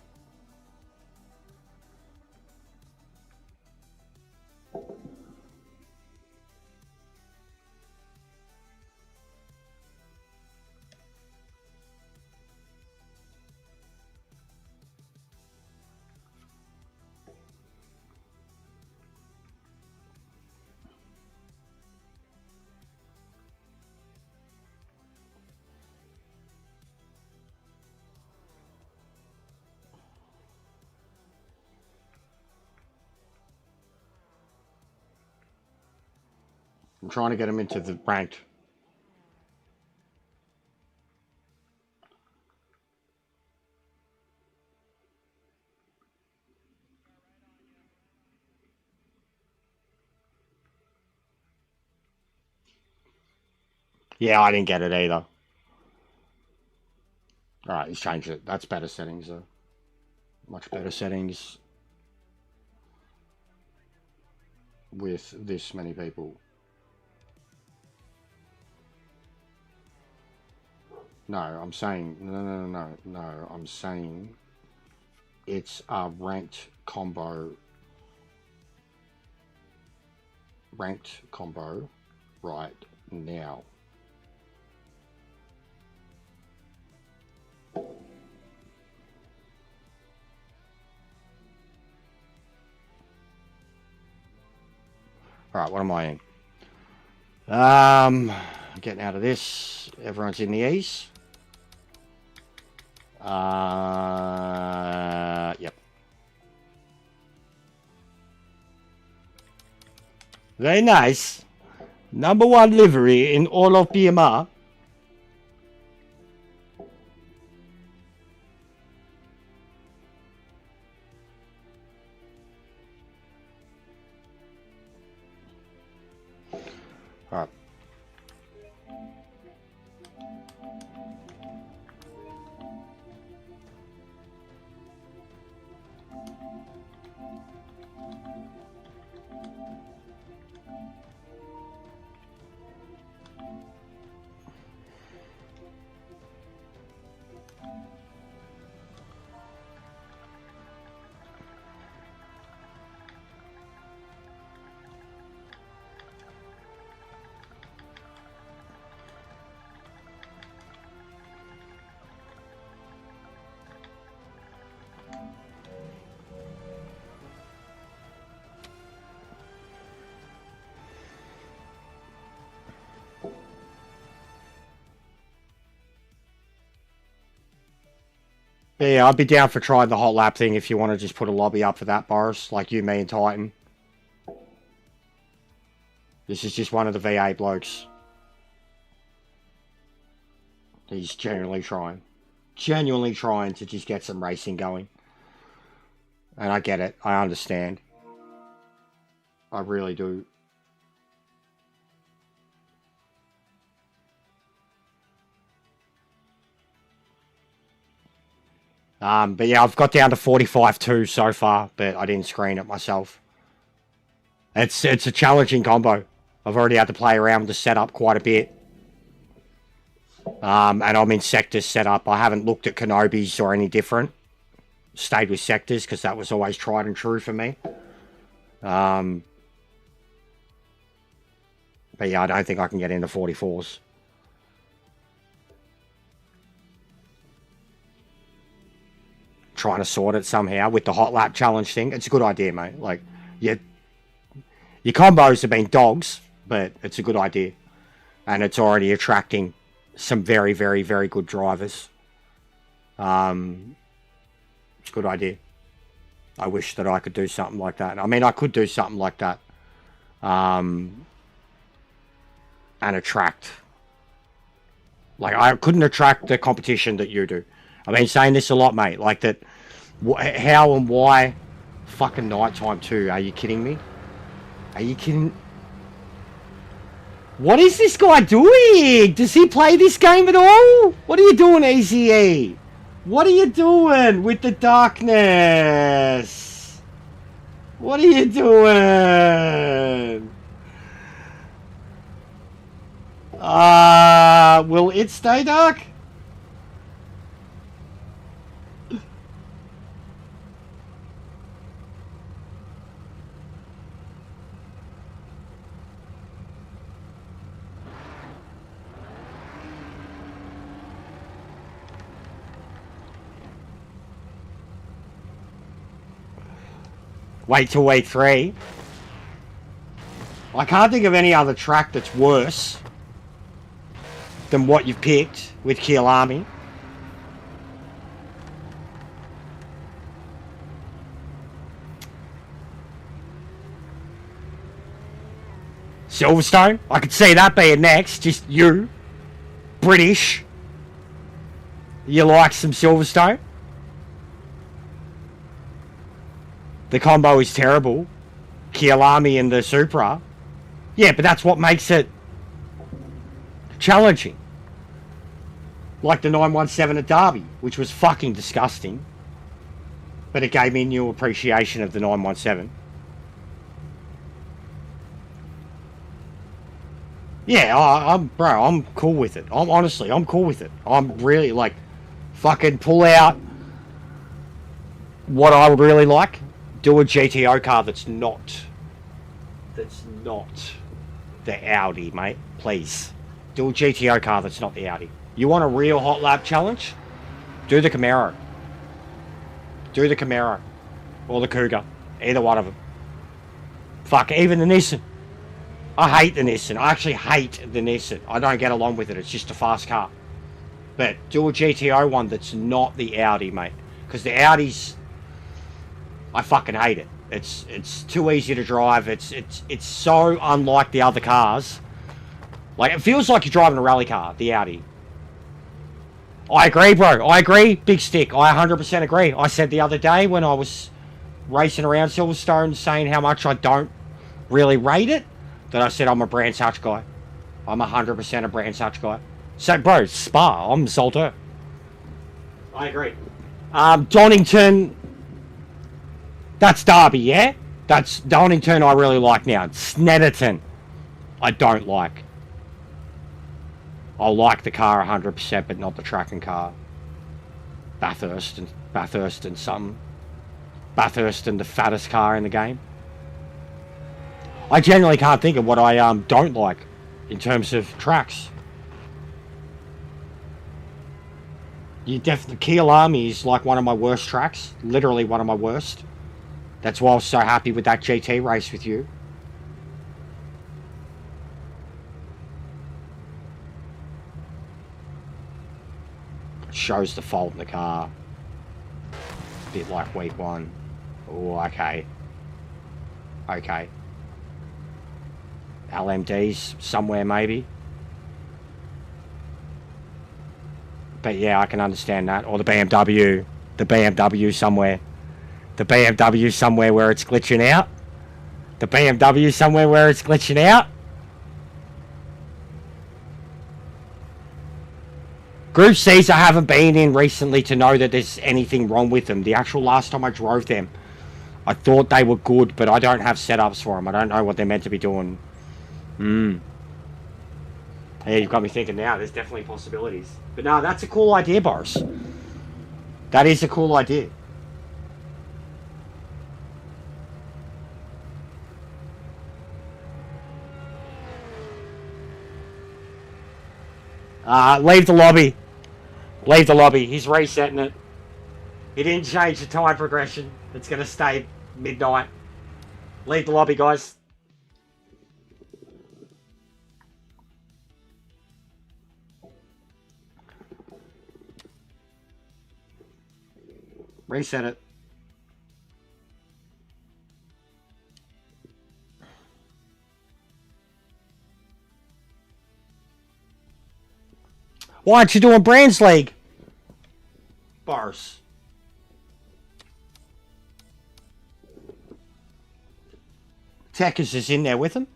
I'm trying to get him into the ranked. Yeah, I didn't get it either. Alright, he's changed it. That's better settings, though. Much better settings. With this many people. No, I'm saying... No. I'm saying... It's a ranked combo. Ranked combo right now. Alright, what am I in? Getting out of this. Everyone's in the E's. Yep. Very nice. #1 livery in all of PMR. Alright. Yeah, I'd be down for trying the hot lap thing if you want to just put a lobby up for that, Boris, like you, me, and Titan. This is just one of the V8 blokes. He's genuinely trying to just get some racing going. And I get it. I understand. I really do. But yeah, I've got down to 45-2 so far, but I didn't screen it myself. It's a challenging combo. I've already had to play around with the setup quite a bit. And I'm in sectors setup. I haven't looked at Kenobis or any different. Stayed with sectors because that was always tried and true for me. But yeah, I don't think I can get into 44s. Trying to sort it somehow with the hot lap challenge thing. It's a good idea, mate. Like, your combos have been dogs, but it's a good idea. And it's already attracting some very, very, very good drivers. It's a good idea. I wish that I could do something like that. I mean, I could do something like that. And attract. Like, I couldn't attract the competition that you do. I've been saying this a lot, mate. Like that, how and why fucking nighttime too? Are you kidding me? Are you kidding? What is this guy doing? Does he play this game at all? What are you doing, AZE? What are you doing with the darkness? What are you doing? Will it stay dark? Wait till week 3. I can't think of any other track that's worse than what you've picked with Kielami. Silverstone? I could see that being next. Just you. British. You like some Silverstone? The combo is terrible. Kielami and the Supra. Yeah, but that's what makes it challenging. Like the 917 at Derby, which was fucking disgusting. But it gave me a new appreciation of the 917. Yeah, I'm cool with it. I'm cool with it. I'm really like, fucking pull out what I would really like. Do a GTO car that's not the Audi, mate. Please. Do a GTO car that's not the Audi. You want a real hot lap challenge? Do the Camaro. Do the Camaro. Or the Cougar. Either one of them. Fuck, even the Nissan. I hate the Nissan. I actually hate the Nissan. I don't get along with it. It's just a fast car. But do a GTO one that's not the Audi, mate. Because the Audis, I fucking hate it. It's too easy to drive. It's so unlike the other cars. Like, it feels like you're driving a rally car, the Audi. I agree, bro. I agree. Big stick. I 100% agree. I said the other day when I was racing around Silverstone saying how much I don't really rate it, that I said I'm a Brands Hatch guy. I'm 100% a Brands Hatch guy. So, bro, Spa. I'm Zolder. I agree. Donington. That's Derby, yeah? That's Donington I really like now. Snetterton I don't like. I like the car 100%, but not the tracking car. Bathurst and something. Bathurst and the fattest car in the game. I genuinely can't think of what I don't like in terms of tracks. You definitely Kielami is like one of my worst tracks. Literally one of my worst. That's why I was so happy with that GT race with you. It shows the fault in the car. A bit like week 1. Oh, okay. Okay. LMDs somewhere maybe. But yeah, I can understand that. Or the BMW. The BMW somewhere. The BMW somewhere where it's glitching out. The BMW somewhere where it's glitching out. Group C's I haven't been in recently to know that there's anything wrong with them. The actual last time I drove them, I thought they were good, but I don't have setups for them. I don't know what they're meant to be doing Hmm. Yeah, you've got me thinking now. There's definitely possibilities. But no, that's a cool idea, Boris. That is a cool idea. Leave the lobby. Leave the lobby. He's resetting it. He didn't change the time progression. It's going to stay midnight. Leave the lobby, guys. Reset it. Why aren't you doing Brands League? Boris. Tech is just in there with him.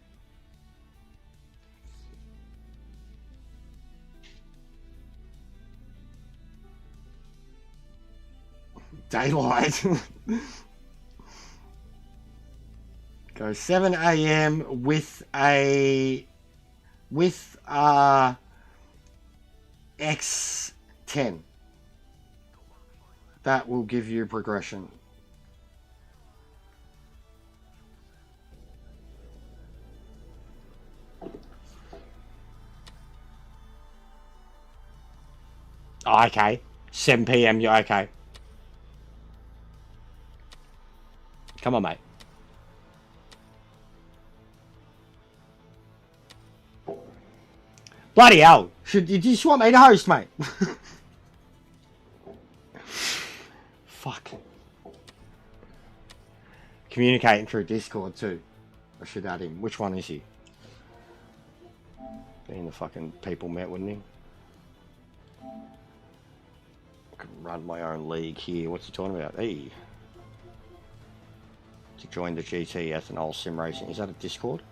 Daylight. Go 7 a.m. with X10. That will give you progression. Oh, okay. 7 p.m. You're okay. Come on, mate. Bloody hell. You just want me to host, mate? Fuck. Communicating through Discord, too. I should add him. Which one is he? Being the fucking people met, wouldn't he? I can run my own league here. What's he talking about? Hey. To join the GT Ethanol Sim Racing. Is that a Discord?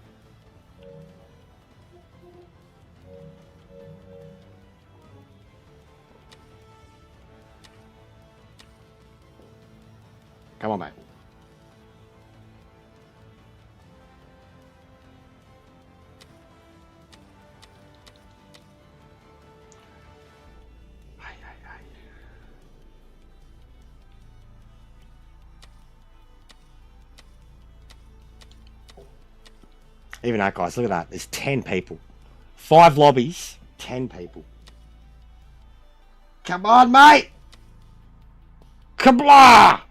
Come on, mate. Even that, guys, look at that. There's 10 people. 5 lobbies, 10 people. Come on, mate! Kablah!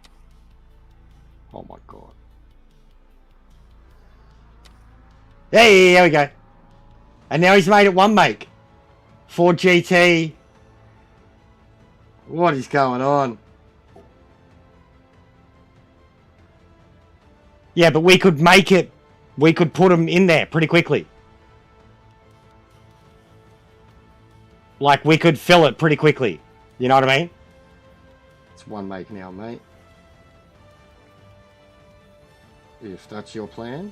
Oh my god. Hey, there we go. And now he's made it one make. Ford GT. What is going on? Yeah, but we could make it. We could put them in there pretty quickly. Like, we could fill it pretty quickly. You know what I mean? It's one make now, mate. If that's your plan.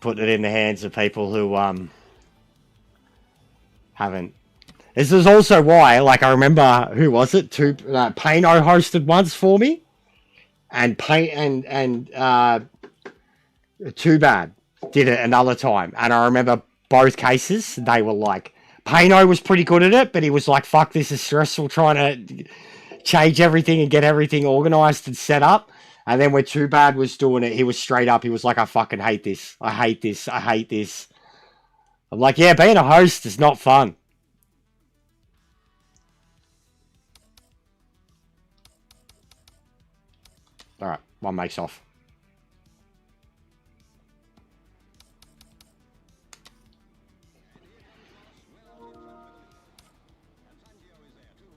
Putting it in the hands of people who haven't. This is also why, like, I remember, who was it? Payno hosted once for me, and Too Bad did it another time, and I remember both cases. They were like, Payno was pretty good at it, but he was like, "Fuck, this is stressful trying to change everything and get everything organized and set up." And then when Too Bad was doing it, he was straight up. He was like, "I fucking hate this. I hate this. I hate this." I'm like, yeah, being a host is not fun. All right, one makes off.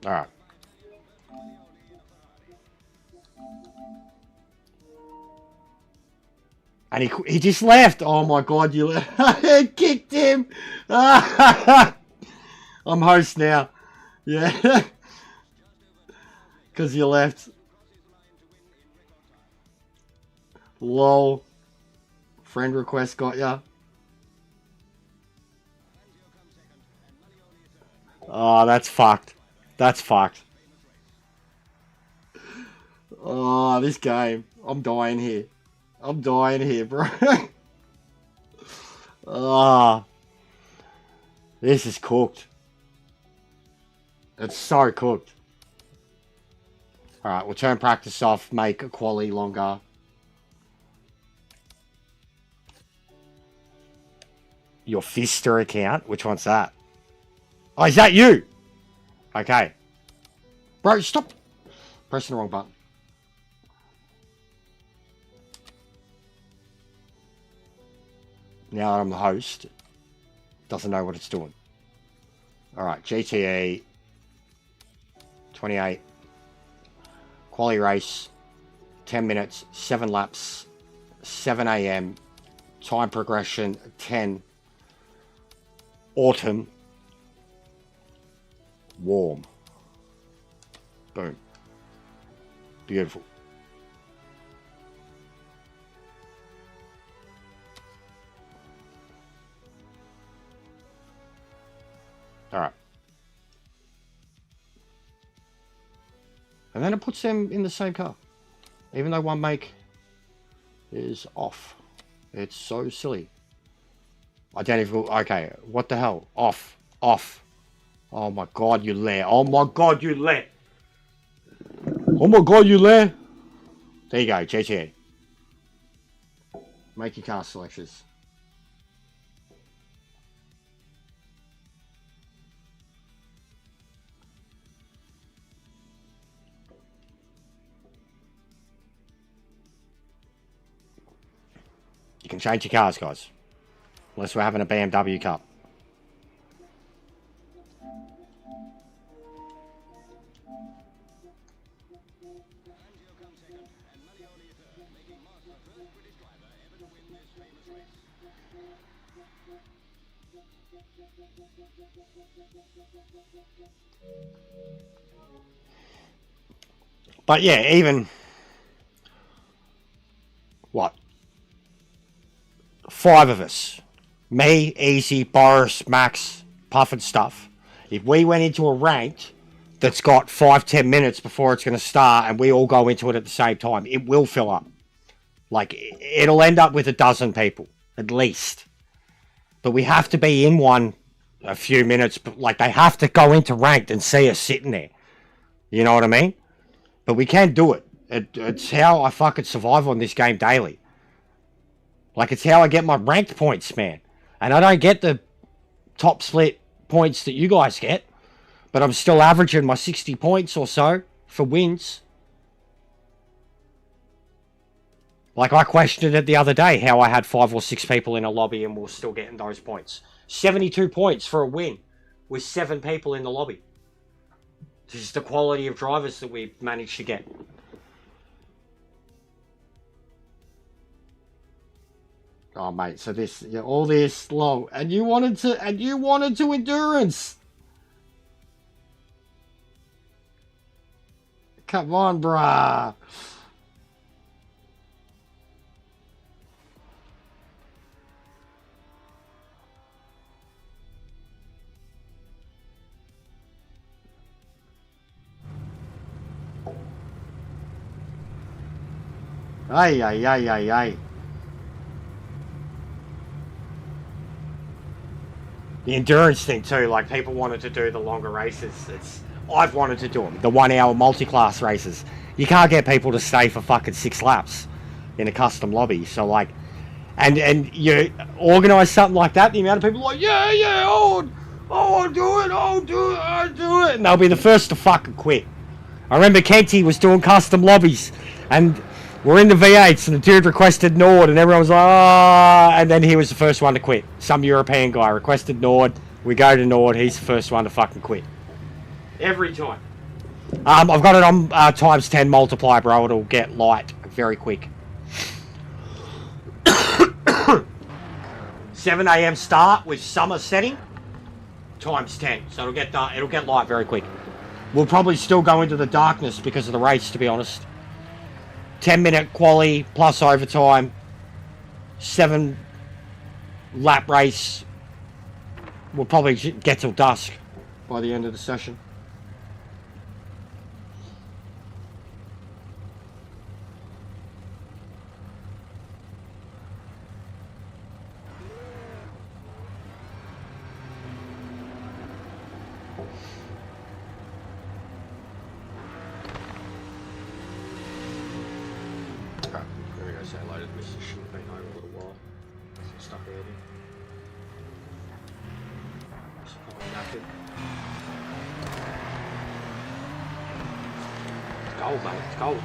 All right. And he just left. Oh my god, you left. I kicked him. I'm host now. Yeah. Because you left. Lol. Friend request got ya. Oh, that's fucked. That's fucked. Oh, this game. I'm dying here. I'm dying here, bro. Oh, this is cooked. It's so cooked. Alright, we'll turn practice off, make quality longer. Your Fister account? Which one's that? Oh, is that you? Okay. Bro, stop pressing the wrong button. Now that I'm the host, it doesn't know what it's doing. Alright, GTE 28. Quali race, 10 minutes, 7 laps, 7 AM, time progression, 10. Autumn, warm. Boom. Beautiful. All right. And then it puts them in the same car. Even though one make is off. It's so silly. Identical. Okay, what the hell? Off. Off. Oh my god, you lair. Oh my god, you lair. Oh my god, you lair. There you go, GTA. Make your car selections. You can change your cars, guys. Unless we're having a BMW Cup. But yeah, even... What? 5 of us. Me, Easy, Boris, Max, Puff and stuff. If we went into a ranked that's got 5-10 minutes before it's going to start and we all go into it at the same time, it will fill up. Like, it'll end up with 12 people, at least. But we have to be in one a few minutes. Like, they have to go into ranked and see us sitting there. You know what I mean? But we can do it. It's how I fucking survive on this game daily. Like, it's how I get my ranked points, man. And I don't get the top split points that you guys get. But I'm still averaging my 60 points or so for wins. Like, I questioned it the other day, how I had 5 or 6 people in a lobby and we're still getting those points. 72 points for a win with 7 people in the lobby. This is the quality of drivers that we've managed to get. Oh mate, so this, yeah, all this long, and you wanted to endurance. Come on, bruh. Ay, ay, ay, ay, ay. The endurance thing too, like people wanted to do the longer races. I've wanted to do them, the 1 hour multi-class races. You can't get people to stay for fucking 6 laps in a custom lobby. So like, and you organise something like that, the amount of people are like, yeah, I'll do it. And they'll be the first to fucking quit. I remember Kenty was doing custom lobbies and we're in the V8s and the dude requested Nord and everyone was like, ah, and then he was the first one to quit. Some European guy requested Nord. We go to Nord. He's the first one to fucking quit. Every time. I've got it on times 10 multiply, bro. It'll get light very quick. 7 AM start with summer setting. Times 10. So it'll get light very quick. We'll probably still go into the darkness because of the race, to be honest. 10-minute quali plus overtime, 7 lap race. We'll probably get till dusk. by the end of the session. There we go, say hello to Mr. Should have been home a little while. Stuck early. Just knackered. It's cold, mate, it's cold.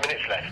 Minutes left.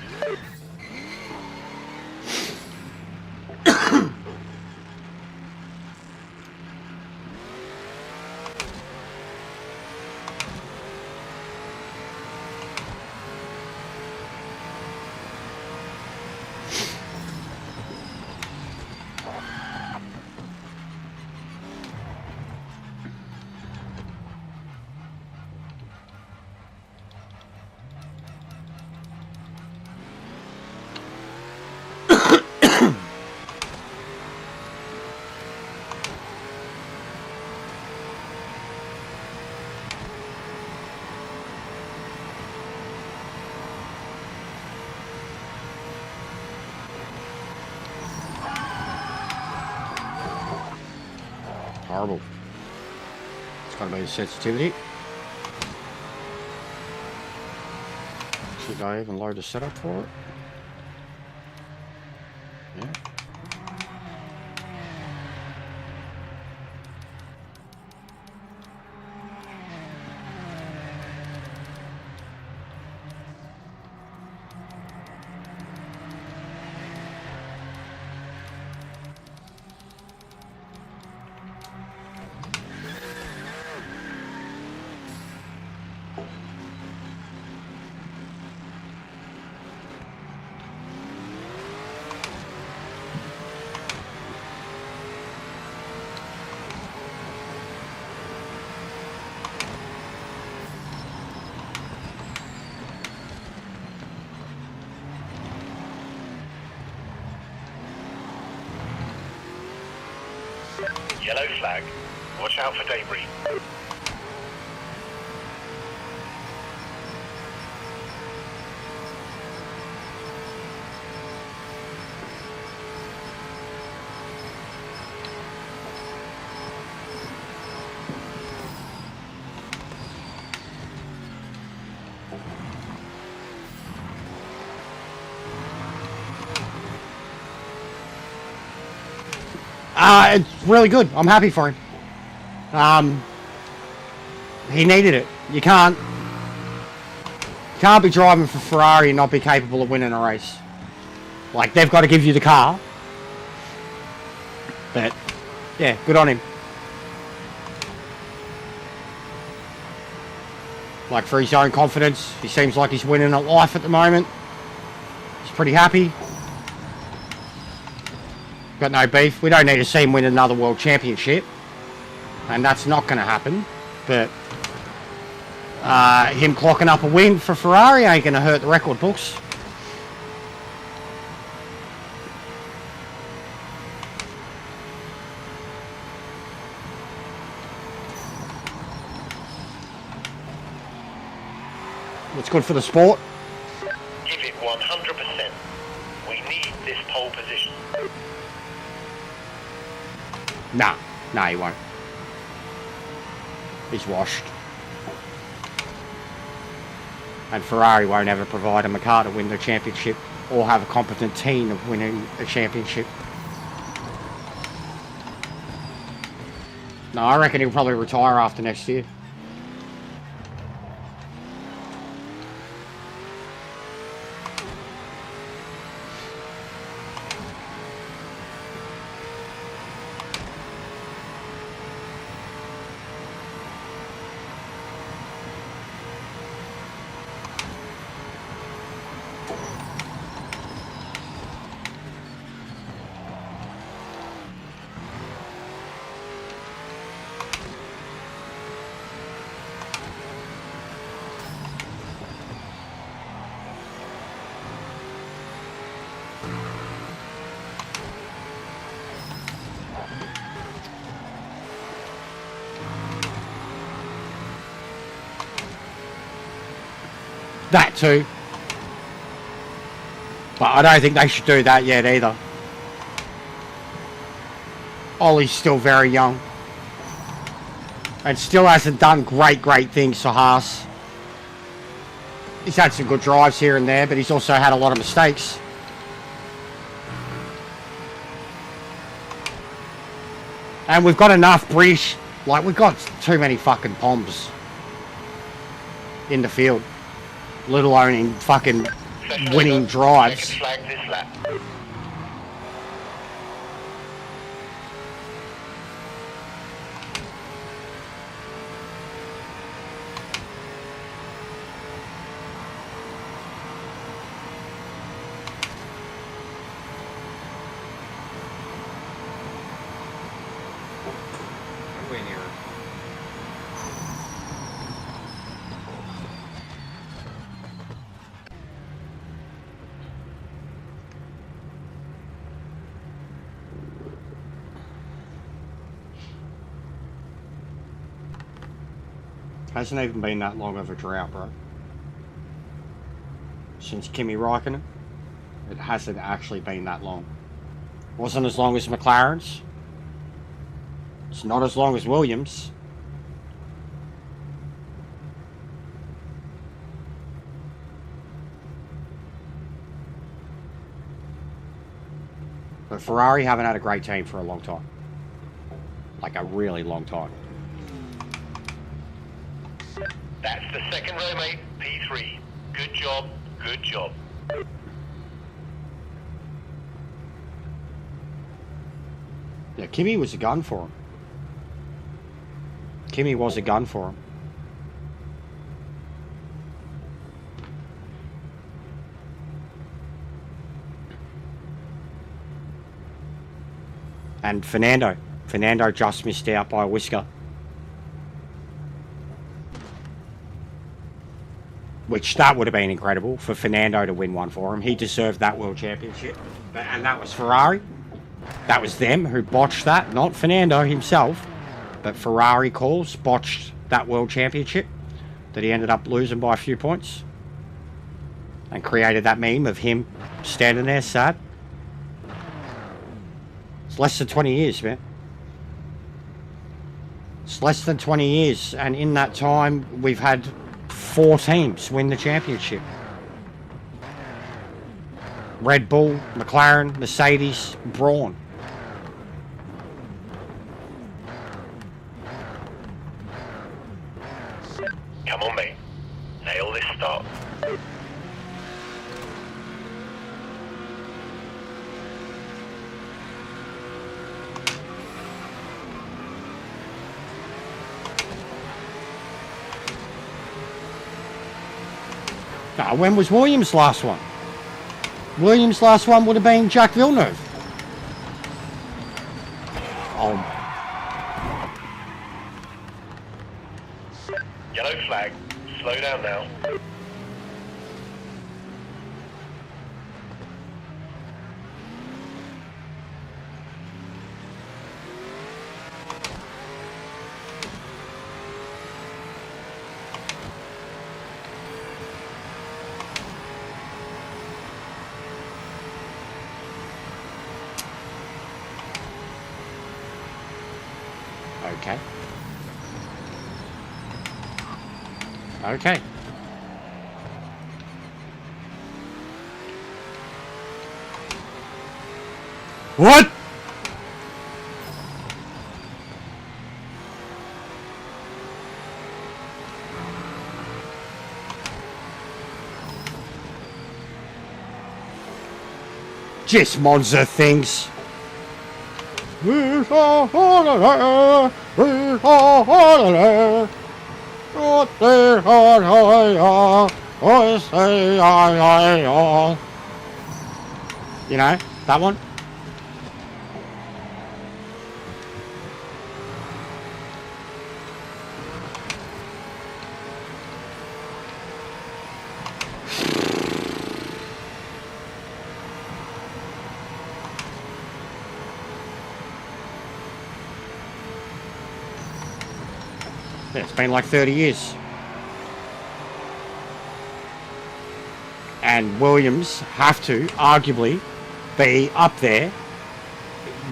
Horrible. It's got to be the sensitivity. Should I even load the setup for it? Yeah. Yellow flag. Watch out for debris. It's really good. I'm happy for him. He needed it. You can't be driving for Ferrari and not be capable of winning a race. Like, they've got to give you the car. But, yeah, good on him. Like, for his own confidence, he seems like he's winning at life at the moment. He's pretty happy. Got no beef. We don't need to see him win another world championship. And that's not going to happen. But him clocking up a win for Ferrari ain't going to hurt the record books. What's good for the sport? Give it 100%. We need this pole position. Nah, he won't. He's washed. And Ferrari won't ever provide him a car to win the championship or have a competent team of winning a championship. No, I reckon he'll probably retire after next year. That too. But I don't think they should do that yet either. Ollie's still very young. And still hasn't done great things for Haas. He's had some good drives here and there, but he's also had a lot of mistakes. And we've got enough British, like we've got too many fucking Poms in the field. Let alone in fucking winning drives. Flag this lap. Hasn't even been that long of a drought, bro. Since Kimi Räikkönen, it hasn't actually been that long. Wasn't as long as McLaren's. It's not as long as Williams. But Ferrari haven't had a great team for a long time. Like a really long time. That's the second row, mate. P3. Good job. Good job. Yeah, Kimi was a gun for him. Kimi was a gun for him. And Fernando just missed out by a whisker. Which that would have been incredible for Fernando to win one for him. He deserved that world championship. And that was Ferrari. That was them who botched that, not Fernando himself, but Ferrari calls botched that world championship that he ended up losing by a few points, and created that meme of him standing there sad. It's less than 20 years, man. It's less than 20 years, and in that time we've had 4 teams win the championship. Red Bull, McLaren, Mercedes, Brawn. Come on, mate. Nail this start. Now, when was Williams' last one? Williams' last one would have been Jacques Villeneuve. Oh. Yellow flag. Slow down now. Okay. Okay. What? Just Monza things. You know, that one? Yeah, it's been like 30 years. And Williams have to, arguably, be up there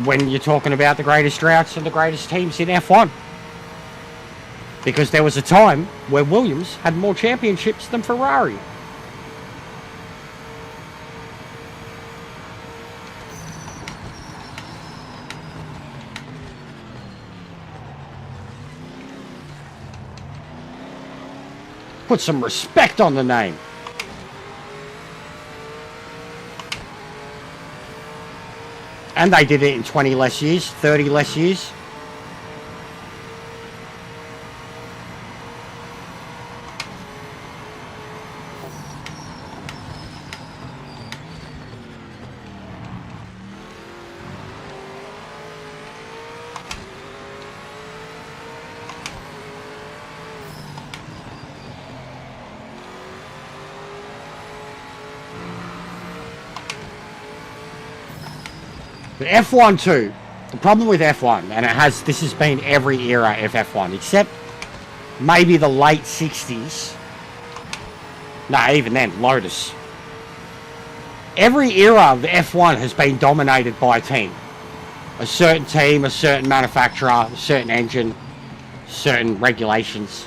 when you're talking about the greatest droughts and the greatest teams in F1. Because there was a time where Williams had more championships than Ferrari. Put some respect on the name. And they did it in 20 less years, 30 less years. But F1 too, the problem with F1, and this has been every era of F1, except maybe the late 60s. No, even then, Lotus. Every era of F1 has been dominated by a team. A certain manufacturer, a certain engine, certain regulations.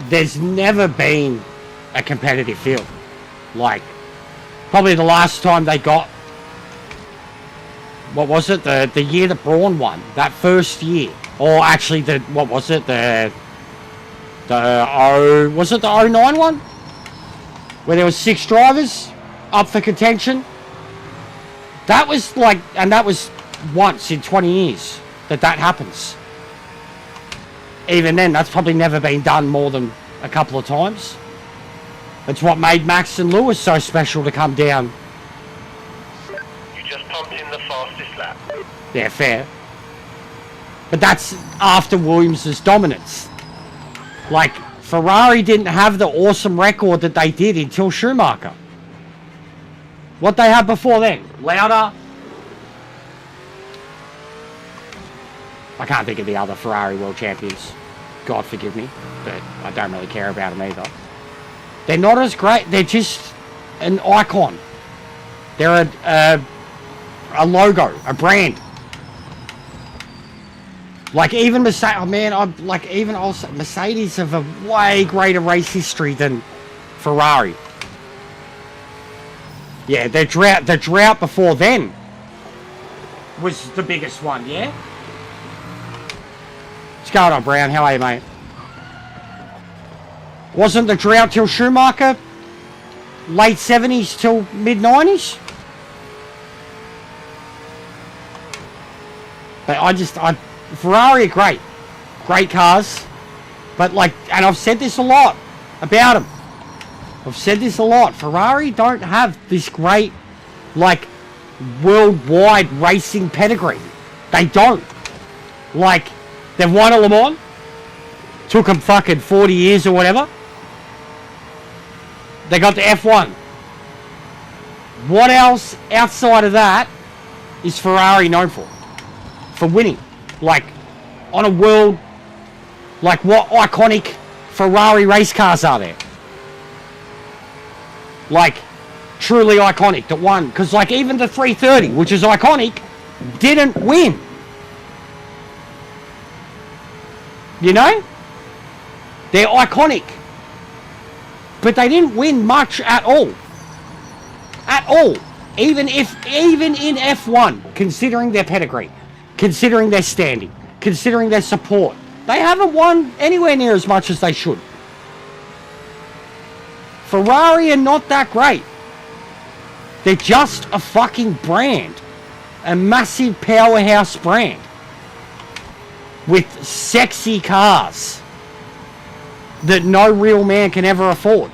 There's never been a competitive field. Like, probably the last time they got, what was it? The year that Brawn won. That first year. Or actually, what was it? Was it the 09 one? Where there was 6 drivers up for contention? That was like, and that was once in 20 years that happens. Even then, that's probably never been done more than a couple of times. That's what made Max and Lewis so special to come down. Just pumped in the fastest lap. Yeah, fair. But that's after Williams' dominance. Like, Ferrari didn't have the awesome record that they did until Schumacher. What they had before then? Lauda, I can't think of the other Ferrari world champions. God forgive me, but I don't really care about them either. They're not as great. They're just an icon. They're a logo, a brand. Like even Mercedes, oh man, I'm like even also Mercedes have a way greater race history than Ferrari. Yeah, the drought before then was the biggest one. Yeah. What's going on, Brown? How are you, mate? Wasn't the drought till Schumacher? Late 70s till mid 90s? But Ferrari are great cars, but like, and I've said this a lot about them. I've said this a lot. Ferrari don't have this great, like, worldwide racing pedigree. They don't. Like, they've won a Le Mans. Took them fucking 40 years or whatever. They got the F1. What else outside of that is Ferrari known for? For winning. Like, on a world, like what iconic Ferrari race cars are there? Like, truly iconic that won. Because like even the 330, which is iconic, didn't win. You know? They're iconic. But they didn't win much at all. At all. Even in F1, considering their pedigree, considering their standing, considering their support, they haven't won anywhere near as much as they should. Ferrari are not that great. They're just a fucking brand. A massive powerhouse brand. With sexy cars that no real man can ever afford.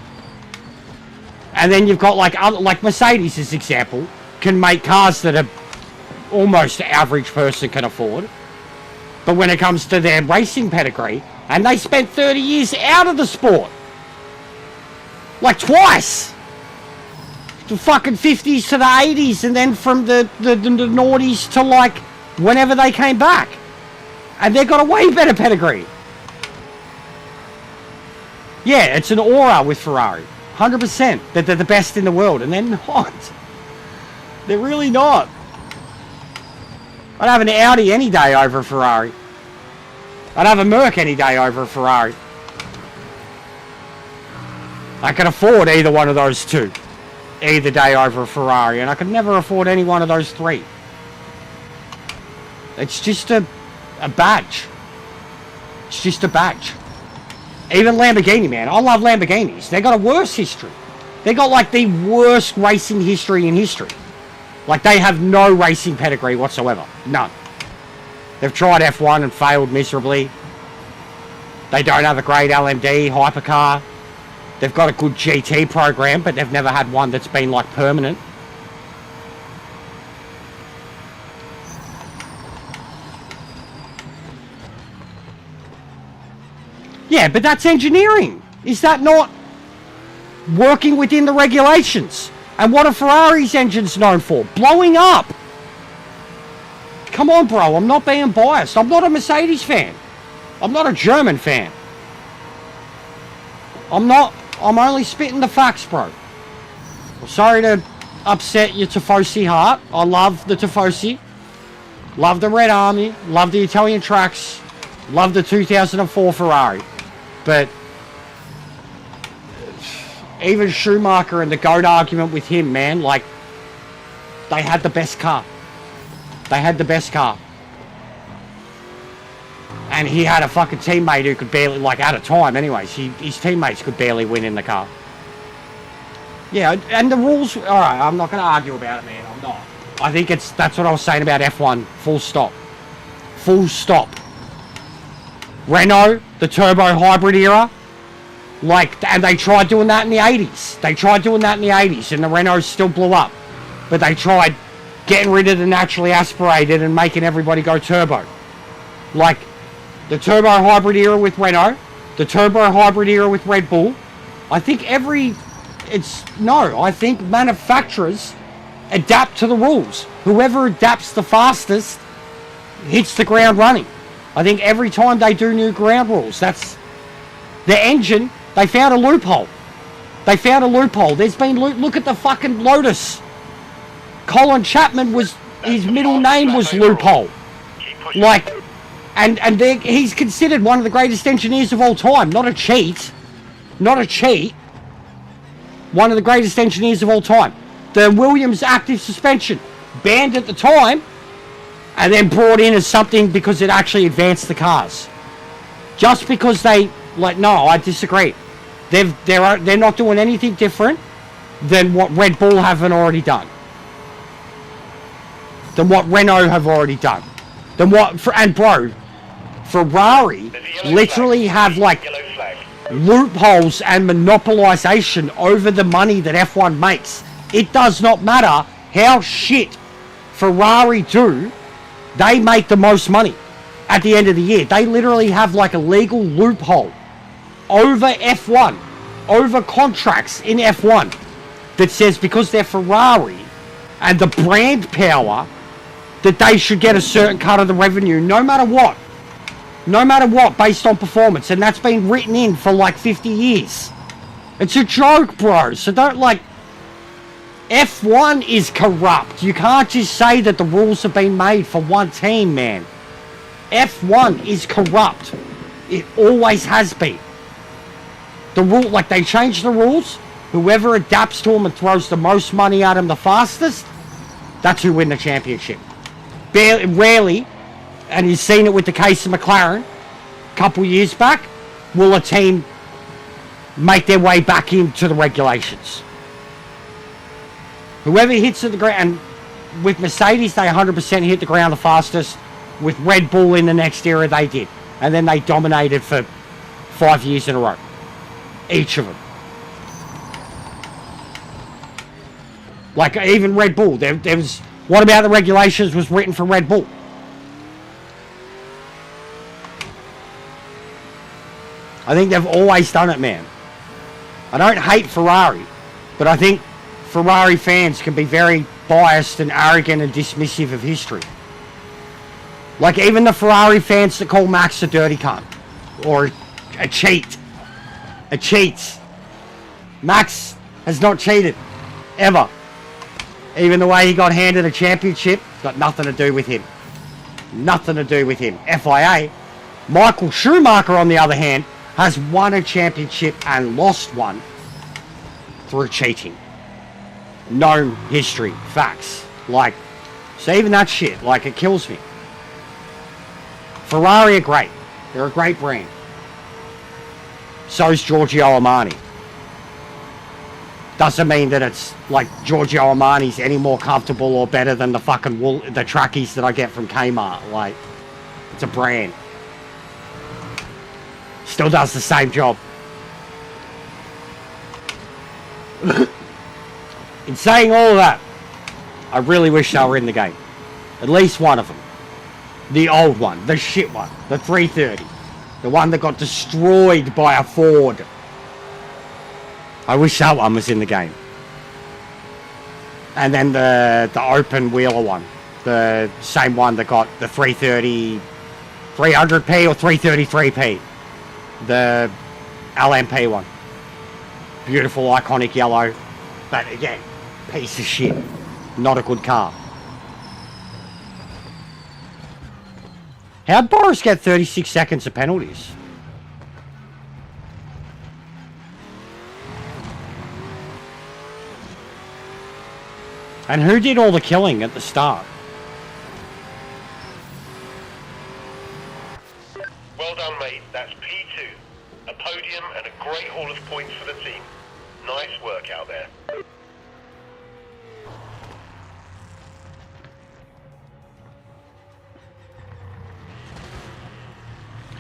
And then you've got like Mercedes, as example, can make cars that a almost average person can afford. But when it comes to their racing pedigree, and they spent 30 years out of the sport. Like twice. The fucking 50s to the 80s, and then from the noughties to like whenever they came back. And they've got a way better pedigree. Yeah, it's an aura with Ferrari. 100% that they're the best in the world, and they're not. They're really not. I'd have an Audi any day over a Ferrari. I'd have a Merc any day over a Ferrari. I can afford either one of those two. Either day over a Ferrari, and I could never afford any one of those three. It's just a badge. It's just a badge. Even Lamborghini, man. I love Lamborghinis. They got a worse history. They got like the worst racing history in history. Like they have no racing pedigree whatsoever. None. They've tried F1 and failed miserably. They don't have a great LMD, hypercar. They've got a good GT program, but they've never had one that's been like permanent. Yeah, but that's engineering. Is that not working within the regulations? And what are Ferrari's engines known for? Blowing up. Come on, bro. I'm not being biased. I'm not a Mercedes fan. I'm not a German fan. I'm only spitting the facts, bro. I'm sorry to upset your Tifosi heart. I love the Tifosi. Love the Red Army. Love the Italian tracks. Love the 2004 Ferrari. But even Schumacher and the GOAT argument with him, man, like, they had the best car. They had the best car. And he had a fucking teammate who could barely, like, at a time anyways, his teammates could barely win in the car. Yeah, and the rules, alright, I'm not going to argue about it, man, I'm not. I think that's what I was saying about F1, full stop. Full stop. Renault, the turbo hybrid era, like, and they tried doing that in the 80s. They tried doing that in the 80s, and the Renaults still blew up. But they tried getting rid of the naturally aspirated and making everybody go turbo. Like, the turbo hybrid era with Renault, the turbo hybrid era with Red Bull. I think I think manufacturers adapt to the rules. Whoever adapts the fastest hits the ground running. I think every time they do new ground rules, that's the engine. They found a loophole. They found a loophole. There's been look at the fucking Lotus. Colin Chapman was his middle name was Loophole. Like, and he's considered one of the greatest engineers of all time. Not a cheat. Not a cheat. One of the greatest engineers of all time. The Williams active suspension, banned at the time, and then brought in as something because it actually advanced the cars. Just because they, like, no, I disagree. They're not doing anything different than what Red Bull haven't already done. Than what Renault have already done. Than what, and bro, Ferrari literally have like loopholes and monopolization over the money that F1 makes. It does not matter how shit Ferrari do, they make the most money at the end of the year. They literally have like a legal loophole over F1, over contracts in F1 that says because they're Ferrari and the brand power that they should get a certain cut of the revenue no matter what. No matter what, based on performance. And that's been written in for like 50 years. It's a joke, bro. So don't like... F1 is corrupt. You can't just say that the rules have been made for one team, man. F1 is corrupt. It always has been. The rule, like they changed the rules. Whoever adapts to them and throws the most money at them the fastest, that's who win the championship. Rarely, and you've seen it with the case of McLaren a couple years back, will a team make their way back into the regulations. Whoever hits at the ground, and with Mercedes, they 100% hit the ground the fastest. With Red Bull in the next era, they did. And then they dominated for 5 years in a row. Each of them. Like, even Red Bull, there was... What about the regulations was written for Red Bull? I think they've always done it, man. I don't hate Ferrari, but I think Ferrari fans can be very biased and arrogant and dismissive of history. Like even the Ferrari fans that call Max a dirty cunt or a cheat. A cheat. Max has not cheated. Ever. Even the way he got handed a championship, got nothing to do with him. Nothing to do with him. FIA. Michael Schumacher, on the other hand, has won a championship and lost one through cheating. Known history. Facts. Like, so even that shit, like, it kills me. Ferrari are great. They're a great brand. So's Giorgio Armani. Doesn't mean that it's like Giorgio Armani's any more comfortable or better than the fucking the trackies that I get from Kmart. Like, it's a brand. Still does the same job. In saying all of that, I really wish they were in the game. At least one of them. The old one, the shit one, the 330. The one that got destroyed by a Ford. I wish that one was in the game. And then the open wheeler one. The same one that got the 330, 300p or 333p. The LMP one. Beautiful, iconic yellow. But again, piece of shit. Not a good car. How'd Boris get 36 seconds of penalties? And who did all the killing at the start? Well done, mate. That's P2. A podium and a great haul of points for the team. Nice work out there.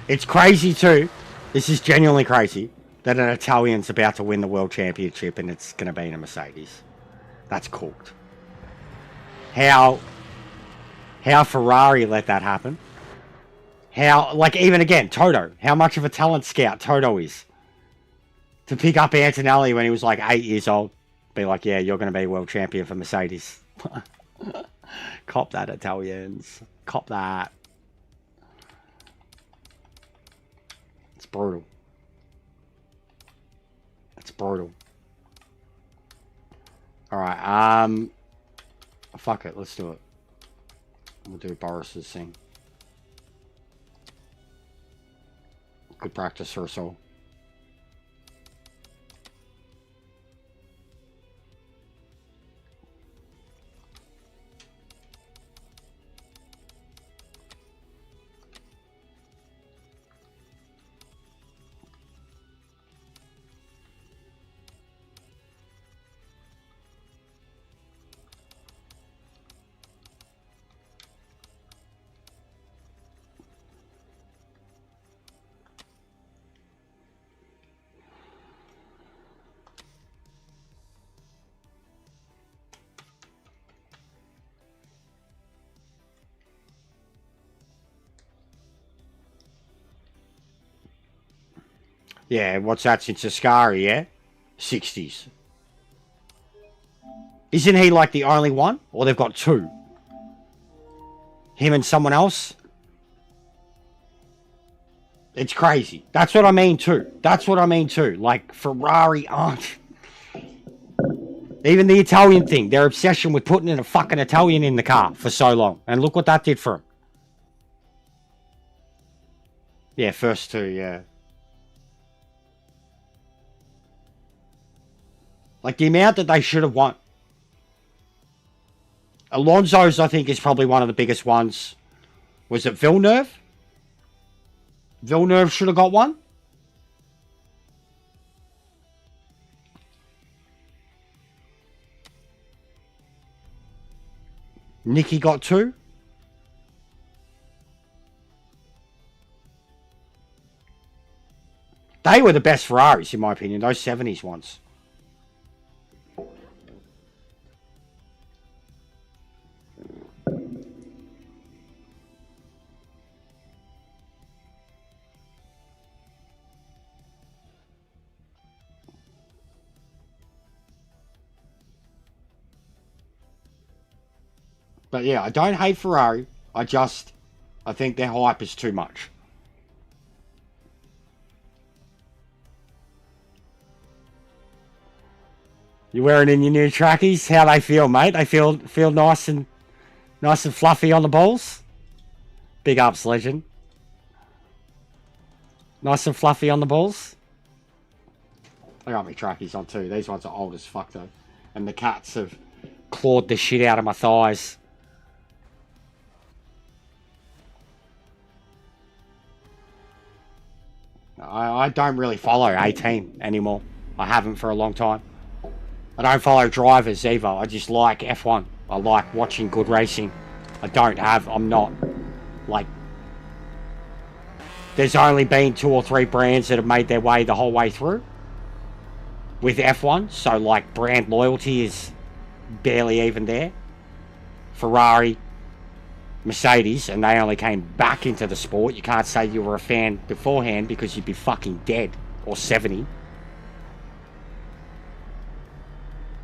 It's crazy too. This is genuinely crazy that an Italian's about to win the world championship and it's going to be in a Mercedes. That's cooked. How Ferrari let that happen. How, like, even again, Toto. How much of a talent scout Toto is. To pick up Antonelli when he was like 8 years old. Be like, yeah, you're going to be world champion for Mercedes. Cop that, Italians. Cop that. brutal. It's brutal. Alright, fuck it, let's do it. We'll do Boris's thing. Good practice for us all. Yeah, what's that since Ascari, yeah? 60s. Isn't he like the only one? Or they've got two? Him and someone else? It's crazy. That's what I mean too. That's what I mean too. Like, Ferrari aren't... Even the Italian thing. Their obsession with putting in a fucking Italian in the car for so long. And look what that did for him. Yeah, first two, yeah. Like, the amount that they should have won. Alonso's, I think, is probably one of the biggest ones. Was it Villeneuve? Villeneuve should have got one. Nicky got two. They were the best Ferraris, in my opinion, those 70s ones. But yeah, I don't hate Ferrari. I think their hype is too much. You wearing in your new trackies? How they feel, mate? They feel nice and fluffy on the balls. Big ups, legend. Nice and fluffy on the balls. I got my trackies on too. These ones are old as fuck though, and the cats have clawed the shit out of my thighs. I don't really follow a team anymore. I haven't for a long time. I don't follow drivers either. I just like F1. I like watching good racing. I'm not, like... There's only been 2 or 3 brands that have made their way the whole way through with F1. So, like, brand loyalty is barely even there. Ferrari, Mercedes, and they only came back into the sport. You can't say you were a fan beforehand because you'd be fucking dead or 70.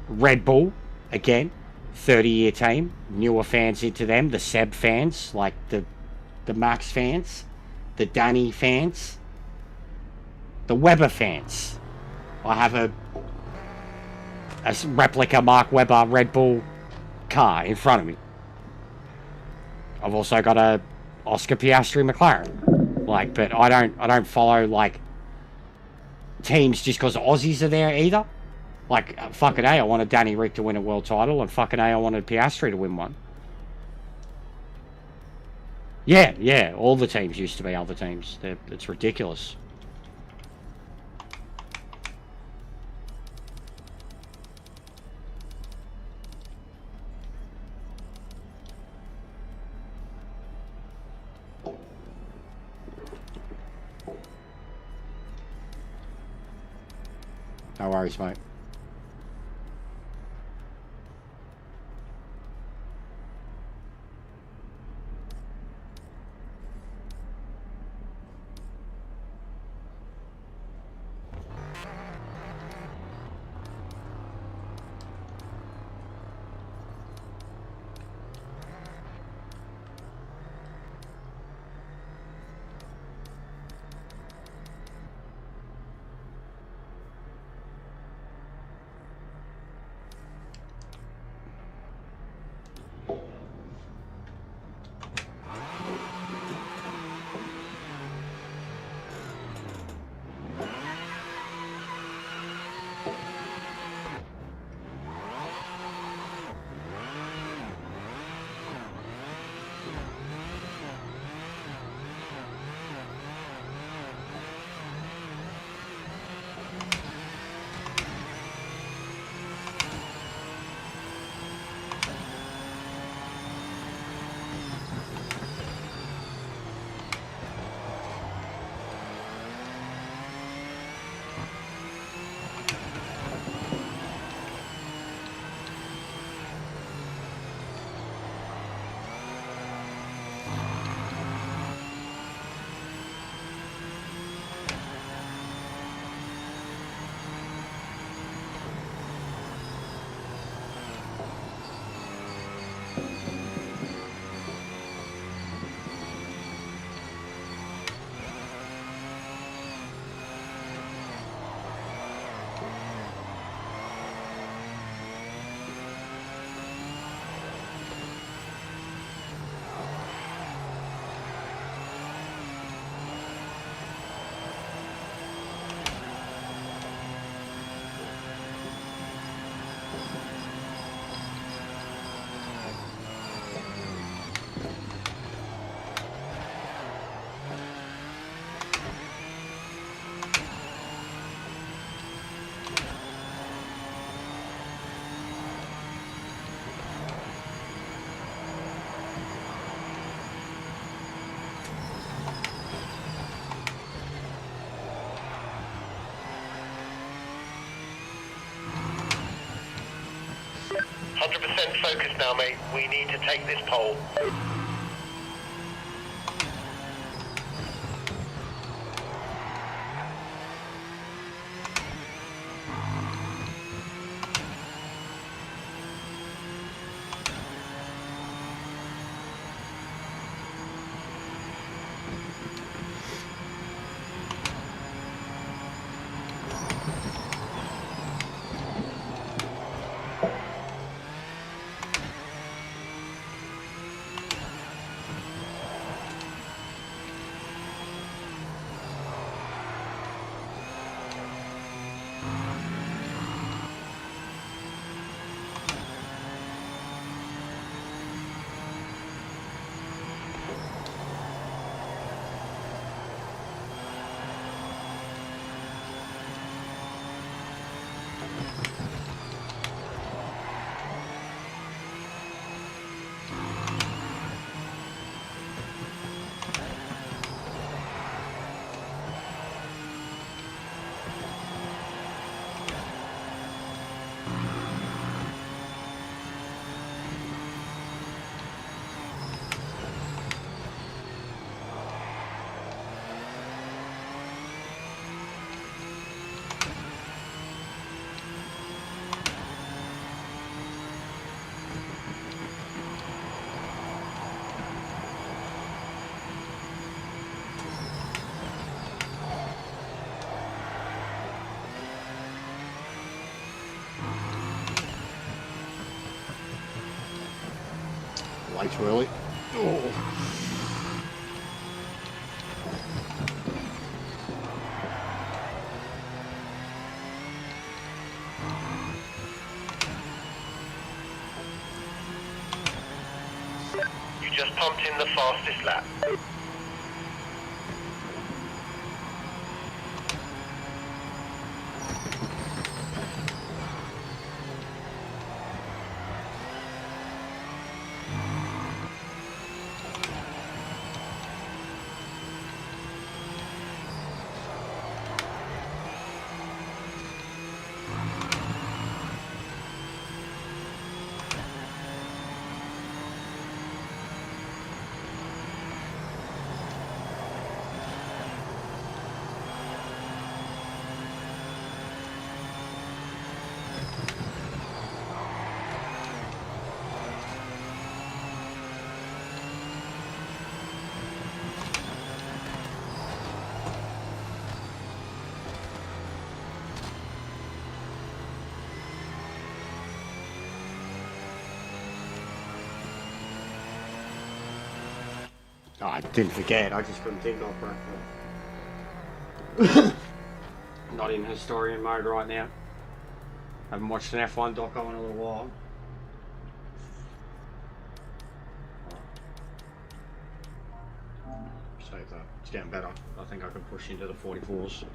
Red Bull, again, 30-year team. Newer fans into them. The Seb fans, like the Max fans. The Danny fans. The Webber fans. I have a replica Mark Webber Red Bull car in front of me. I've also got a Oscar Piastri McLaren. Like, but I don't follow, like, teams just because Aussies are there either. Like, fucking A, I wanted Danny Rick to win a world title, and fucking A, I wanted Piastri to win one. Yeah, all the teams used to be other teams. It's ridiculous. No worries, mate. 100% focused now, mate. We need to take this pole. Way too early. Oh. You just pumped in the fastest lap. Oh, I didn't forget, I just couldn't think of it. Not in historian mode right now. Haven't watched an F1 doco in a little while. Save that. It's getting better. I think I can push into the 44s.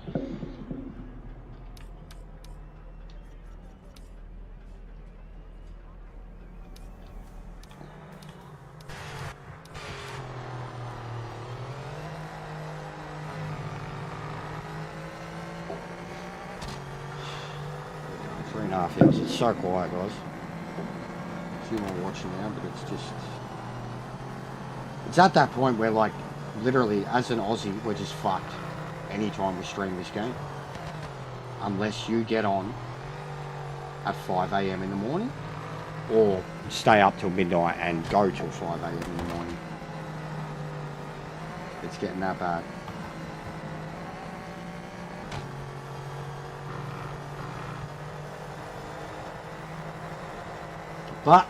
3.5 hours. It's so quiet, guys. A few more watching now, but it's just... It's at that point where, like, literally, as an Aussie, we're just fucked anytime we stream this game. Unless you get on at 5 AM in the morning, or stay up till midnight and go till 5 AM in the morning. It's getting that bad. But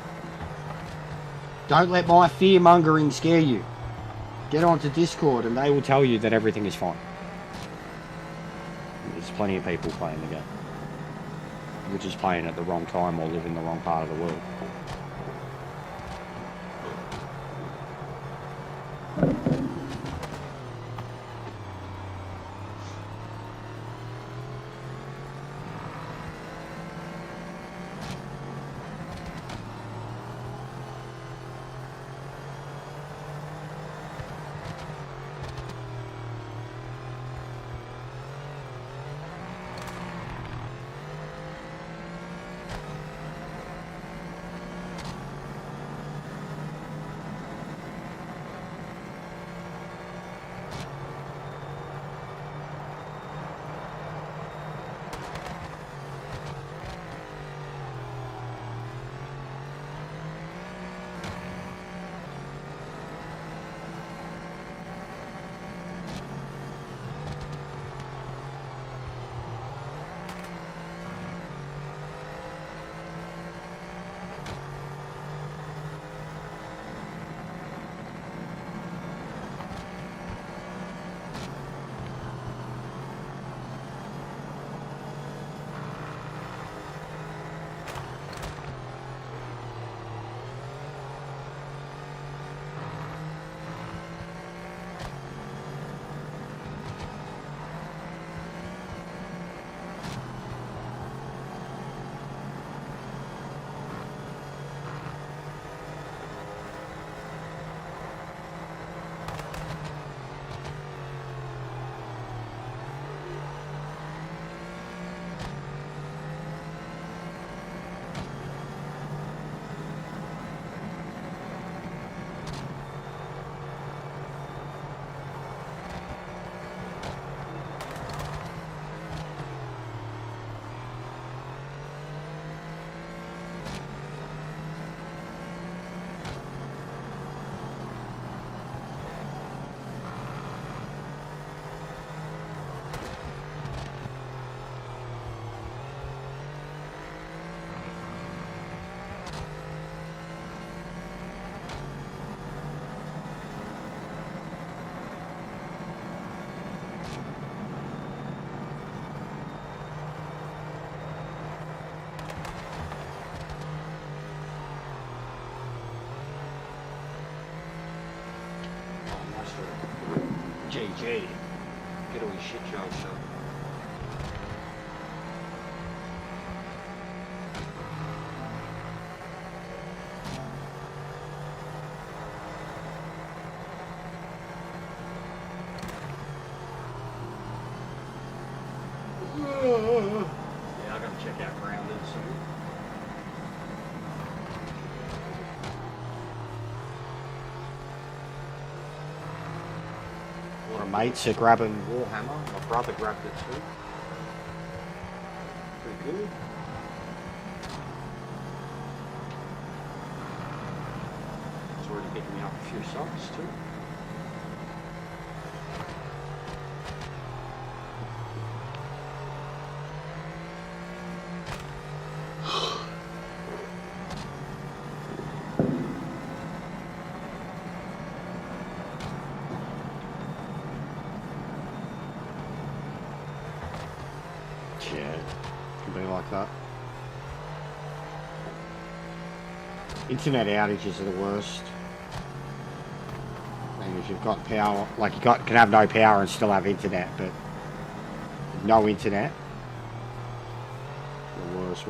don't let my fear-mongering scare you. Get onto Discord and they will tell you that everything is fine. There's plenty of people playing the game. You're just playing at the wrong time or live in the wrong part of the world. GG. Get all your shit jokes up. Yeah, I gotta check out grounded soon. A lot of mates are grabbing Warhammer. My brother grabbed it too. Pretty good. It's already picking me up a few subs too. Yeah, it can be like that. Internet outages are the worst. And if you've got power, like you can have no power and still have internet, but no internet, the worst.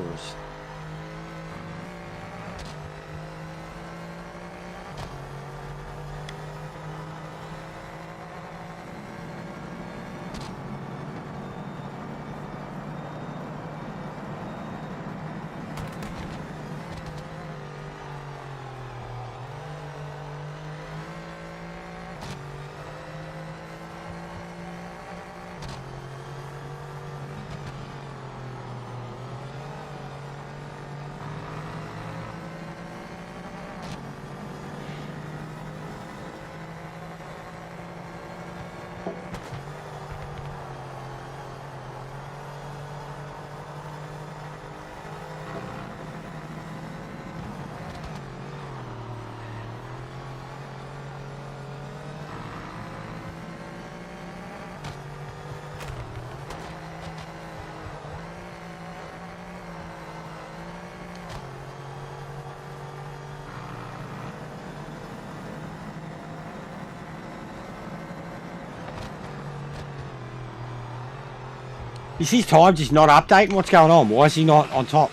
Is his time just not updating? What's going on? Why is he not on top?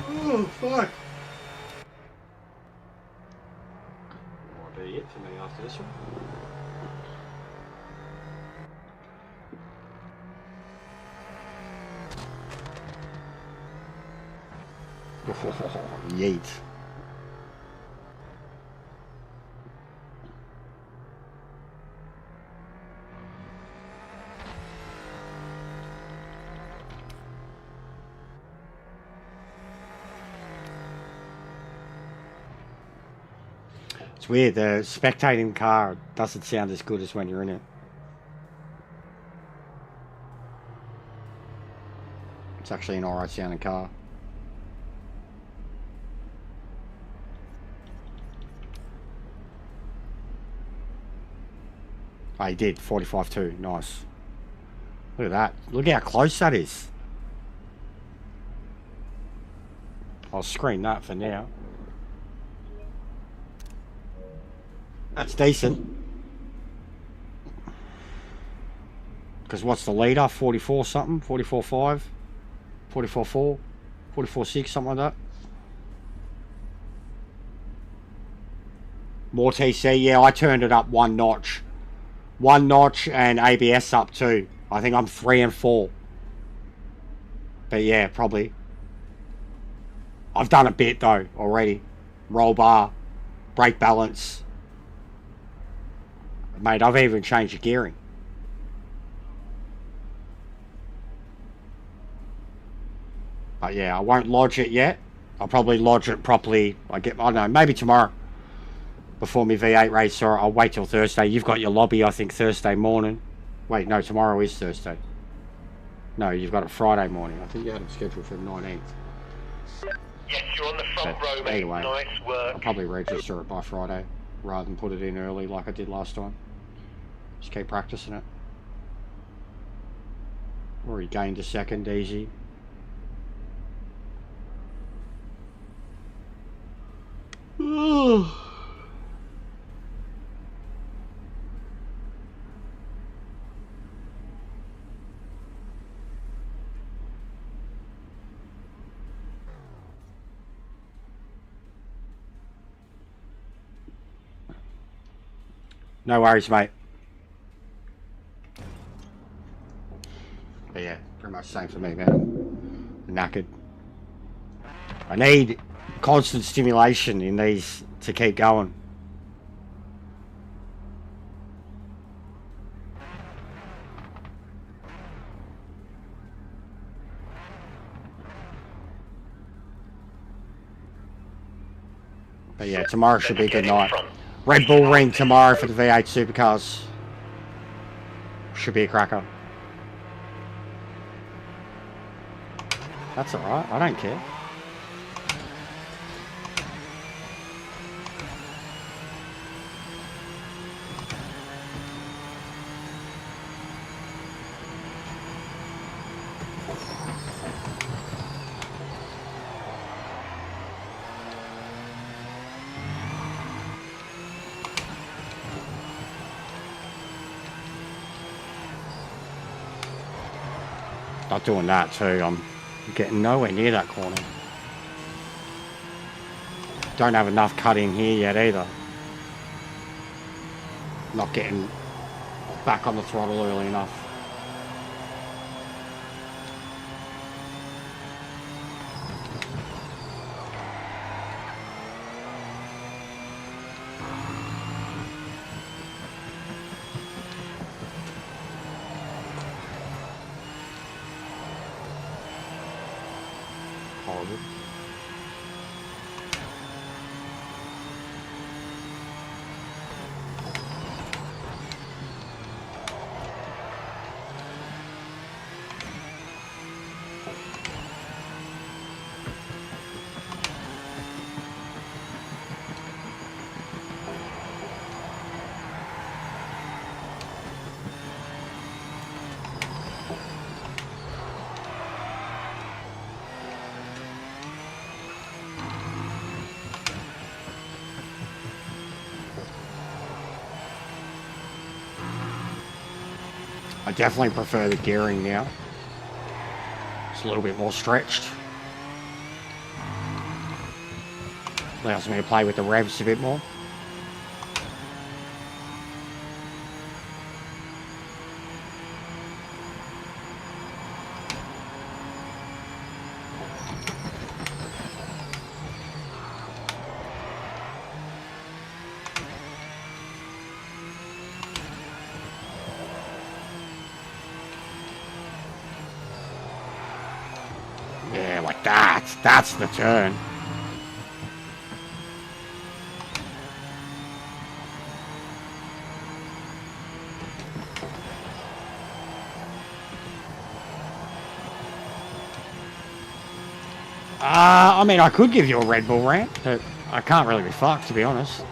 Oh, fuck. Might be it for me after this one. Oh, yeet. It's weird, the spectating car doesn't sound as good as when you're in it. It's actually an alright sounding car. Oh, he did, 45.2, nice. Look at that, look how close that is. I'll screen that for now. That's decent. Because what's the leader? 44 something? 44.5? 44.4? 44.6? Something like that. More TC? Yeah, I turned it up one notch. One notch and ABS up too. I think I'm 3 and 4. But yeah, probably. I've done a bit though already. Roll bar, brake balance. Mate, I've even changed the gearing. But yeah, I won't lodge it yet. I'll probably lodge it properly. I don't know, maybe tomorrow. Before my V8 race, or I'll wait till Thursday. You've got your lobby, I think, Thursday morning. Wait, no, tomorrow is Thursday. No, you've got it Friday morning. I think you had it scheduled for the 19th. Yes, you're on the front row, mate. Anyway, Nice work. I'll probably register it by Friday rather than put it in early like I did last time. Just keep practicing it. Already gained a second, easy. No worries, mate. But yeah, pretty much the same for me, man. Knackered. I need constant stimulation in these to keep going. But yeah, tomorrow should be a good night. Red Bull Ring tomorrow for the V8 supercars. Should be a cracker. That's alright, I don't care. Not doing that too, I'm getting nowhere near that corner. Don't have enough cut in here yet either. Not getting back on the throttle early enough. Horrible. I definitely prefer the gearing now. It's a little bit more stretched. Allows me to play with the revs a bit more. Yeah, like that. That's the turn. I mean, I could give you a Red Bull rant, but I can't really be fucked, to be honest.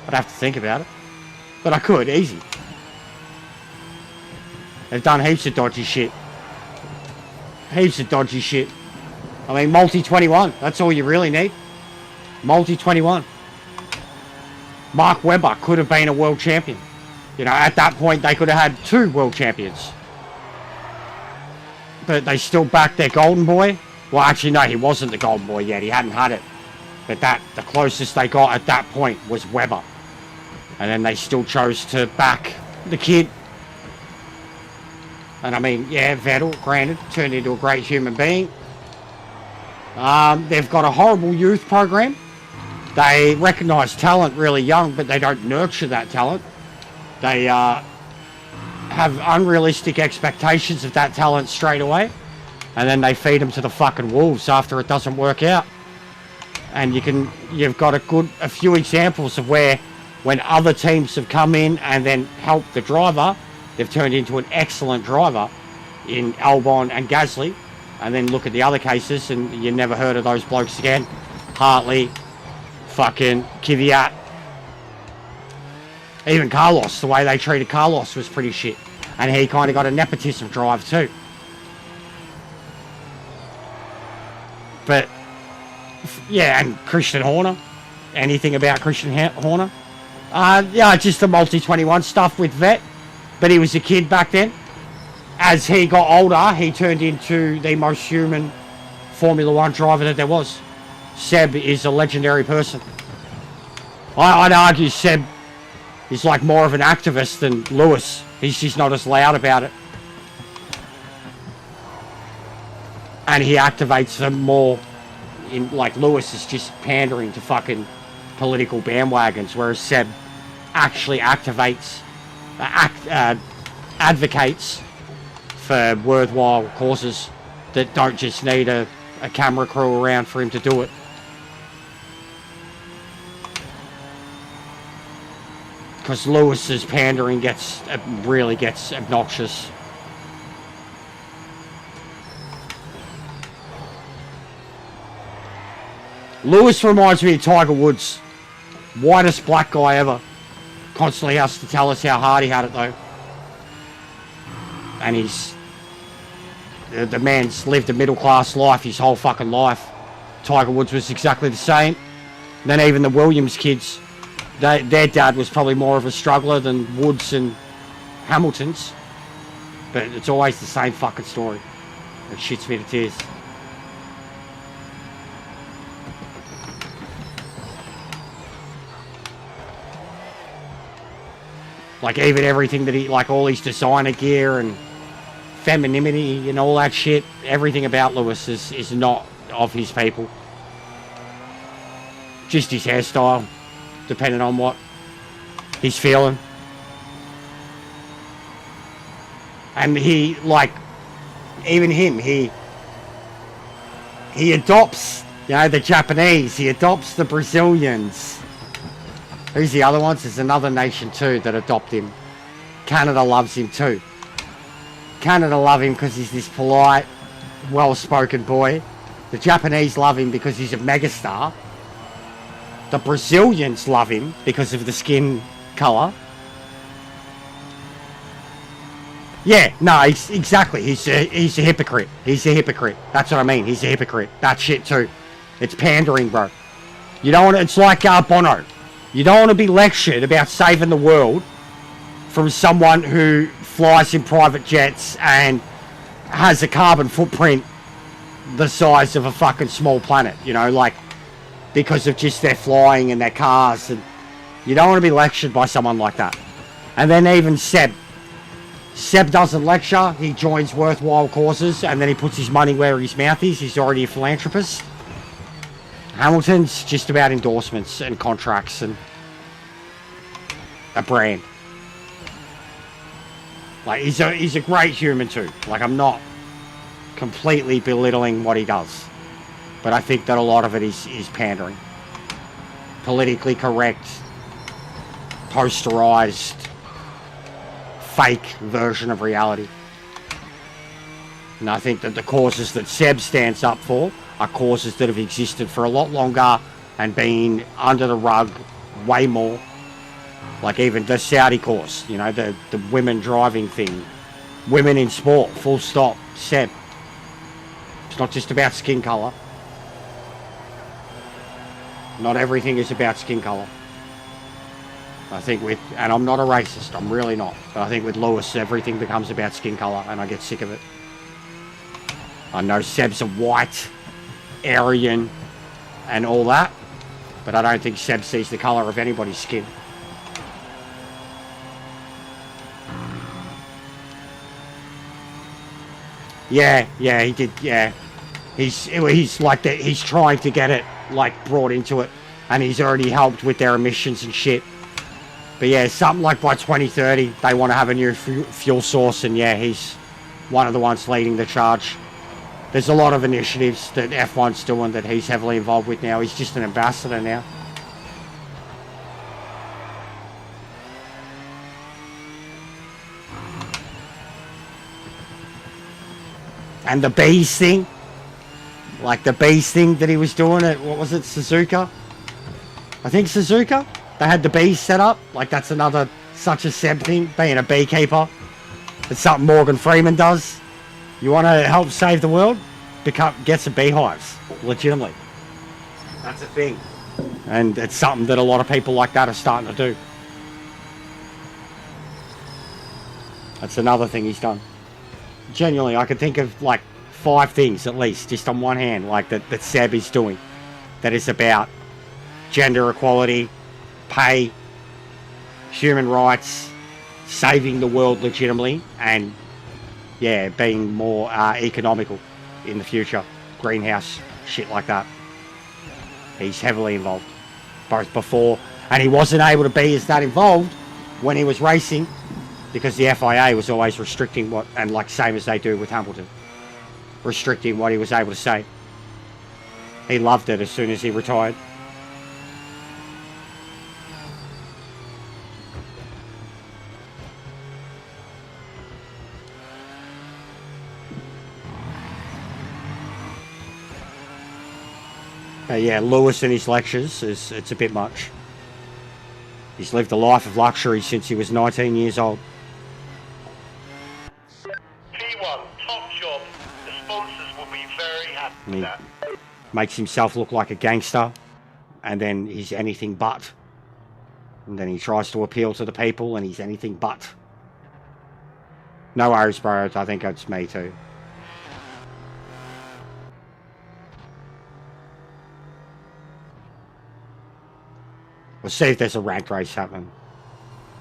I'd have to think about it. But I could, easy. They've done heaps of dodgy shit. Heaps of dodgy shit. I mean, multi-21, that's all you really need. Multi-21. Mark Webber could have been a world champion. You know, at that point, they could have had 2 world champions. But they still backed their golden boy. Well, actually, no, he wasn't the golden boy yet. He hadn't had it. But the closest they got at that point was Webber. And then they still chose to back the kid. And I mean, yeah, Vettel, granted, turned into a great human being. They've got a horrible youth program. They recognise talent really young, but they don't nurture that talent. They have unrealistic expectations of that talent straight away. And then they feed them to the fucking wolves after it doesn't work out. And you've got a few examples of where when other teams have come in and then helped the driver, they've turned into an excellent driver in Albon and Gasly. And then look at the other cases and you never heard of those blokes again. Hartley, fucking Kvyat. Even Carlos, the way they treated Carlos was pretty shit. And he kind of got a nepotism drive too. But, yeah, and Christian Horner. anything about Christian Horner? Yeah, just the multi-21 stuff with Vet. But he was a kid back then. As he got older, he turned into the most human Formula 1 driver that there was. Seb is a legendary person. I'd argue Seb is like more of an activist than Lewis. He's just not as loud about it. And he activates them more in, like Lewis is just pandering to fucking political bandwagons, whereas Seb actually activates, advocates for worthwhile causes that don't just need a camera crew around for him to do it. Because Lewis's pandering really gets obnoxious. Lewis reminds me of Tiger Woods. Whitest black guy ever. Constantly has to tell us how hard he had it though. And the man's lived a middle class life his whole fucking life. Tiger Woods was exactly the same. Then even the Williams kids, their dad was probably more of a struggler than Woods and Hamilton's. But it's always the same fucking story. It shits me to tears. Like even everything that he, like all his designer gear and femininity and all that shit, everything about Lewis is not of his people. Just his hairstyle, depending on what he's feeling. And he, like, even him, he adopts, you know, the Japanese, he adopts the Brazilians. Who's the other ones? There's another nation too that adopt him. Canada loves him too. Canada love him because he's this polite, well-spoken boy. The Japanese love him because he's a megastar. The Brazilians love him because of the skin colour. Yeah, no, exactly. He's a hypocrite. He's a hypocrite. That's what I mean. He's a hypocrite. That shit too. It's pandering, bro. You don't want to, it's like Bono. You don't want to be lectured about saving the world from someone who flies in private jets and has a carbon footprint the size of a fucking small planet, you know, like because of just their flying and their cars. And you don't want to be lectured by someone like that. And then even Seb doesn't lecture. He joins worthwhile causes and then he puts his money where his mouth is. He's already a philanthropist. Hamilton's just about endorsements and contracts and a brand. Like, he's a great human too. Like, I'm not completely belittling what he does. But I think that a lot of it is pandering. Politically correct, posterized, fake version of reality. And I think that the causes that Seb stands up for are causes that have existed for a lot longer and been under the rug way more. Like even the Saudi cause, you know, the women driving thing. Women in sport, full stop, Seb. It's not just about skin colour. Not everything is about skin colour. I think and I'm not a racist, I'm really not. But I think with Lewis, everything becomes about skin colour and I get sick of it. I know Seb's a white, Aryan, and all that. But I don't think Seb sees the colour of anybody's skin. Yeah, he did, yeah. He's like that, he's trying to get it, like, brought into it. And he's already helped with their emissions and shit. But yeah, something like by 2030, they want to have a new fuel source. And yeah, he's one of the ones leading the charge. There's a lot of initiatives that F1's doing that he's heavily involved with now. He's just an ambassador now. And the bees thing, like the bees thing that he was doing at, what was it, Suzuka? I think Suzuka? They had the bees set up. Like that's another, such a Seb thing, being a beekeeper. It's something Morgan Freeman does. You want to help save the world? Get some beehives, legitimately. That's a thing. And it's something that a lot of people like that are starting to do. That's another thing he's done. Genuinely, I can think of like 5 things at least, just on one hand, like that Seb is doing. That is about gender equality, pay, human rights, saving the world legitimately, and yeah, being more economical in the future. Greenhouse, shit like that. He's heavily involved. Both before, and he wasn't able to be as that involved when he was racing, because the FIA was always restricting what, and like same as they do with Hamilton, restricting what he was able to say. He loved it as soon as he retired. Yeah, Lewis and his lectures, it's a bit much. He's lived a life of luxury since he was 19 years old. P1, top job. The sponsors will be very happy with that. Makes himself look like a gangster, and then he's anything but. And then he tries to appeal to the people, and he's anything but. No worries, bro. I think it's me too. We'll see if there's a rank race happening.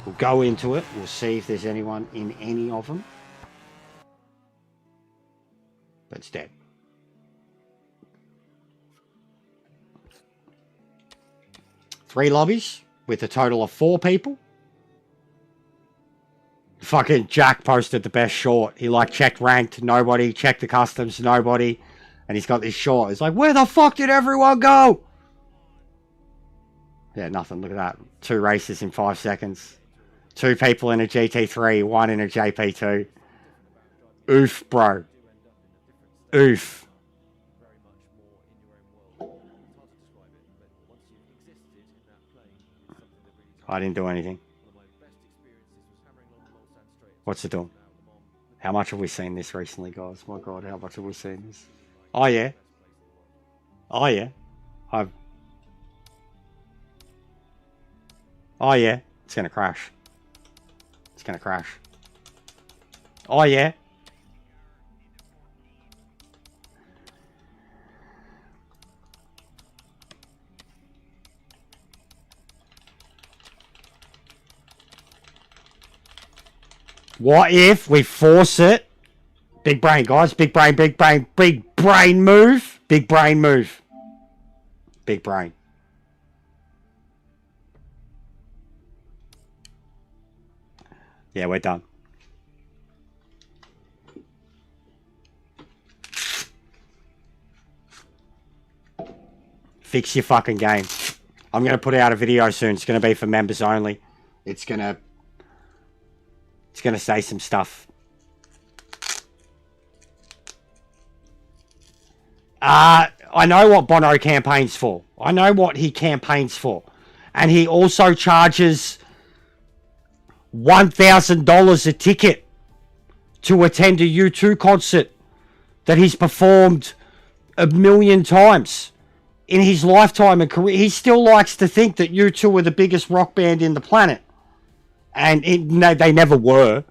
We'll go into it. We'll see if there's anyone in any of them. But it's dead. Three lobbies with a total of 4 people. Fucking Jack posted the best short. He like checked ranked, nobody. Checked the customs, nobody. And he's got this short. It's like, where the fuck did everyone go? Yeah, nothing. Look at that. 2 races in 5 seconds. 2 people in a GT3, 1 in a JP2. Oof, bro. Oof. I didn't do anything. What's it doing? How much have we seen this recently, guys? My God, how much have we seen this? Oh, yeah. Oh, yeah. Oh, yeah. It's going to crash. It's going to crash. Oh, yeah. What if we force it? Big brain, guys. Big brain, big brain, big brain move. Big brain move. Big brain. Yeah, we're done. Fix your fucking game. I'm going to put out a video soon. It's going to be for members only. It's going to say some stuff. I know what Bono campaigns for. I know what he campaigns for. And he also charges $1,000 a ticket to attend a U2 concert that he's performed 1,000,000 times in his lifetime and career. He still likes to think that U2 are the biggest rock band in the planet. And they never were.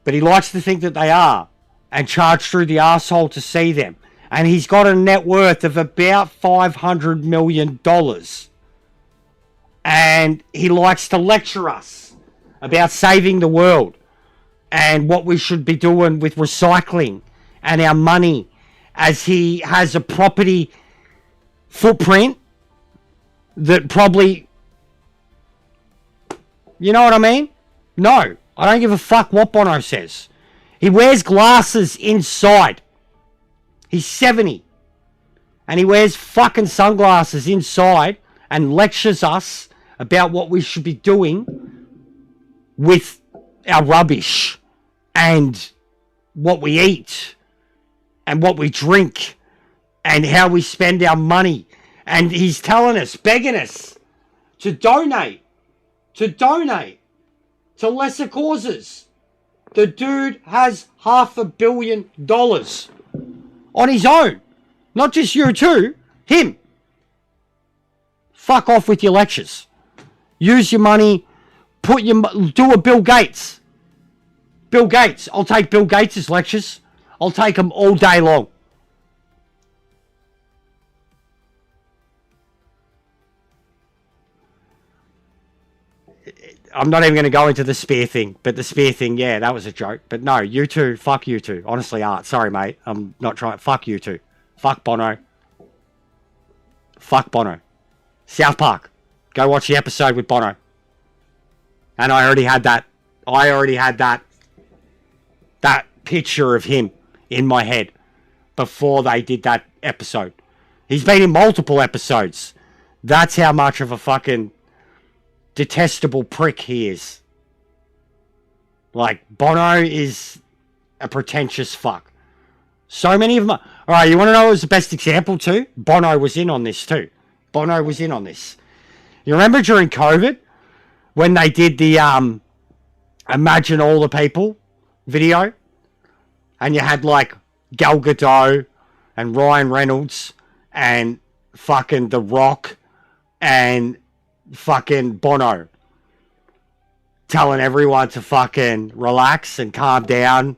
But he likes to think that they are. And charge through the arsehole to see them. And he's got a net worth of about $500 million. And he likes to lecture us about saving the world. And what we should be doing with recycling and our money. As he has a property footprint that probably... You know what I mean? No, I don't give a fuck what Bono says. He wears glasses inside. He's 70. And he wears fucking sunglasses inside and lectures us about what we should be doing with our rubbish and what we eat and what we drink and how we spend our money. And he's telling us, begging us to donate to lesser causes. The dude has $500 million on his own. Not just you two, him. fuck off with your lectures. Use your money. Do a Bill Gates. Bill Gates. I'll take Bill Gates' lectures. I'll take them all day long. I'm not even going to go into the spear thing, but the spear thing, yeah, that was a joke. But no, you two, fuck you two. Honestly, Art, sorry, mate. I'm not trying. Fuck you two. Fuck Bono. Fuck Bono. South Park. Go watch the episode with Bono. And I already had that. That picture of him in my head before they did that episode. He's been in multiple episodes. That's how much of a fucking detestable prick he is. Like, Bono is a pretentious fuck. So many of them. Alright, you want to know what was the best example too? Bono was in on this too. Bono was in on this. You remember during COVID when they did the Imagine All the People video? And you had like Gal Gadot and Ryan Reynolds and fucking The Rock and fucking Bono telling everyone to fucking relax and calm down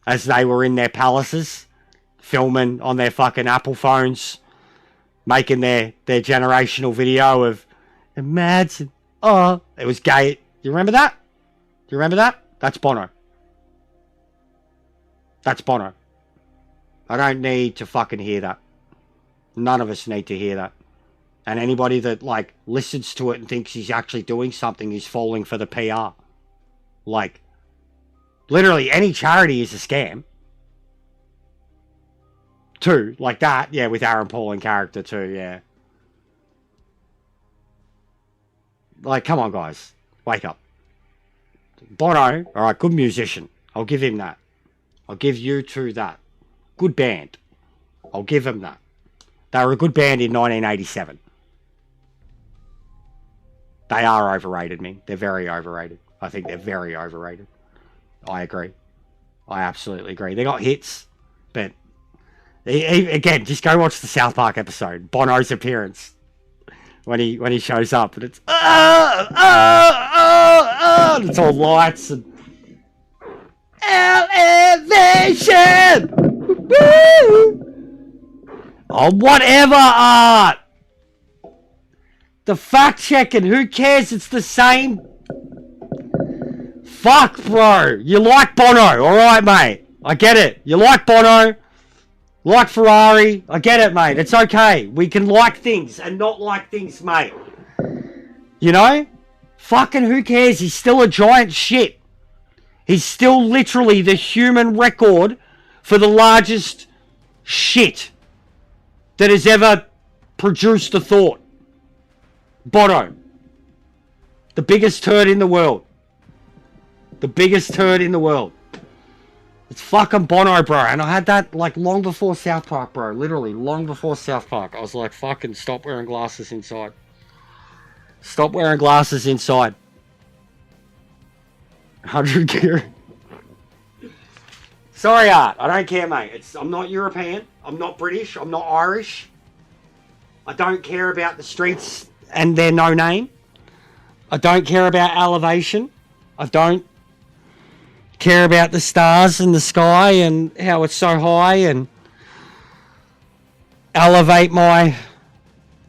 as they were in their palaces, filming on their fucking Apple phones, making their generational video of Imagine. Oh, it was gay. You remember that? Do you remember that? That's Bono. That's Bono. I don't need to fucking hear that. None of us need to hear that. And anybody that, like, listens to it and thinks he's actually doing something is falling for the PR. Like, literally any charity is a scam. Too. Like that. Yeah, with Aaron Paul in character too, yeah. Like, come on, guys. Wake up. Bono, alright, good musician. I'll give him that. I'll give you two that. Good band. I'll give him that. They were a good band in 1987. They are overrated, man. They're very overrated. I think they're very overrated. I agree. I absolutely agree. They got hits, but again, just go watch the South Park episode. Bono's appearance when he shows up, and it's and it's all lights and elevation. Oh, whatever, Art. The fact checking, who cares? It's the same. Fuck, bro. You like Bono, alright, mate. I get it. You like Bono, like Ferrari. I get it, mate. It's okay. We can like things and not like things, mate. You know? Fucking who cares? He's still a giant shit. He's still literally the human record for the largest shit that has ever produced a thought. Bono. The biggest turd in the world. The biggest turd in the world. It's fucking Bono, bro. And I had that like long before South Park, bro. Literally, long before South Park. I was like, fucking stop wearing glasses inside. Stop wearing glasses inside. 100 gear. Sorry, Art. I don't care, mate. I'm not European. I'm not British. I'm not Irish. I don't care about the streets and their no name. I don't care about elevation. I don't care about the stars in the sky and how it's so high and elevate my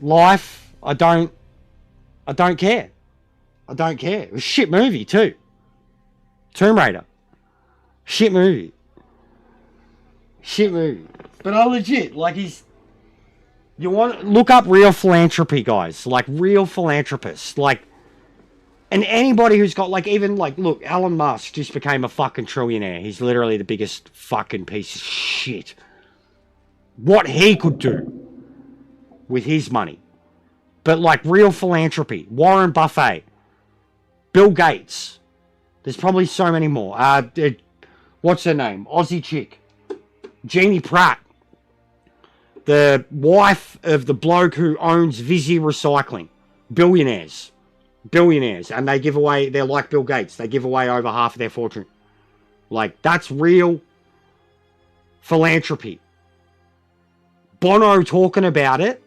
life. I don't care. I don't care. It was a shit movie too. Tomb Raider. Shit movie. Shit movie. But I legit, like you want look up real philanthropy, guys. Like real philanthropists. Like, and anybody who's got like even like look, Elon Musk just became a fucking trillionaire. He's literally the biggest fucking piece of shit. What he could do with his money. But like real philanthropy. Warren Buffett. Bill Gates. There's probably so many more. What's her name? Aussie chick. Jeannie Pratt. The wife of the bloke who owns Vizzy Recycling. Billionaires. And they give away, they're like Bill Gates. They give away over half of their fortune. Like, that's real philanthropy. Bono talking about it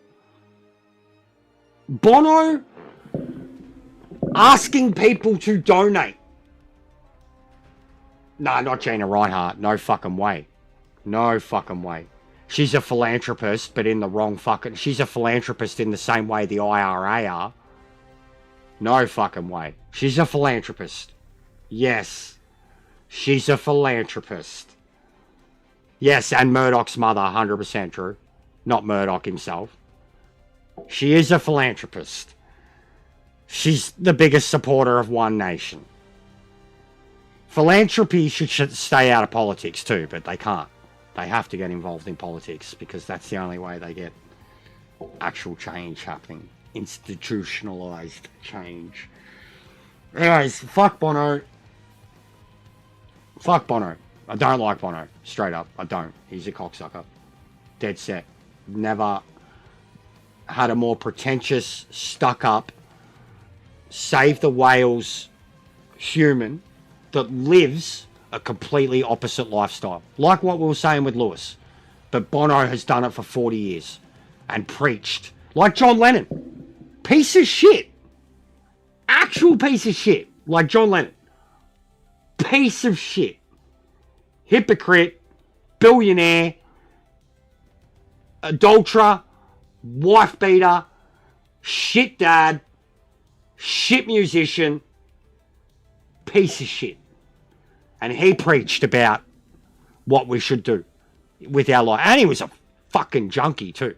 Bono asking people to donate. Nah, not Gina Reinhart. No fucking way. No fucking way. She's a philanthropist, but in the wrong fucking... She's a philanthropist in the same way the IRA are. No fucking way. She's a philanthropist. Yes. She's a philanthropist. Yes, and Murdoch's mother, 100% true. Not Murdoch himself. She is a philanthropist. She's the biggest supporter of One Nation. Philanthropy should stay out of politics too, but they can't. They have to get involved in politics because that's the only way they get actual change happening. Institutionalized change. Anyways, fuck Bono. Fuck Bono. I don't like Bono. Straight up. I don't. He's a cocksucker. Dead set. Never had a more pretentious, stuck up, save the whales human that lives a completely opposite lifestyle. Like what we were saying with Lewis. But Bono has done it for 40 years and preached. Like John Lennon. Piece of shit. Actual piece of shit. Like John Lennon. Piece of shit. Hypocrite. Billionaire. Adulterer. Wife beater. Shit dad. Shit musician. Piece of shit. And he preached about what we should do with our life. And he was a fucking junkie too.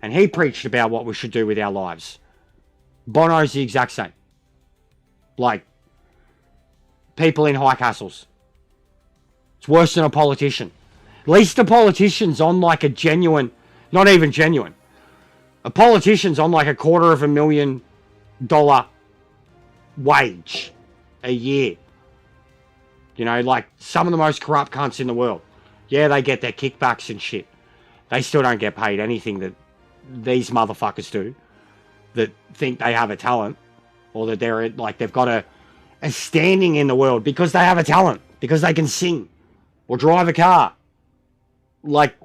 And he preached about what we should do with our lives. Bono's the exact same. Like, people in high castles. It's worse than a politician. At least a politician's on like a genuine, not even genuine. A politician's on like $250,000 wage a year. You know, like some of the most corrupt cunts in the world. Yeah, they get their kickbacks and shit. They still don't get paid anything that these motherfuckers do that think they have a talent or that they're like they've got a standing in the world because they have a talent, because they can sing or drive a car. Like,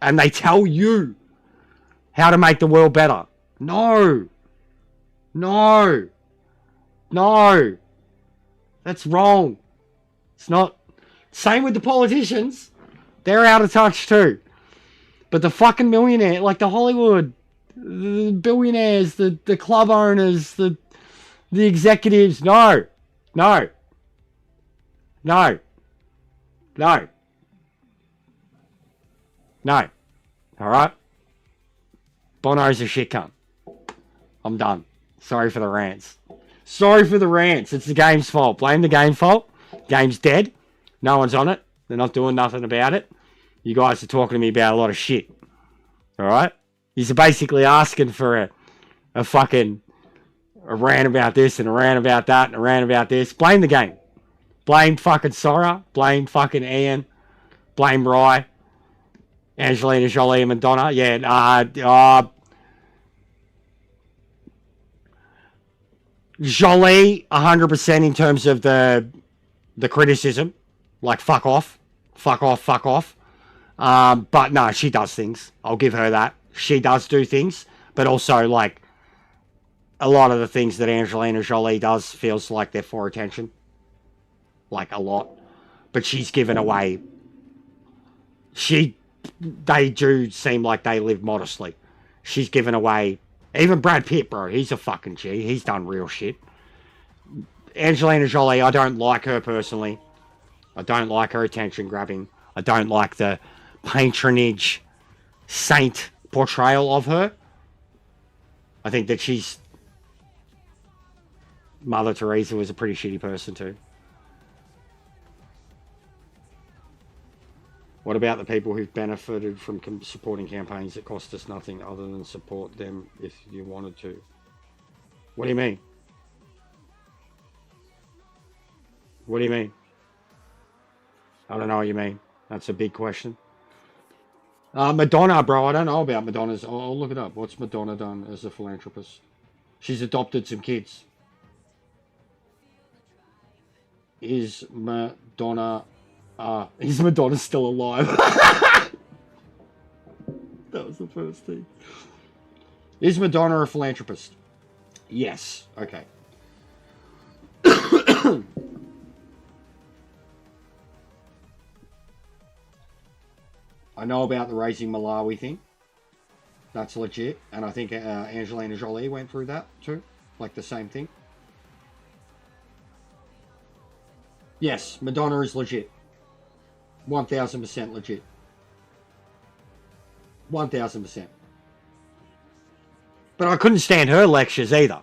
and they tell you how to make the world better. No. No. No. That's wrong. It's not. Same with the politicians. They're out of touch too. But the fucking millionaire, like the Hollywood, the billionaires, the club owners, the executives, no. No. No. No. No. Alright? Bono's a shit cunt. I'm done. Sorry for the rants. Sorry for the rants. It's the game's fault. Blame the game's fault. Game's dead. No one's on it. They're not doing nothing about it. You guys are talking to me about a lot of shit. Alright? You're basically asking for a fucking a rant about this and a rant about that and a rant about this. Blame the game. Blame fucking Sora. Blame fucking Ian. Blame Rye. Angelina Jolie and Madonna. Yeah, Jolie, 100% in terms of the criticism. Like, fuck off. Fuck off, fuck off. But no, she does things. I'll give her that. She does do things. But also, like, a lot of the things that Angelina Jolie does feels like they're for attention. Like, a lot. But she's given away... They do seem like they live modestly. She's given away... Even Brad Pitt, bro, he's a fucking G. He's done real shit. Angelina Jolie, I don't like her personally. I don't like her attention grabbing. I don't like the patronage saint portrayal of her. I think that she's... Mother Teresa was a pretty shitty person too. What about the people who've benefited from supporting campaigns that cost us nothing other than support them if you wanted to? What do you mean? What do you mean? I don't know what you mean. That's a big question. Madonna, bro. I don't know about Madonna's. I'll look it up. What's Madonna done as a philanthropist? She's adopted some kids. Is Madonna still alive? That was the first thing. Is Madonna a philanthropist? Yes. Okay. I know about the Raising Malawi thing. That's legit. And I think Angelina Jolie went through that too. Like the same thing. Yes, Madonna is legit. 1000% legit. 1000%. But I couldn't stand her lectures either.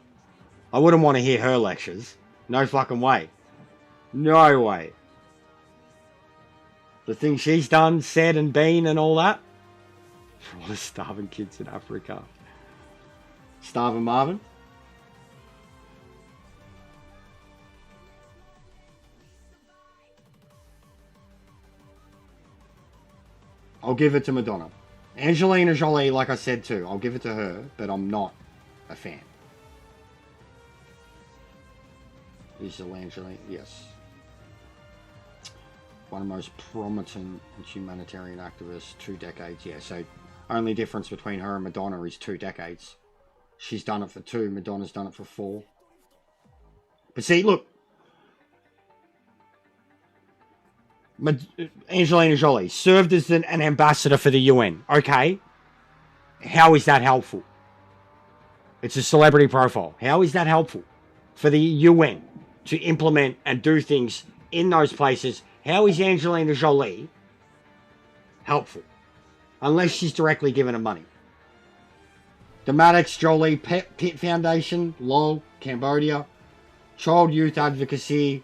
I wouldn't want to hear her lectures. No fucking way. No way. The things she's done, said and been and all that. For all the starving kids in Africa. Starving Marvin. I'll give it to Madonna. Angelina Jolie, like I said too, I'll give it to her, but I'm not a fan. Is Angelina? Yes. One of the most prominent humanitarian activists, 2 decades. Yeah, so only difference between her and Madonna is 2 decades. She's done it for 2, Madonna's done it for 4. But see, look. Angelina Jolie served as an ambassador for the UN. Okay. How is that helpful? It's a celebrity profile. How is that helpful for the UN to implement and do things in those places? How is Angelina Jolie helpful? Unless she's directly given her money. The Maddox Jolie Pitt Foundation, LOL, Cambodia. Child Youth Advocacy,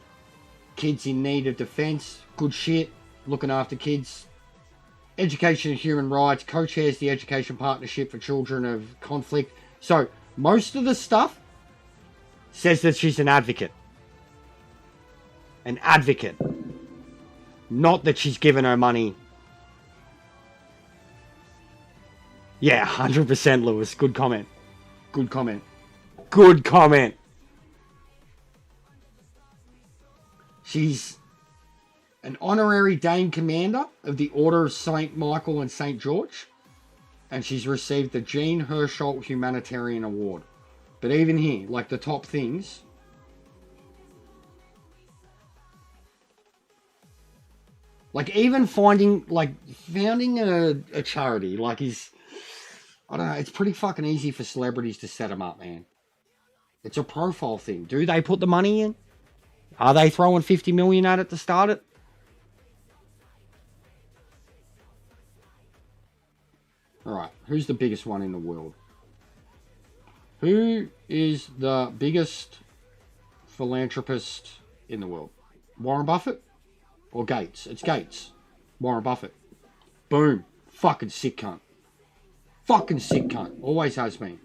kids in need of defence, good shit, looking after kids. Education and Human Rights, co-chairs the Education Partnership for Children of Conflict. So, most of the stuff says that she's an advocate. An advocate. Not that she's given her money. Yeah, 100% Lewis. Good comment. Good comment. Good comment. She's an honorary Dane Commander of the Order of St. Michael and St. George. And she's received the Jean Hersholt Humanitarian Award. But even here, like the top things, like even founding a charity, like I don't know, it's pretty fucking easy for celebrities to set them up, man. It's a profile thing. Do they put the money in? Are they throwing 50 million at it to start it? Alright, who's the biggest one in the world? Who is the biggest philanthropist in the world? Warren Buffett or Gates? It's Gates. Warren Buffett. Boom. Fucking sick cunt. Fucking sick cunt. Always has been.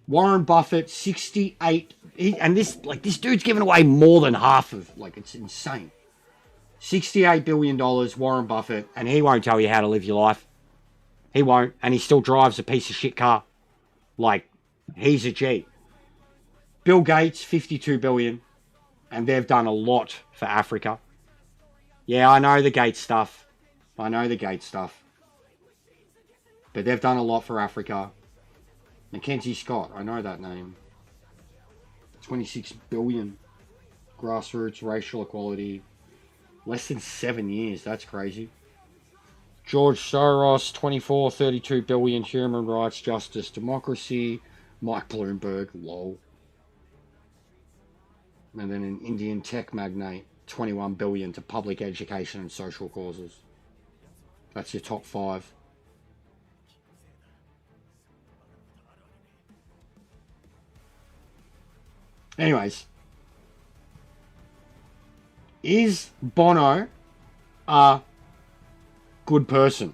Warren Buffett, 68. And this dude's giving away more than half of, it's insane. $68 billion, Warren Buffett, and he won't tell you how to live your life. He won't, and he still drives a piece of shit car. He's a G. Bill Gates, $52 billion, and they've done a lot for Africa. Yeah, I know the Gates stuff. But they've done a lot for Africa. Mackenzie Scott, I know that name. 26 billion. Grassroots, racial equality. Less than 7 years, that's crazy. George Soros, 32 billion, human rights, justice, democracy. Mike Bloomberg, lol. And then an Indian tech magnate, 21 billion to public education and social causes. That's your top 5. Anyways. Is Bono a good person?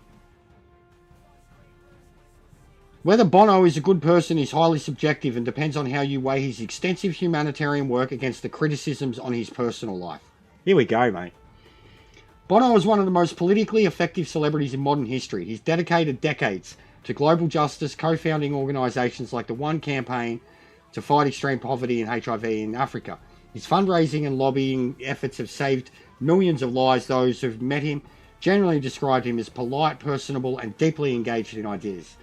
Whether Bono is a good person is highly subjective and depends on how you weigh his extensive humanitarian work against the criticisms on his personal life. Here we go, mate. Bono is one of the most politically effective celebrities in modern history. He's dedicated decades to global justice, co-founding organisations like the One Campaign to fight extreme poverty and HIV in Africa. His fundraising and lobbying efforts have saved millions of lives. Those who've met him generally described him as polite, personable, and deeply engaged in ideas.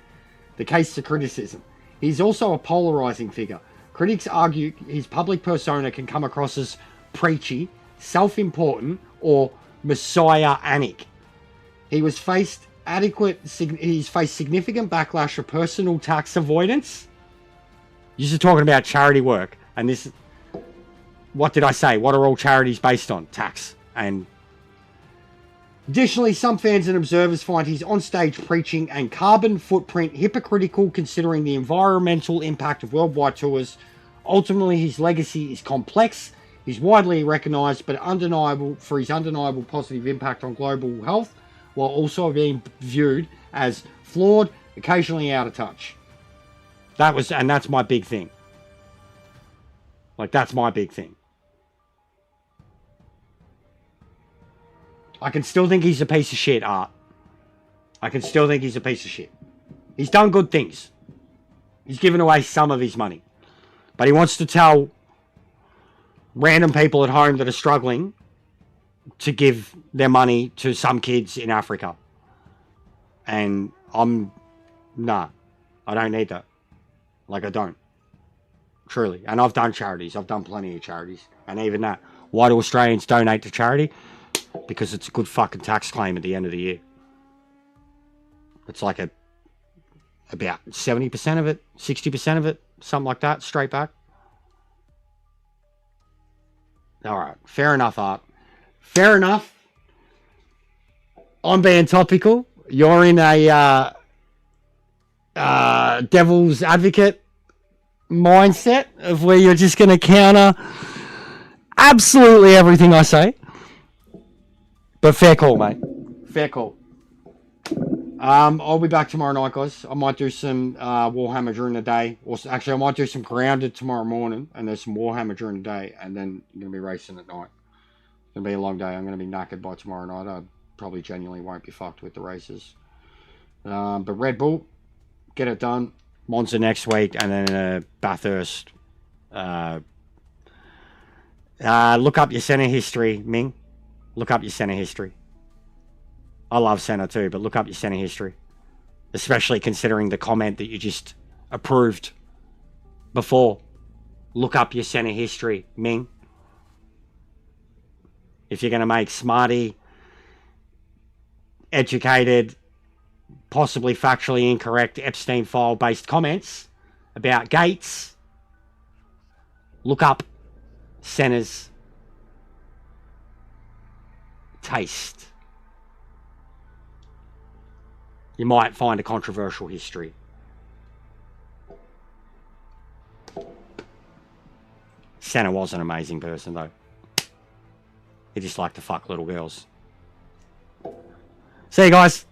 the case to criticism. He's also a polarizing figure. Critics argue his public persona can come across as preachy, self-important, or messiah-anic. He's faced significant backlash for personal tax avoidance. You're just talking about charity work, and this. What did I say? What are all charities based on? Tax. And additionally, some fans and observers find his onstage preaching and carbon footprint hypocritical, considering the environmental impact of worldwide tours. Ultimately, his legacy is complex. He's widely recognised, but undeniable for his undeniable positive impact on global health, while also being viewed as flawed, occasionally out of touch. That's my big thing. Like, that's my big thing. I can still think he's a piece of shit, Art. I can still think he's a piece of shit. He's done good things. He's given away some of his money. But he wants to tell random people at home that are struggling to give their money to some kids in Africa. And nah, I don't need that. Like, I don't. Truly. And I've done charities. I've done plenty of charities. And even that. Why do Australians donate to charity? Because it's a good fucking tax claim at the end of the year. It's like about 70% of it, 60% of it, something like that, straight back. All right, fair enough, Art. Fair enough. I'm being topical. You're in a devil's advocate mindset of where you're just going to counter absolutely everything I say. But fair call, mate. Fair call. I'll be back tomorrow night, guys. I might do some Warhammer during the day. Or actually, I might do some Grounded tomorrow morning, and there's some Warhammer during the day, and then I'm going to be racing at night. It's going to be a long day. I'm going to be knackered by tomorrow night. I probably genuinely won't be fucked with the races. But Red Bull, get it done. Monza next week, and then Bathurst. Look up your Senna history, Ming. Look up your Senna history. I love Senna too, but look up your Senna history. Especially considering the comment that you just approved before. Look up your Senna history, Ming. If you're going to make smarty, educated, possibly factually incorrect Epstein file based comments about Gates, look up Senna's taste. You might find a controversial history. Senna was an amazing person, though. He just liked to fuck little girls. See you guys.